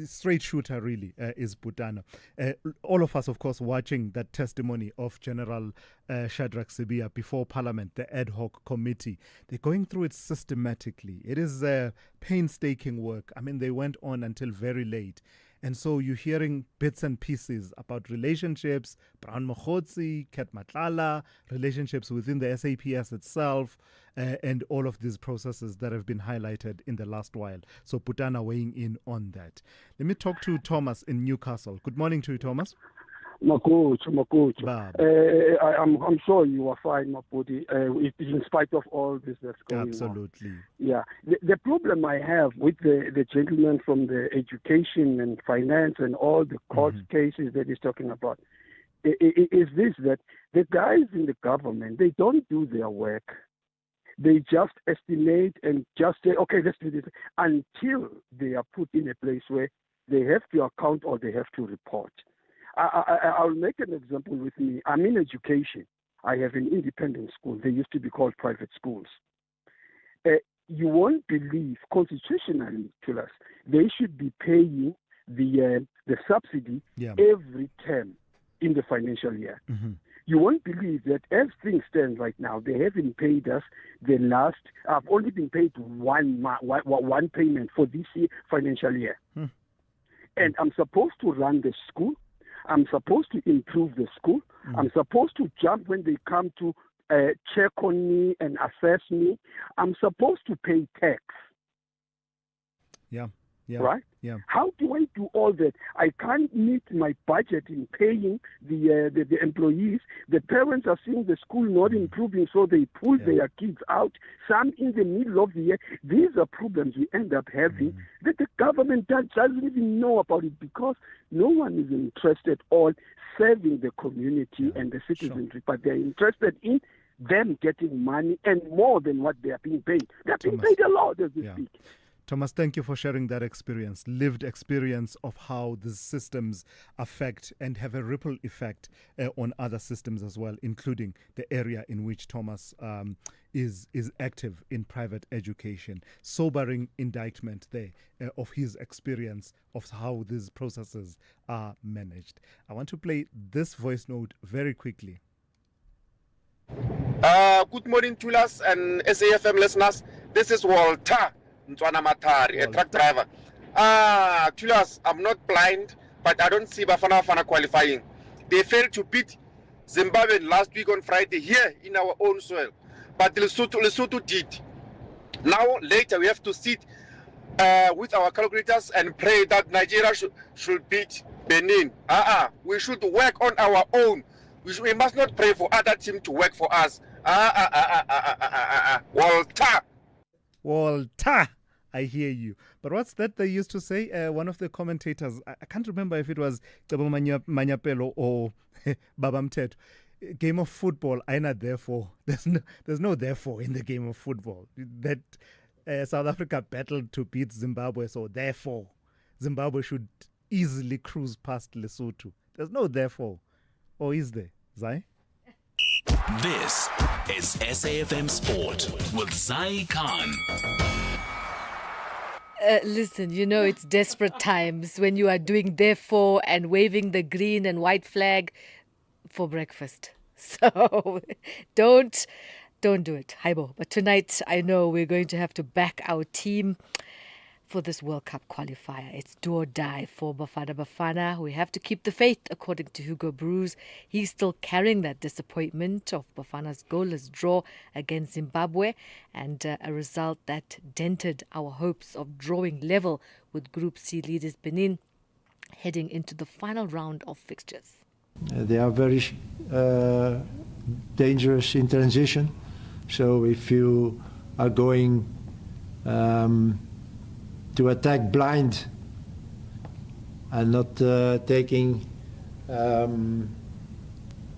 straight shooter really is Putana. All of us, of course, watching that testimony of General Shadrack Sibiya before Parliament, the ad hoc committee. They're going through it systematically. It is painstaking work. I mean, they went on until very late. And so you're hearing bits and pieces about relationships, Brown Mokhotsi, Ket Matlala, relationships within the SAPS itself, and all of these processes that have been highlighted in the last while. So Putana weighing in on that. Let me talk to Thomas in Newcastle. Good morning to you, Thomas. My coach. I'm sure you are fine, my body, in spite of all this that's going on. Absolutely. Yeah. The problem I have with the gentleman from the education and finance and all the court cases that he's talking about is this, that the guys in the government, they don't do their work. They just estimate and just say, okay, let's do this, until they are put in a place where they have to account or they have to report. I'll make an example with me. I'm in education. I have an independent school. They used to be called private schools. You won't believe, constitutionally, to us, they should be paying the subsidy every term in the financial year. You won't believe that as things stand right now, they haven't paid us the last. I've only been paid one payment for this year, financial year. And I'm supposed to run the school. I'm supposed to improve the school. I'm supposed to jump when they come to check on me and assess me. I'm supposed to pay tax. Right? Yeah. How do I do all that? I can't meet my budget in paying the employees. The parents are seeing the school not improving, so they pull their kids out. Some in the middle of the year. These are problems we end up having that the government doesn't even know about it, because no one is interested on serving the community and the citizenry, but they're interested in them getting money and more than what they are being paid. They're being paid a lot as we speak. Thomas, thank you for sharing that lived experience of how these systems affect and have a ripple effect on other systems as well, including the area in which Thomas is active in private education. Sobering indictment there of his experience of how these processes are managed. I want to play this voice note very quickly. Good morning, Tulas and SAFM listeners. This is Walter Ntwana Matari, a truck driver. Tulas, I'm not blind, but I don't see Bafana Bafana qualifying. They failed to beat Zimbabwe last week on Friday here in our own soil, but Lesotho did. Now, later, we have to sit with our calculators and pray that Nigeria should beat Benin. We should work on our own. We must not pray for other teams to work for us. Walter, I hear you. But what's that they used to say? One of the commentators, I can't remember if it was Cebo Manyapelo or Baba Mteto. Game of football, I'm not therefore. There's no therefore in the game of football. That South Africa battled to beat Zimbabwe, so therefore Zimbabwe should easily cruise past Lesotho. There's no therefore. Or is there, Zai? This is SAFM Sport with Zai Khan. Listen, it's desperate times when you are doing therefore and waving the green and white flag for breakfast. So don't do it, Haibo. But tonight, I know we're going to have to back our team for this World Cup qualifier. It's do or die for Bafana Bafana. We have to keep the faith, according to Hugo Broos. He's still carrying that disappointment of Bafana's goalless draw against Zimbabwe and a result that dented our hopes of drawing level with Group C leaders Benin heading into the final round of fixtures. They are very dangerous in transition. So if you are going to attack blind and not taking in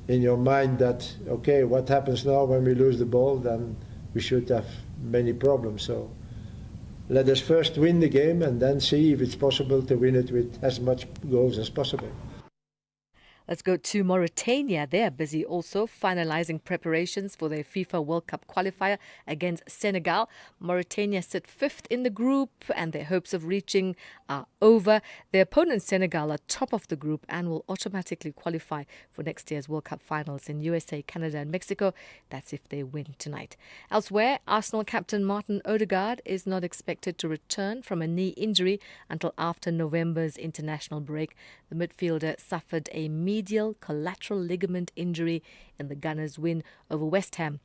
your mind that, okay, what happens now when we lose the ball, then we should have many problems. So let us first win the game and then see if it's possible to win it with as much goals as possible. Let's go to Mauritania. They're busy also finalizing preparations for their FIFA World Cup qualifier against Senegal. Mauritania sit fifth in the group and their hopes of reaching are over. Their opponent Senegal are top of the group and will automatically qualify for next year's World Cup finals in USA, Canada and Mexico. That's if they win tonight. Elsewhere, Arsenal captain Martin Odegaard is not expected to return from a knee injury until after November's international break. The midfielder suffered a medial collateral ligament injury in the Gunners' win over West Ham.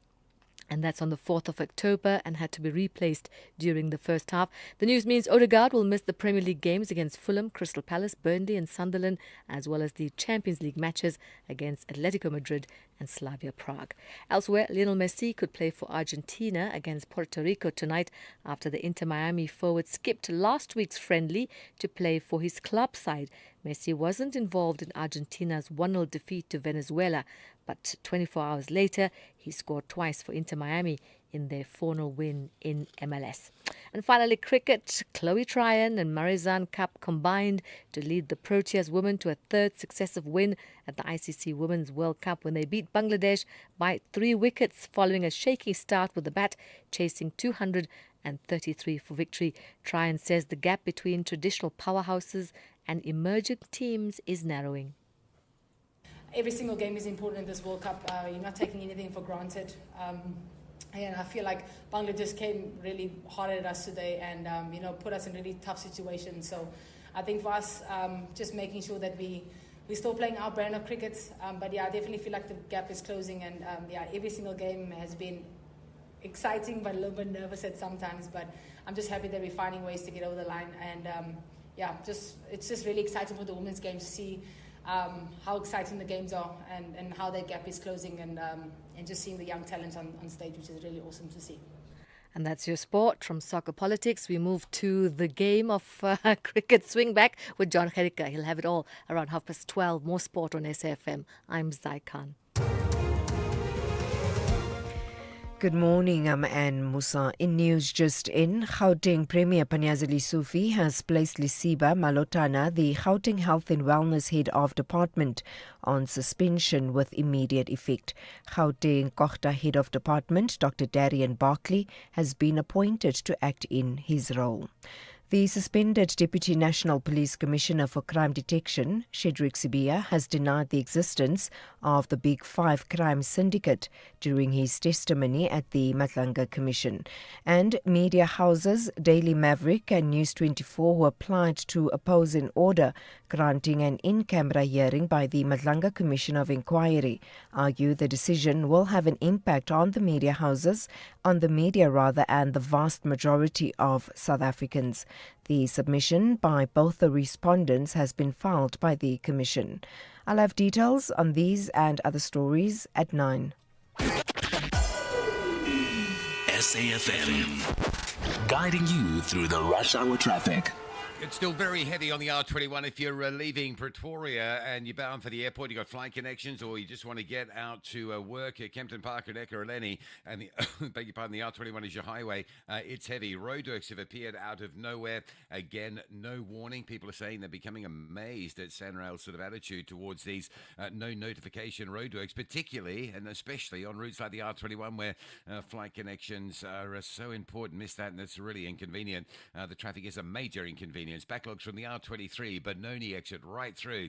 And that's on the 4th of October and had to be replaced during the first half. The news means Odegaard will miss the Premier League games against Fulham, Crystal Palace, Burnley and Sunderland, as well as the Champions League matches against Atletico Madrid and Slavia Prague. Elsewhere, Lionel Messi could play for Argentina against Puerto Rico tonight after the Inter Miami forward skipped last week's friendly to play for his club side. Messi wasn't involved in Argentina's 1-0 defeat to Venezuela, but 24 hours later, he scored twice for Inter Miami in their 4-0 win in MLS. And finally, cricket. Chloe Tryon and Marizanne Cup combined to lead the Proteas women to a third successive win at the ICC Women's World Cup when they beat Bangladesh by 3 wickets following a shaky start with the bat, chasing 233 for victory. Tryon says the gap between traditional powerhouses and emerging teams is narrowing. Every single game is important in this World Cup. You're not taking anything for granted. And I feel like Bangladesh came really hard at us today and, put us in really tough situations. So I think for us, just making sure that we're still playing our brand of cricket. But I definitely feel like the gap is closing. And every single game has been exciting, but a little bit nervous at sometimes. But I'm just happy that we're finding ways to get over the line. And it's just really exciting for the women's game to see how exciting the games are and how that gap is closing and just seeing the young talent on stage, which is really awesome to see. And that's your sport. From soccer politics, we move to the game of cricket swing back with John Gericke. He'll have it all around 12:30. More sport on SAFM. I'm Zai Khan. Good morning, I'm Anne Musa. In news just in, Gauteng Premier Panyaza Sufi has placed Lisiba Malotana, the Gauteng Health and Wellness Head of Department, on suspension with immediate effect. Gauteng Kochta Head of Department, Dr. Darian Barkley, has been appointed to act in his role. The suspended Deputy National Police Commissioner for Crime Detection, Shedrick Sibia, has denied the existence of the Big Five crime syndicate during his testimony at the Matlanga Commission. And media houses Daily Maverick and News 24, who applied to oppose an order granting an in-camera hearing by the Matlanga Commission of Inquiry, argue the decision will have an impact on the media houses, and the vast majority of South Africans. The submission by both the respondents has been filed by the Commission. I'll have details on these and other stories at 9. SAFM, guiding you through the rush hour traffic. It's still very heavy on the R21 if you're leaving Pretoria and you're bound for the airport, you've got flight connections, or you just want to get out to work at Kempton Park and Ekurhuleni, and beg your pardon, the R21 is your highway. It's heavy. Roadworks have appeared out of nowhere. Again, no warning. People are saying they're becoming amazed at SANRAL's sort of attitude towards these no notification roadworks, particularly and especially on routes like the R21 where flight connections are so important. Miss that, and it's really inconvenient. The traffic is a major inconvenience. Backlogs from the R23, Benoni exit right through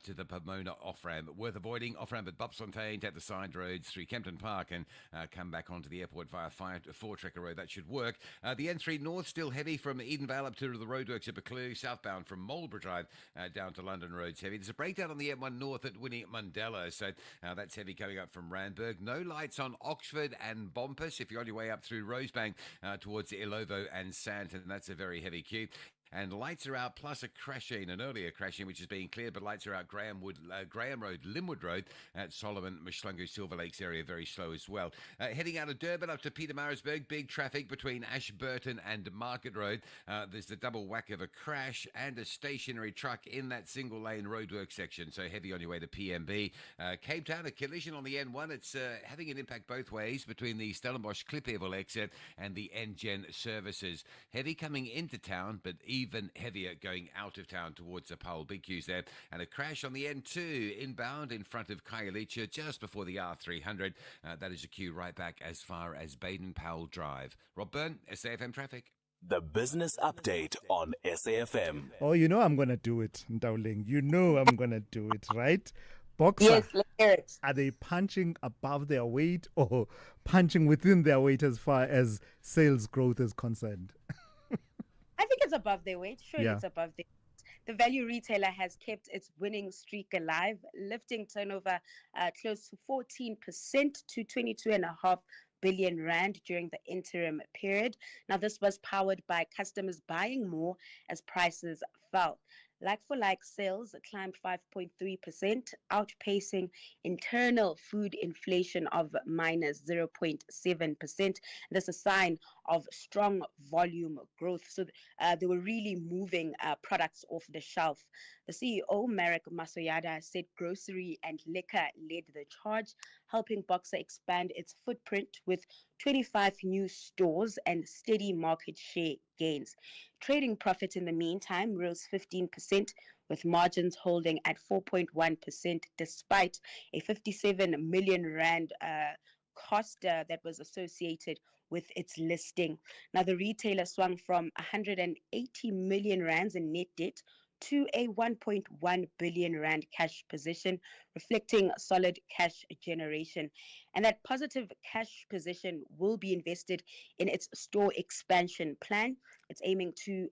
to the Pomona off-ramp. Worth avoiding off-ramp at Bopsfontein, take the side roads through Kempton Park and come back onto the airport via Four-Trekker Road. That should work. The N3 North still heavy from Edenvale up to the roadworks at Buccleuch, southbound from Marlborough Drive down to London Roads heavy. There's a breakdown on the M1 North at Winnie Mandela, so that's heavy coming up from Randburg. No lights on Oxford and Bompus if you're on your way up through Rosebank towards Ilovo and Sandton. That's a very heavy queue. And lights are out, plus an earlier crashing, which is being cleared, but lights are out Graham Road, Linwood Road at Solomon, Mshlungu, Silver Lakes area, very slow as well. Heading out of Durban up to Pietermaritzburg, big traffic between Ashburton and Market Road. There's the double whack of a crash and a stationary truck in that single lane roadwork section, so heavy on your way to PMB. Cape Town, a collision on the N1. It's having an impact both ways between the Stellenbosch Klippevel exit and the NGen services. Heavy coming into town, but even heavier going out of town towards the Paul. Big queues there. And a crash on the N2 inbound in front of Khayelitsha just before the R300. That is a queue right back as far as Baden-Powell Drive. Rob Byrne, SAFM Traffic. The business update on SAFM. Oh, you know I'm going to do it, Ndauling. You know I'm going to do it, right? Boxer, yes, let's hear it. Are they punching above their weight or punching within their weight as far as sales growth is concerned? I think it's above their weight. Sure, Yeah. it's above their weight. The value retailer has kept its winning streak alive, lifting turnover close to 14% to 22.5 billion rand during the interim period. Now, this was powered by customers buying more as prices fell. Like-for-like sales climbed 5.3%, outpacing internal food inflation of minus 0.7%. That's a sign of strong volume growth. So they were really moving products off the shelf. The CEO, Marek Masoyada, said grocery and liquor led the charge, helping Boxer expand its footprint with 25 new stores and steady market share gains. Trading profit in the meantime rose 15%, with margins holding at 4.1% despite a 57 million rand cost that was associated with its listing. Now, the retailer swung from 180 million rands in net debt to a 1.1 billion rand cash position, reflecting solid cash generation. And that positive cash position will be invested in its store expansion plan. It's aiming to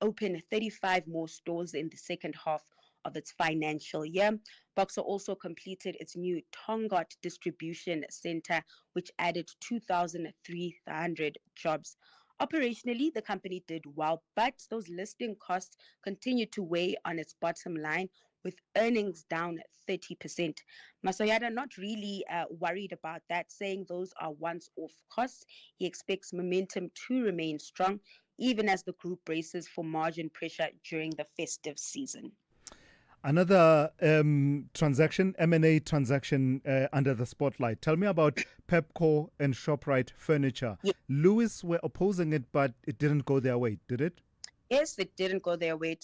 open 35 more stores in the second half of its financial year. Boxer also completed its new Tongaat distribution center, which added 2,300 jobs. Operationally, the company did well, but those listing costs continued to weigh on its bottom line, with earnings down 30%. Masoyada not really worried about that, saying those are once-off costs. He expects momentum to remain strong, even as the group braces for margin pressure during the festive season. Another transaction, M&A transaction under the spotlight. Tell me about Pepco and ShopRite Furniture. Yeah. Lewis were opposing it, but it didn't go their way, did it? Yes, it didn't go their way.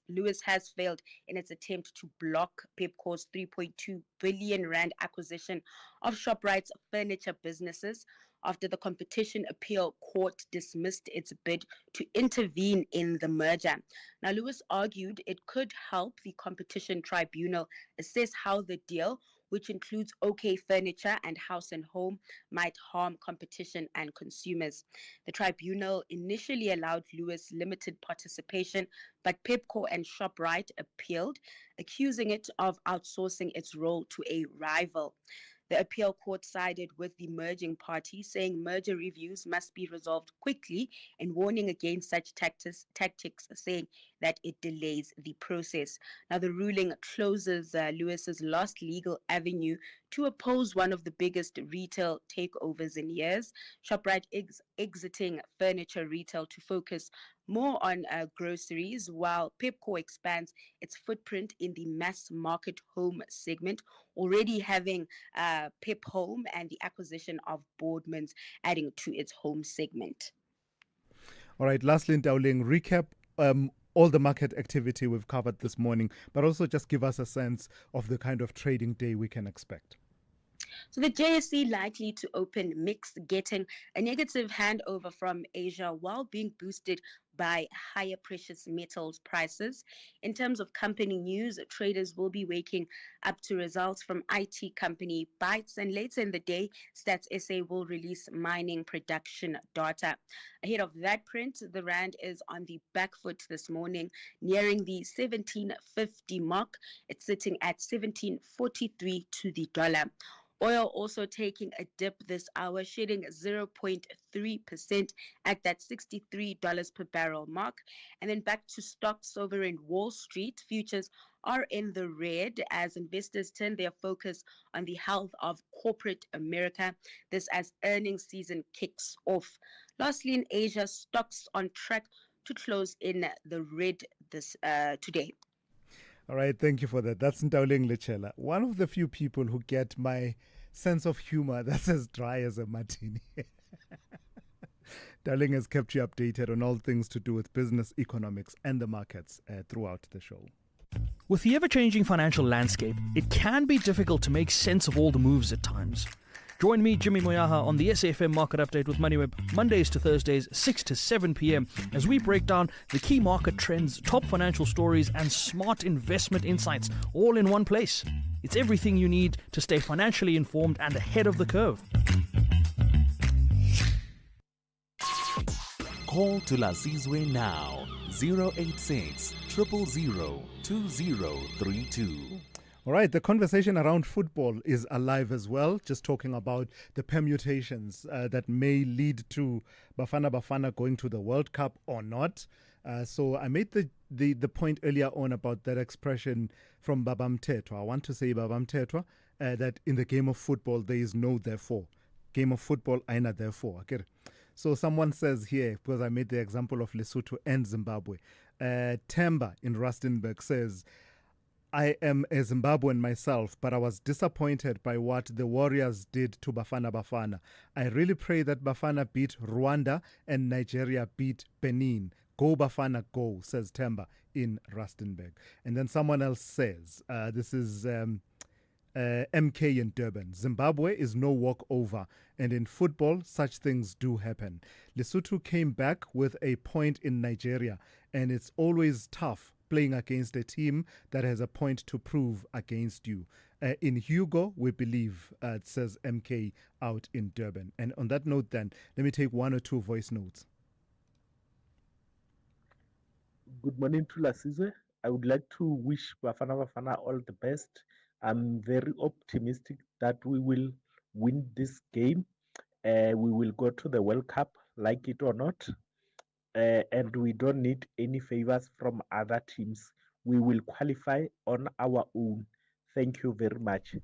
Lewis has failed in its attempt to block Pepco's 3.2 billion rand acquisition of ShopRite's furniture businesses after the Competition Appeal Court dismissed its bid to intervene in the merger. Now, Lewis argued it could help the Competition Tribunal assess how the deal, which includes OK Furniture and House and Home, might harm competition and consumers. The tribunal initially allowed Lewis limited participation, but Pepco and ShopRite appealed, accusing it of outsourcing its role to a rival. The appeal court sided with the merging party, saying merger reviews must be resolved quickly and warning against such tactics, saying that it delays the process. Now, the ruling closes Lewis's last legal avenue to oppose one of the biggest retail takeovers in years. ShopRite exiting furniture retail to focus more on groceries, while Pepco expands its footprint in the mass market home segment, already having Pep Home and the acquisition of Boardman's adding to its home segment. All right, lastly, Dowling, recap all the market activity we've covered this morning, but also just give us a sense of the kind of trading day we can expect. So the JSE likely to open mixed, getting a negative handover from Asia while being boosted by higher precious metals prices. In terms of company news, traders will be waking up to results from IT company Bytes, and later in the day, Stats SA will release mining production data. Ahead of that print, the rand is on the back foot this morning, nearing the 1750 mark. It's sitting at 1743 to the dollar. Oil also taking a dip this hour, shedding 0.3% at that $63 per barrel mark. And then back to stocks over in Wall Street. Futures are in the red as investors turn their focus on the health of corporate America, this as earnings season kicks off. Lastly, in Asia, stocks on track to close in the red this today. All right, thank you for that. That's Ntauling Lechela, one of the few people who get my sense of humor that's as dry as a martini. Ntauling has kept you updated on all things to do with business, economics, and the markets throughout the show. With the ever-changing financial landscape, it can be difficult to make sense of all the moves at times. Join me, Jimmy Moyaha, on the SAFM Market Update with MoneyWeb, Mondays to Thursdays, 6 to 7 p.m, as we break down the key market trends, top financial stories, and smart investment insights, all in one place. It's everything you need to stay financially informed and ahead of the curve. Call Thulasizwe now, 086 000 2032. All right, the conversation around football is alive as well, just talking about the permutations that may lead to Bafana going to the World Cup or not. So I made the point earlier on about that expression from Babam Tetwa. I want to say Babam Tetwa, that in the game of football, there is no therefore. Game of football, aina therefore. Okay. So someone says here, because I made the example of Lesotho and Zimbabwe, Temba in Rustenburg says, I am a Zimbabwean myself, but I was disappointed by what the Warriors did to Bafana. I really pray that Bafana beat Rwanda and Nigeria beat Benin. Go Bafana, go, says Temba in Rustenburg. And then someone else says, this is MK in Durban, Zimbabwe is no walkover, and in football, such things do happen. Lesotho came back with a point in Nigeria, and it's always tough playing against a team that has a point to prove against you. In Hugo, we believe, says MK out in Durban. And on that note then, let me take one or two voice notes. Good morning to Thulasizwe. I would like to wish Bafana all the best. I'm very optimistic that we will win this game. We will go to the World Cup, like it or not. And we don't need any favors from other teams. we will qualify on our own. Thank you very much.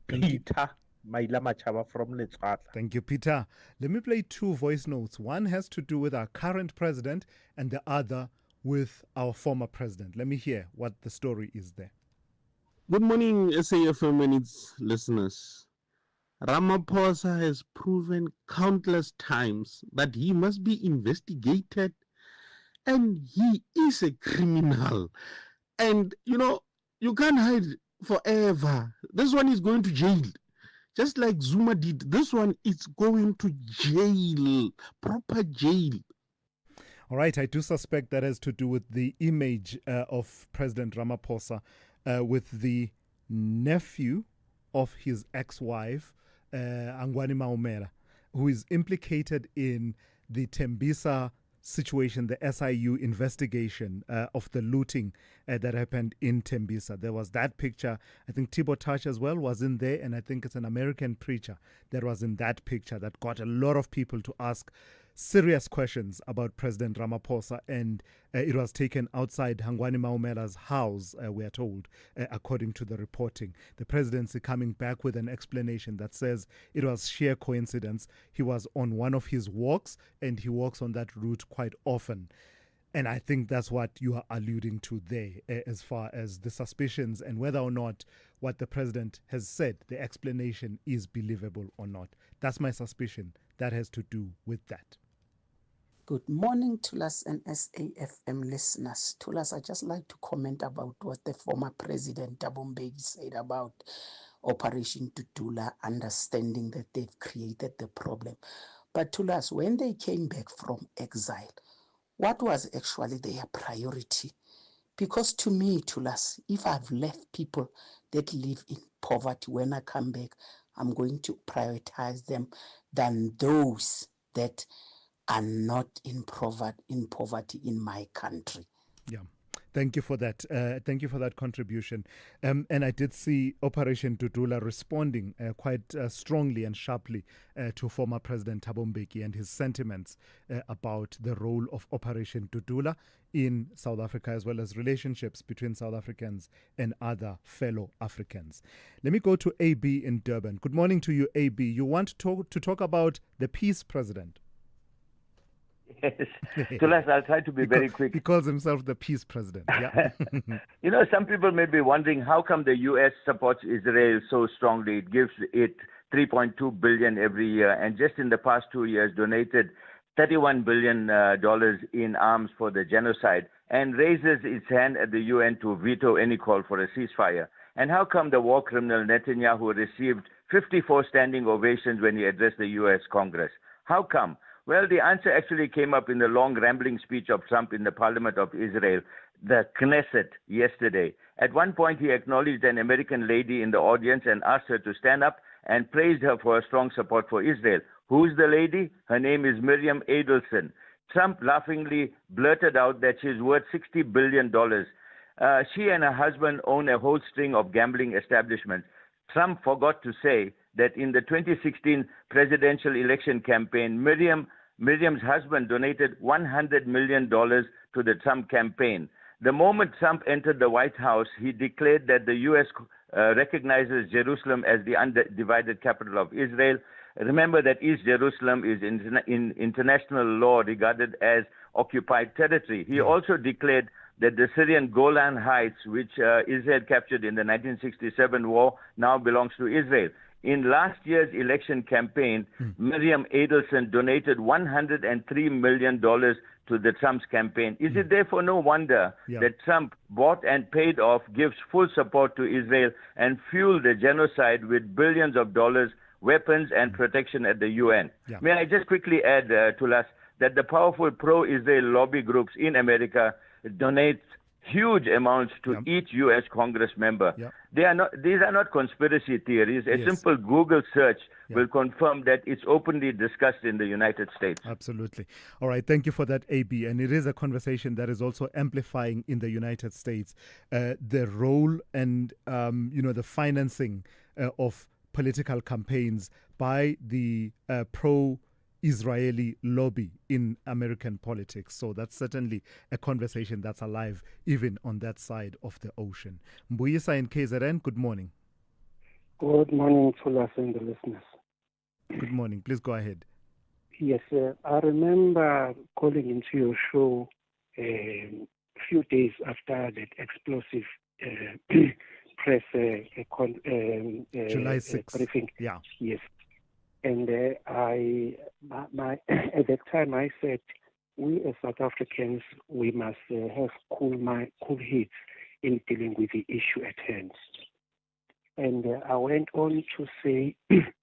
Peter Maila Machaba from Letswatla. Thank you, Peter. Let me play two voice notes. One has to do with our current president and the other with our former president. Let me hear what the story is there. Good morning, SAFM and its listeners. Ramaphosa has proven countless times that he must be investigated and he is a criminal. And, you can't hide forever. This one is going to jail. Just like Zuma did, this one is going to jail, proper jail. All right, I do suspect that has to do with the image of President Ramaphosa with the nephew of his ex-wife, Angwani Maumela, who is implicated in the Tembisa situation, the SIU investigation of the looting that happened in Tembisa. There was that picture. I think Thibaut Touch as well was in there, and I think it's an American preacher that was in that picture that got a lot of people to ask serious questions about President Ramaphosa, and it was taken outside Hangwani Maumela's house, we are told, according to the reporting. The presidency coming back with an explanation that says it was sheer coincidence. He was on one of his walks, and he walks on that route quite often. And I think that's what you are alluding to there, as far as the suspicions and whether or not what the president has said, the explanation is believable or not. That's my suspicion. That has to do with that. Good morning, Thulas and SAFM listeners. Thulas, I'd just like to comment about what the former president Thabo Mbeki said about Operation Tutula, understanding that they've created the problem. But Thulas, when they came back from exile, what was actually their priority? Because to me, Thulas, if I've left people that live in poverty, when I come back, I'm going to prioritize them than those that are not in poverty in my country. Yeah. Thank you for that. Thank you for that contribution. And I did see Operation Tutula responding quite strongly and sharply to former President Thabo Mbeki and his sentiments about the role of Operation Tutula in South Africa, as well as relationships between South Africans and other fellow Africans. Let me go to AB in Durban. Good morning to you, AB. You want to talk about the peace president? Yes. Thulas, I'll try to be very quick. He calls himself the peace president. Yeah. Some people may be wondering how come the U.S. supports Israel so strongly. It gives it $3.2 billion every year, and just in the past 2 years donated $31 billion in arms for the genocide, and raises its hand at the UN to veto any call for a ceasefire. And how come the war criminal Netanyahu received 54 standing ovations when he addressed the U.S. Congress? How come? Well, the answer actually came up in the long rambling speech of Trump in the Parliament of Israel, the Knesset, yesterday. At one point, he acknowledged an American lady in the audience and asked her to stand up and praised her for her strong support for Israel. Who's the lady? Her name is Miriam Adelson. Trump laughingly blurted out that she's worth $60 billion. She and her husband own a whole string of gambling establishments. Trump forgot to say that in the 2016 presidential election campaign, Miriam's husband donated $100 million to the Trump campaign. The moment Trump entered the White House, he declared that the U.S. recognizes Jerusalem as the undivided capital of Israel. Remember that East Jerusalem is in international law regarded as occupied territory. He also declared that the Syrian Golan Heights, which Israel captured in the 1967 war, now belongs to Israel. In last year's election campaign, Miriam Adelson donated $103 million to the Trump's campaign. Is it therefore no wonder that Trump bought and paid off, gives full support to Israel, and fueled the genocide with billions of dollars, weapons, and protection at the UN? May I just quickly add, Thulas, that the powerful pro-Israel lobby groups in America donate huge amounts to each U.S. Congress member. These are not conspiracy theories. A simple Google search will confirm that it's openly discussed in the United States. Absolutely. All right. Thank you for that, AB. And it is a conversation that is also amplifying in the United States. The role and, the financing of political campaigns by the pro Israeli lobby in American politics. So that's certainly a conversation that's alive even on that side of the ocean. Mbuyisa in KZN, good morning. Good morning, Thulas and the listeners. Good morning. Please go ahead. Yes, I remember calling into your show a few days after that explosive press July 6th. briefing. Yeah. Yes. And at that time I said, we as South Africans, we must have cool heads in dealing with the issue at hand. And I went on to say that,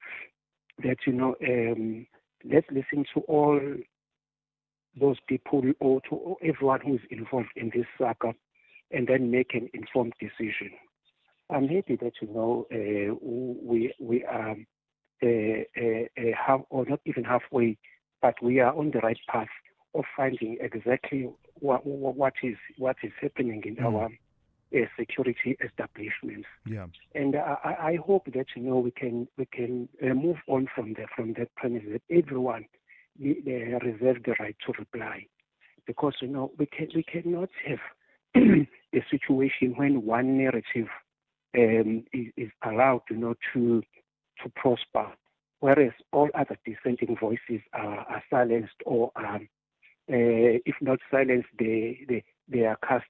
let's listen to all those people or to everyone who is involved in this saga and then make an informed decision. I'm happy that, we are half, or not even halfway, but we are on the right path of finding exactly what is happening in our security establishments. Yeah. And I hope that we can move on from that premise that everyone reserve the right to reply, because we cannot have a situation when one narrative is allowed to prosper, whereas all other dissenting voices are silenced, or if not silenced, they are cast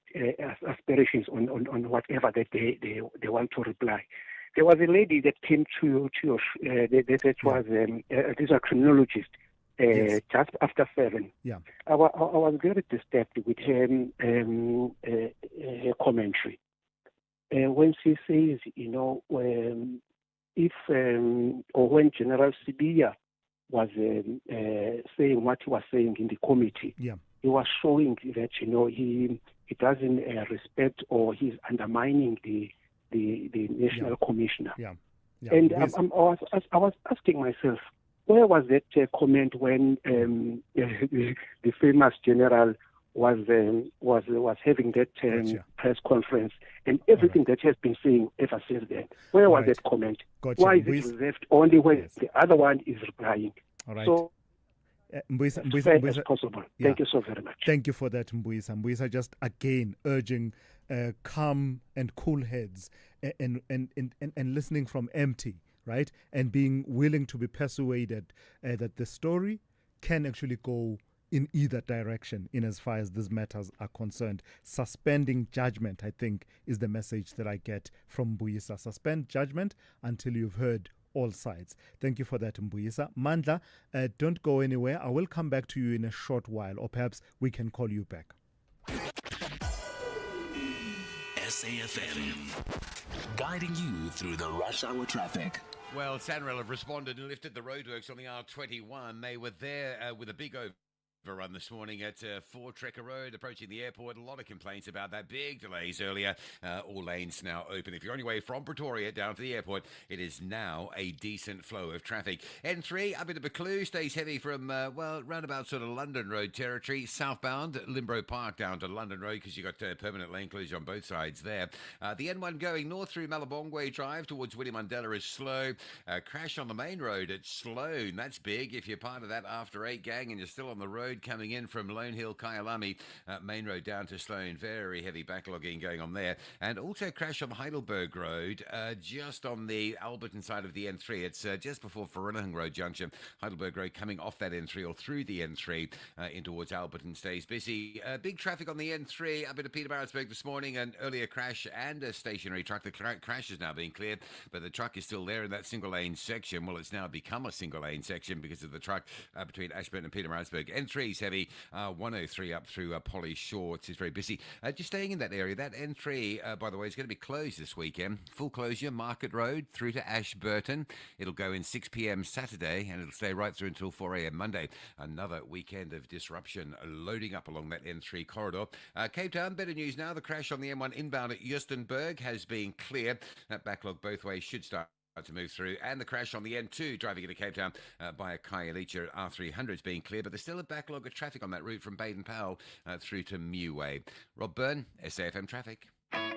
aspirations on whatever that they want to reply. There was a lady that came to your that was this is a criminologist just after 7. Yeah, I was very disturbed with her commentary when she says, if or when General Sibiya was saying what he was saying in the committee, he was showing that he doesn't respect, or he's undermining the national commissioner. And I was asking myself, where was that comment when the famous general was having that press conference, and everything that he has been saying ever since then? Where was that comment? Why is it reserved only when the other one is replying? All right. So, Mbuyisa, as possible. Thank you so very much. Thank you for that, Mbuyisa. Mbuyisa just again urging calm and cool heads and listening from empty, right? And being willing to be persuaded that the story can actually go in either direction in as far as these matters are concerned. Suspending judgment, I think, is the message that I get from Mbuyisa. Suspend judgment until you've heard all sides. Thank you for that, Mbuyisa. Mandla, don't go anywhere. I will come back to you in a short while, or perhaps we can call you back. SAFM, guiding you through the rush hour traffic. Well, Sanral have responded and lifted the roadworks on the R21. They were there with a big overrun this morning at 4 Trekker Road, approaching the airport. A lot of complaints about that. Big delays earlier. All lanes now open. If you're on your way from Pretoria down to the airport, it is now a decent flow of traffic. N3, up into Buccleuch, stays heavy from, round about sort of London Road territory. Southbound, Limbro Park down to London Road, because you've got permanent lane closure on both sides there. The N1 going north through Malabongwe Drive towards William Mandela is slow. Crash on the main road at Sloane. That's big. If you're part of that After 8 gang and you're still on the road coming in from Lone Hill, Kyalami, main road down to Sloane. Very heavy backlogging going on there. And also crash on Heidelberg Road, just on the Alberton side of the N3. It's just before Vereeniging Road Junction. Heidelberg Road coming off that N3 or through the N3 in towards Alberton stays busy. Big traffic on the N3 up into Pietermaritzburg this morning. An earlier crash and a stationary truck. The crash is now being cleared, but the truck is still there in that single lane section. Well, it's now become a single lane section because of the truck between Ashburton and Pietermaritzburg. N3 is heavy. 103 up through Polly Shorts is very busy. Just staying in that area, that N3, by the way, is going to be closed this weekend. Full closure, Market Road through to Ashburton. It'll go in 6 p.m. Saturday, and it'll stay right through until 4 a.m. Monday. Another weekend of disruption loading up along that N3 corridor. Cape Town, better news now. The crash on the M1 inbound at Justenburg has been cleared. That backlog both ways should start to move through, and the crash on the N2 driving into Cape Town by a Khayelitsha at R300 is being cleared, but there's still a backlog of traffic on that route from Baden-Powell through to Meway. Rob Byrne, SAFM Traffic.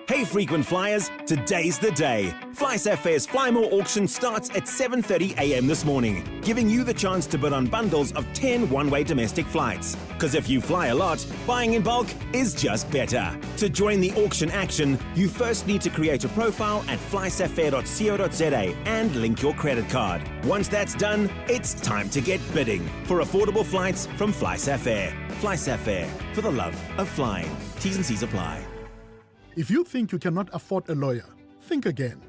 Hey frequent flyers, today's the day. FlySafair's Fly More auction starts at 7:30 a.m. this morning, giving you the chance to bid on bundles of 10 one-way domestic flights. Because if you fly a lot, buying in bulk is just better. To join the auction action, you first need to create a profile at flysafair.co.za and link your credit card. Once that's done, it's time to get bidding for affordable flights from FlySafair. FlySafair, for the love of flying. T's and C's apply. If you think you cannot afford a lawyer, think again.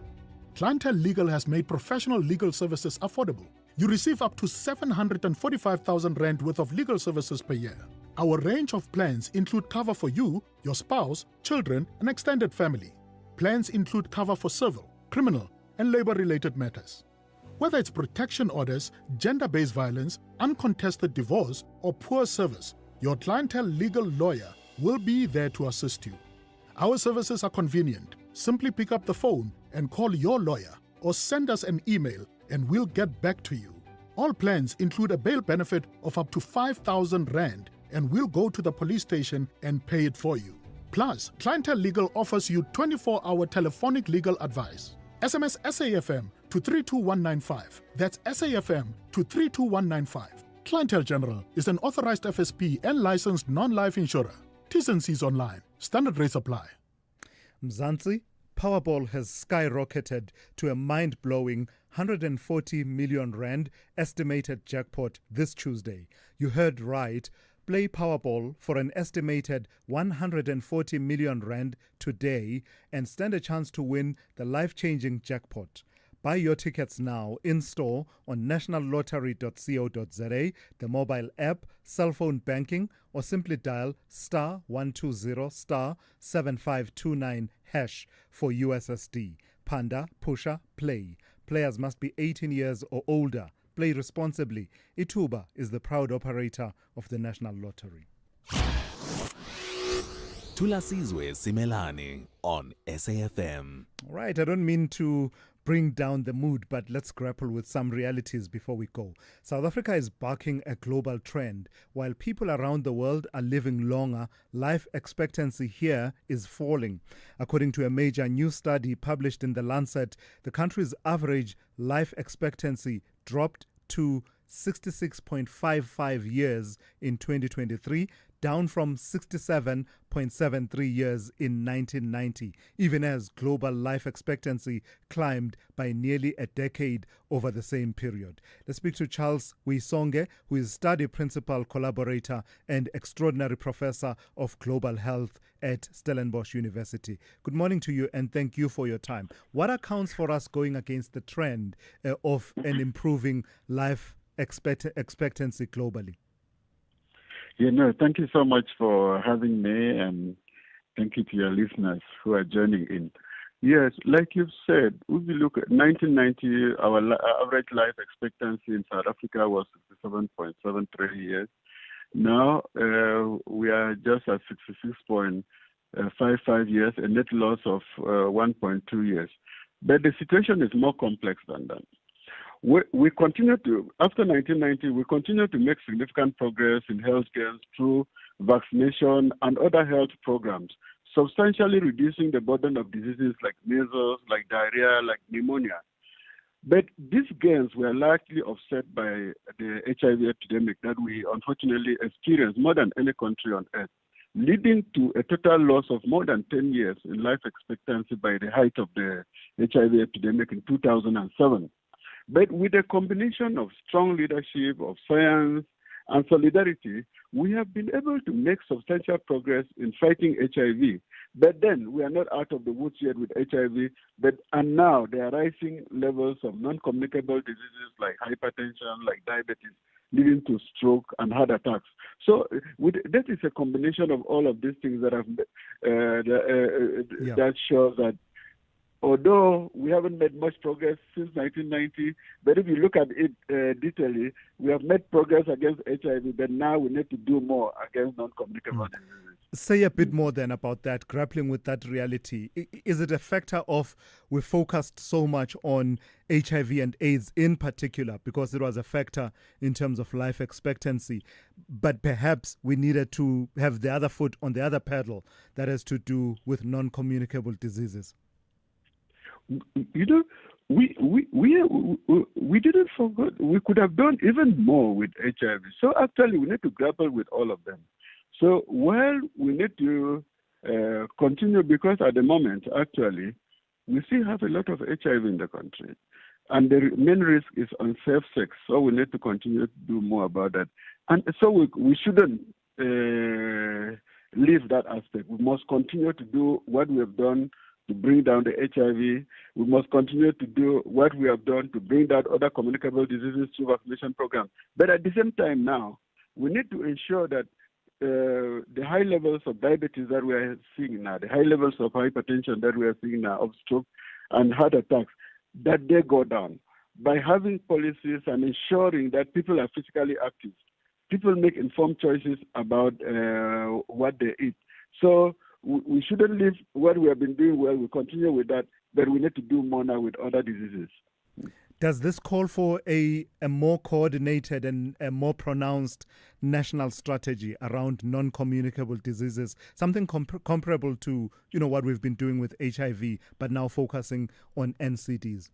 Clientele Legal has made professional legal services affordable. You receive up to 745,000 rand worth of legal services per year. Our range of plans include cover for you, your spouse, children, and extended family. Plans include cover for civil, criminal, and labor-related matters. Whether it's protection orders, gender-based violence, uncontested divorce, or poor service, your Clientele Legal lawyer will be there to assist you. Our services are convenient. Simply pick up the phone and call your lawyer or send us an email and we'll get back to you. All plans include a bail benefit of up to 5,000 rand and we'll go to the police station and pay it for you. Plus, Clientele Legal offers you 24-hour telephonic legal advice. SMS SAFM to 32195. That's SAFM to 32195. Clientele General is an authorized FSP and licensed non-life insurer. T's and C's online. Standard rates apply. Mzansi, Powerball has skyrocketed to a mind-blowing 140 million rand estimated jackpot this Tuesday. You heard right. Play Powerball for an estimated 140 million rand today and stand a chance to win the life-changing jackpot. Buy your tickets now in-store on nationallottery.co.za, the mobile app, cell phone banking, or simply dial *120 *7529# for USSD. Panda, Pusha, Play. Players must be 18 years or older. Play responsibly. Ituba is the proud operator of the National Lottery. Thulasizwe Simelane on SAFM. All right, I don't mean to bring down the mood, but let's grapple with some realities before we go. South Africa is bucking a global trend. While people around the world are living longer, life expectancy here is falling. According to a major new study published in The Lancet, the country's average life expectancy dropped to 66.55 years in 2023, down from 67.73 years in 1990, even as global life expectancy climbed by nearly a decade over the same period. Let's speak to Charles Wisonge, who is study principal collaborator and extraordinary professor of global health at Stellenbosch University. Good morning to you and thank you for your time. What accounts for us going against the trend of an improving life expectancy globally? Yeah, no, thank you so much for having me, and thank you to your listeners who are joining in. Yes, like you've said, if you look at 1990, our average life expectancy in South Africa was 67.73 years. Now we are just at 66.55 years, a net loss of 1.2 years. But the situation is more complex than that. We continue to, after 1990, we continue to make significant progress in healthcare through vaccination and other health programs, substantially reducing the burden of diseases like measles, like diarrhea, like pneumonia. But these gains were largely offset by the HIV epidemic that we unfortunately experienced more than any country on earth, leading to a total loss of more than 10 years in life expectancy by the height of the HIV epidemic in 2007. But with a combination of strong leadership, of science, and solidarity, we have been able to make substantial progress in fighting HIV. But then we are not out of the woods yet with HIV, and now there are rising levels of non-communicable diseases like hypertension, like diabetes, leading to stroke and heart attacks. So that is a combination of all of these things that have that shows that although we haven't made much progress since 1990, but if you look at it detailedly, we have made progress against HIV, but now we need to do more against non-communicable diseases. Say a bit more then about that, grappling with that reality. Is it a factor of we focused so much on HIV and AIDS in particular because it was a factor in terms of life expectancy, but perhaps we needed to have the other foot on the other pedal that has to do with non-communicable diseases? You know, we didn't forget. We could have done even more with HIV. So actually, we need to grapple with all of them. So while we need to continue, because at the moment, actually, we still have a lot of HIV in the country. And the main risk is on safe sex. So we need to continue to do more about that. And so we shouldn't leave that aspect. We must continue to do what we have done to bring down the HIV. We must continue to do what we have done to bring down other communicable diseases through vaccination programs. But at the same time now, we need to ensure that the high levels of diabetes that we are seeing now, the high levels of hypertension that we are seeing now, of stroke and heart attacks, that they go down. By having policies and ensuring that people are physically active, people make informed choices about what they eat. So we shouldn't leave what we have been doing well. We continue with that, but we need to do more now with other diseases. Does this call for a more coordinated and a more pronounced national strategy around non-communicable diseases, something comparable to what we've been doing with HIV, but now focusing on NCDs?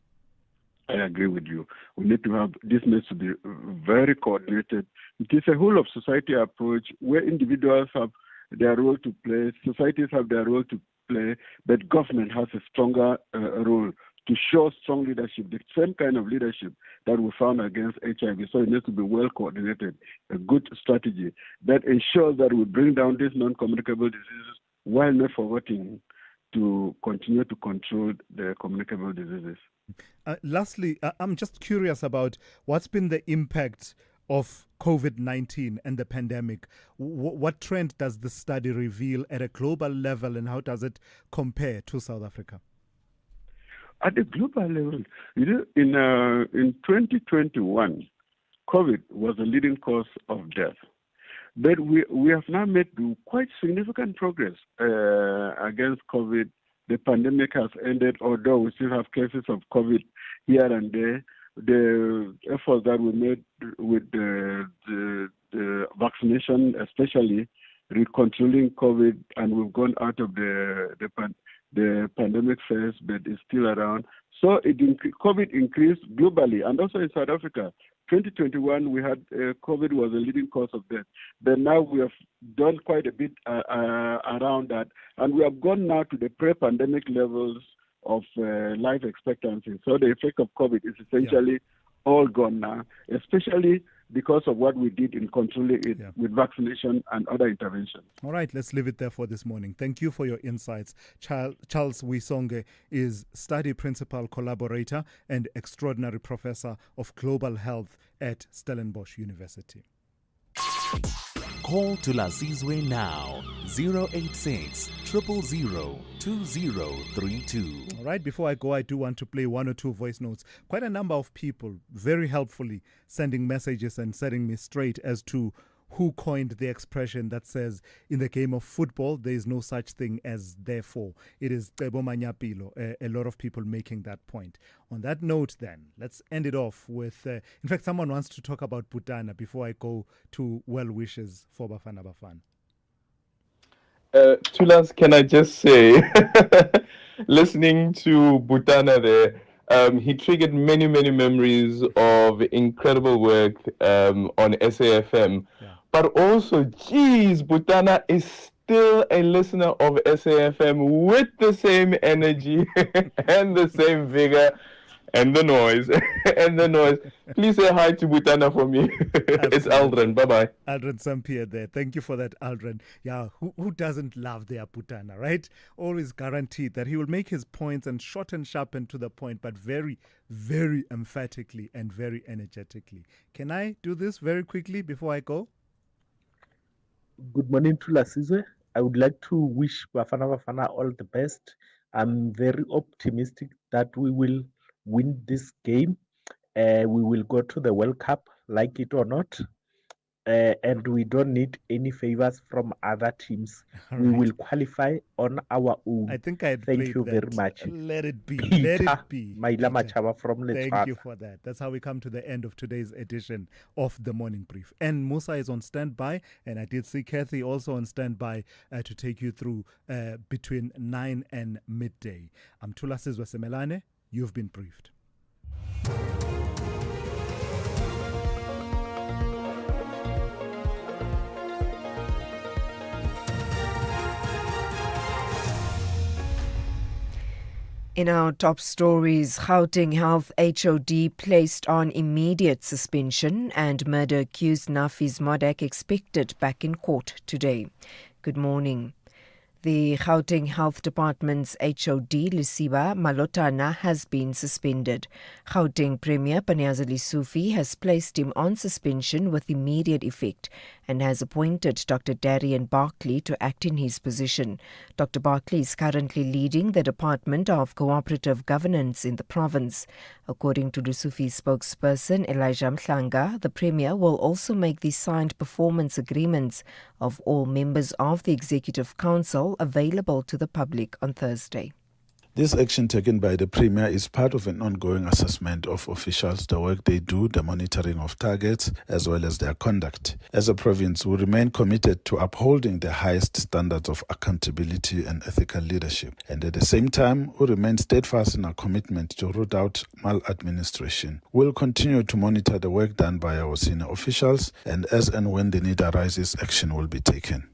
I agree with you. We need to have, this needs to be very coordinated. It is a whole of society approach where individuals have their role to play, societies have their role to play, but government has a stronger role to show strong leadership, the same kind of leadership that we found against HIV. So it needs to be well coordinated, a good strategy that ensures that we bring down these non-communicable diseases while not forgetting to continue to control the communicable diseases. Lastly, I'm just curious about what's been the impact of COVID-19 and the pandemic. What trend does the study reveal at a global level, and how does it compare to South Africa? At the global level, in 2021, COVID was the leading cause of death. But we have now made quite significant progress against COVID. The pandemic has ended, although we still have cases of COVID here and there. The efforts that we made with the vaccination, especially controlling COVID, and we've gone out of the pandemic phase, but it's still around. So COVID increased globally, and also in South Africa. 2021, we had COVID was a leading cause of death. But now we have done quite a bit around that, and we have gone now to the pre-pandemic levels of life expectancy. So the effect of COVID is essentially all gone now, especially because of what we did in controlling it with vaccination and other interventions. All right, let's leave it there for this morning. Thank you for your insights. Charles Wisonge is Study Principal Collaborator and Extraordinary Professor of Global Health at Stellenbosch University. Call Thulasizwe now, 086 000 2032. All right, before I go, I do want to play one or two voice notes. Quite a number of people very helpfully sending messages and setting me straight as to who coined the expression that says, in the game of football, there is no such thing as therefore. It is Tebo Manyapilo, a lot of people making that point. On that note, then, let's end it off with, in fact, someone wants to talk about Butana before I go to well wishes for Bafana Bafana. Thulas, can I just say, listening to Butana there, he triggered many, many memories of incredible work on SAFM. But also, geez, Butana is still a listener of SAFM with the same energy and the same vigor and the noise. Please say hi to Butana for me. It's Aldrin. Bye-bye. Aldrin Sampier there. Thank you for that, Aldrin. Yeah, who doesn't love their Butana, right? Always guaranteed that he will make his points and short and sharp and to the point, but very, very emphatically and very energetically. Can I do this very quickly before I go? Good morning, Thulasizwe. I would like to wish Bafana Bafana all the best. I'm very optimistic that we will win this game. We will go to the World Cup, like it or not. And we don't need any favors from other teams. All We right. will qualify on our own. I think I Thank you very much. Let it be. Peter, Let it be. Maila Peter. Machaba from Thank you Letswata. for that. That's how we come to the end of today's edition of the Morning Brief. And Musa is on standby, and I did see Kathy also on standby to take you through between 9 and midday. I'm Thulasizwe Simelane. You've been briefed. In our top stories, Gauteng Health HOD placed on immediate suspension and murder accused Nafis Modak expected back in court today. Good morning. The Gauteng Health Department's HOD, Lisiba Malotana, has been suspended. Gauteng Premier Panyaza Sufi has placed him on suspension with immediate effect and has appointed Dr. Darian Barkley to act in his position. Dr. Barkley is currently leading the Department of Cooperative Governance in the province. According to Lusufi's spokesperson Elijah Mhlanga, the Premier will also make the signed performance agreements of all members of the Executive Council available to the public on Thursday. This action taken by the Premier is part of an ongoing assessment of officials, the work they do, the monitoring of targets, as well as their conduct. As a province, we remain committed to upholding the highest standards of accountability and ethical leadership. And at the same time, we remain steadfast in our commitment to root out maladministration. We'll continue to monitor the work done by our senior officials, and as and when the need arises, action will be taken.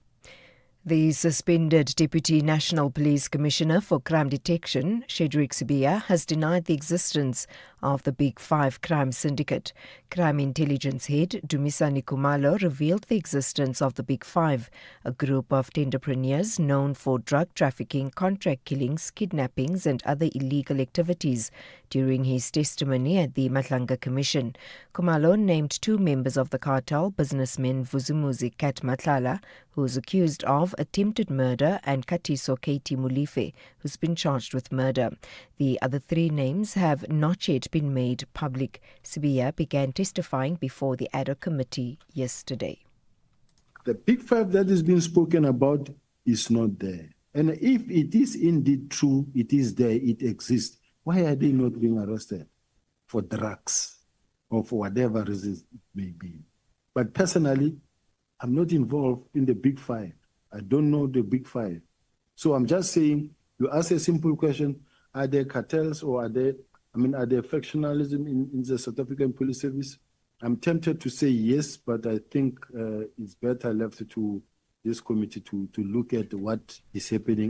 The suspended Deputy National Police Commissioner for Crime Detection, Shedrick Sibiya, has denied the existence of the Big Five crime syndicate. Crime Intelligence Head Dumisani Kumalo revealed the existence of the Big Five, a group of tenderpreneurs known for drug trafficking, contract killings, kidnappings and other illegal activities during his testimony at the Matlanga Commission. Kumalo named two members of the cartel, businessman Vuzumuzi Kat Matlala, who is accused of attempted murder, and Katiso Katie Mulife, who's been charged with murder. The other three names have not yet been made public. Sibiya began testifying before the ad hoc committee yesterday. The Big Five that is being spoken about is not there. And if it is indeed true, it is there, it exists, why are they not being arrested for drugs or for whatever reason it may be? But personally, I'm not involved in the Big Five. I don't know the Big Five. So I'm just saying, you ask a simple question, are there cartels or are there factionalism in the South African Police Service? I'm tempted to say yes, but I think it's better left to this committee to look at what is happening.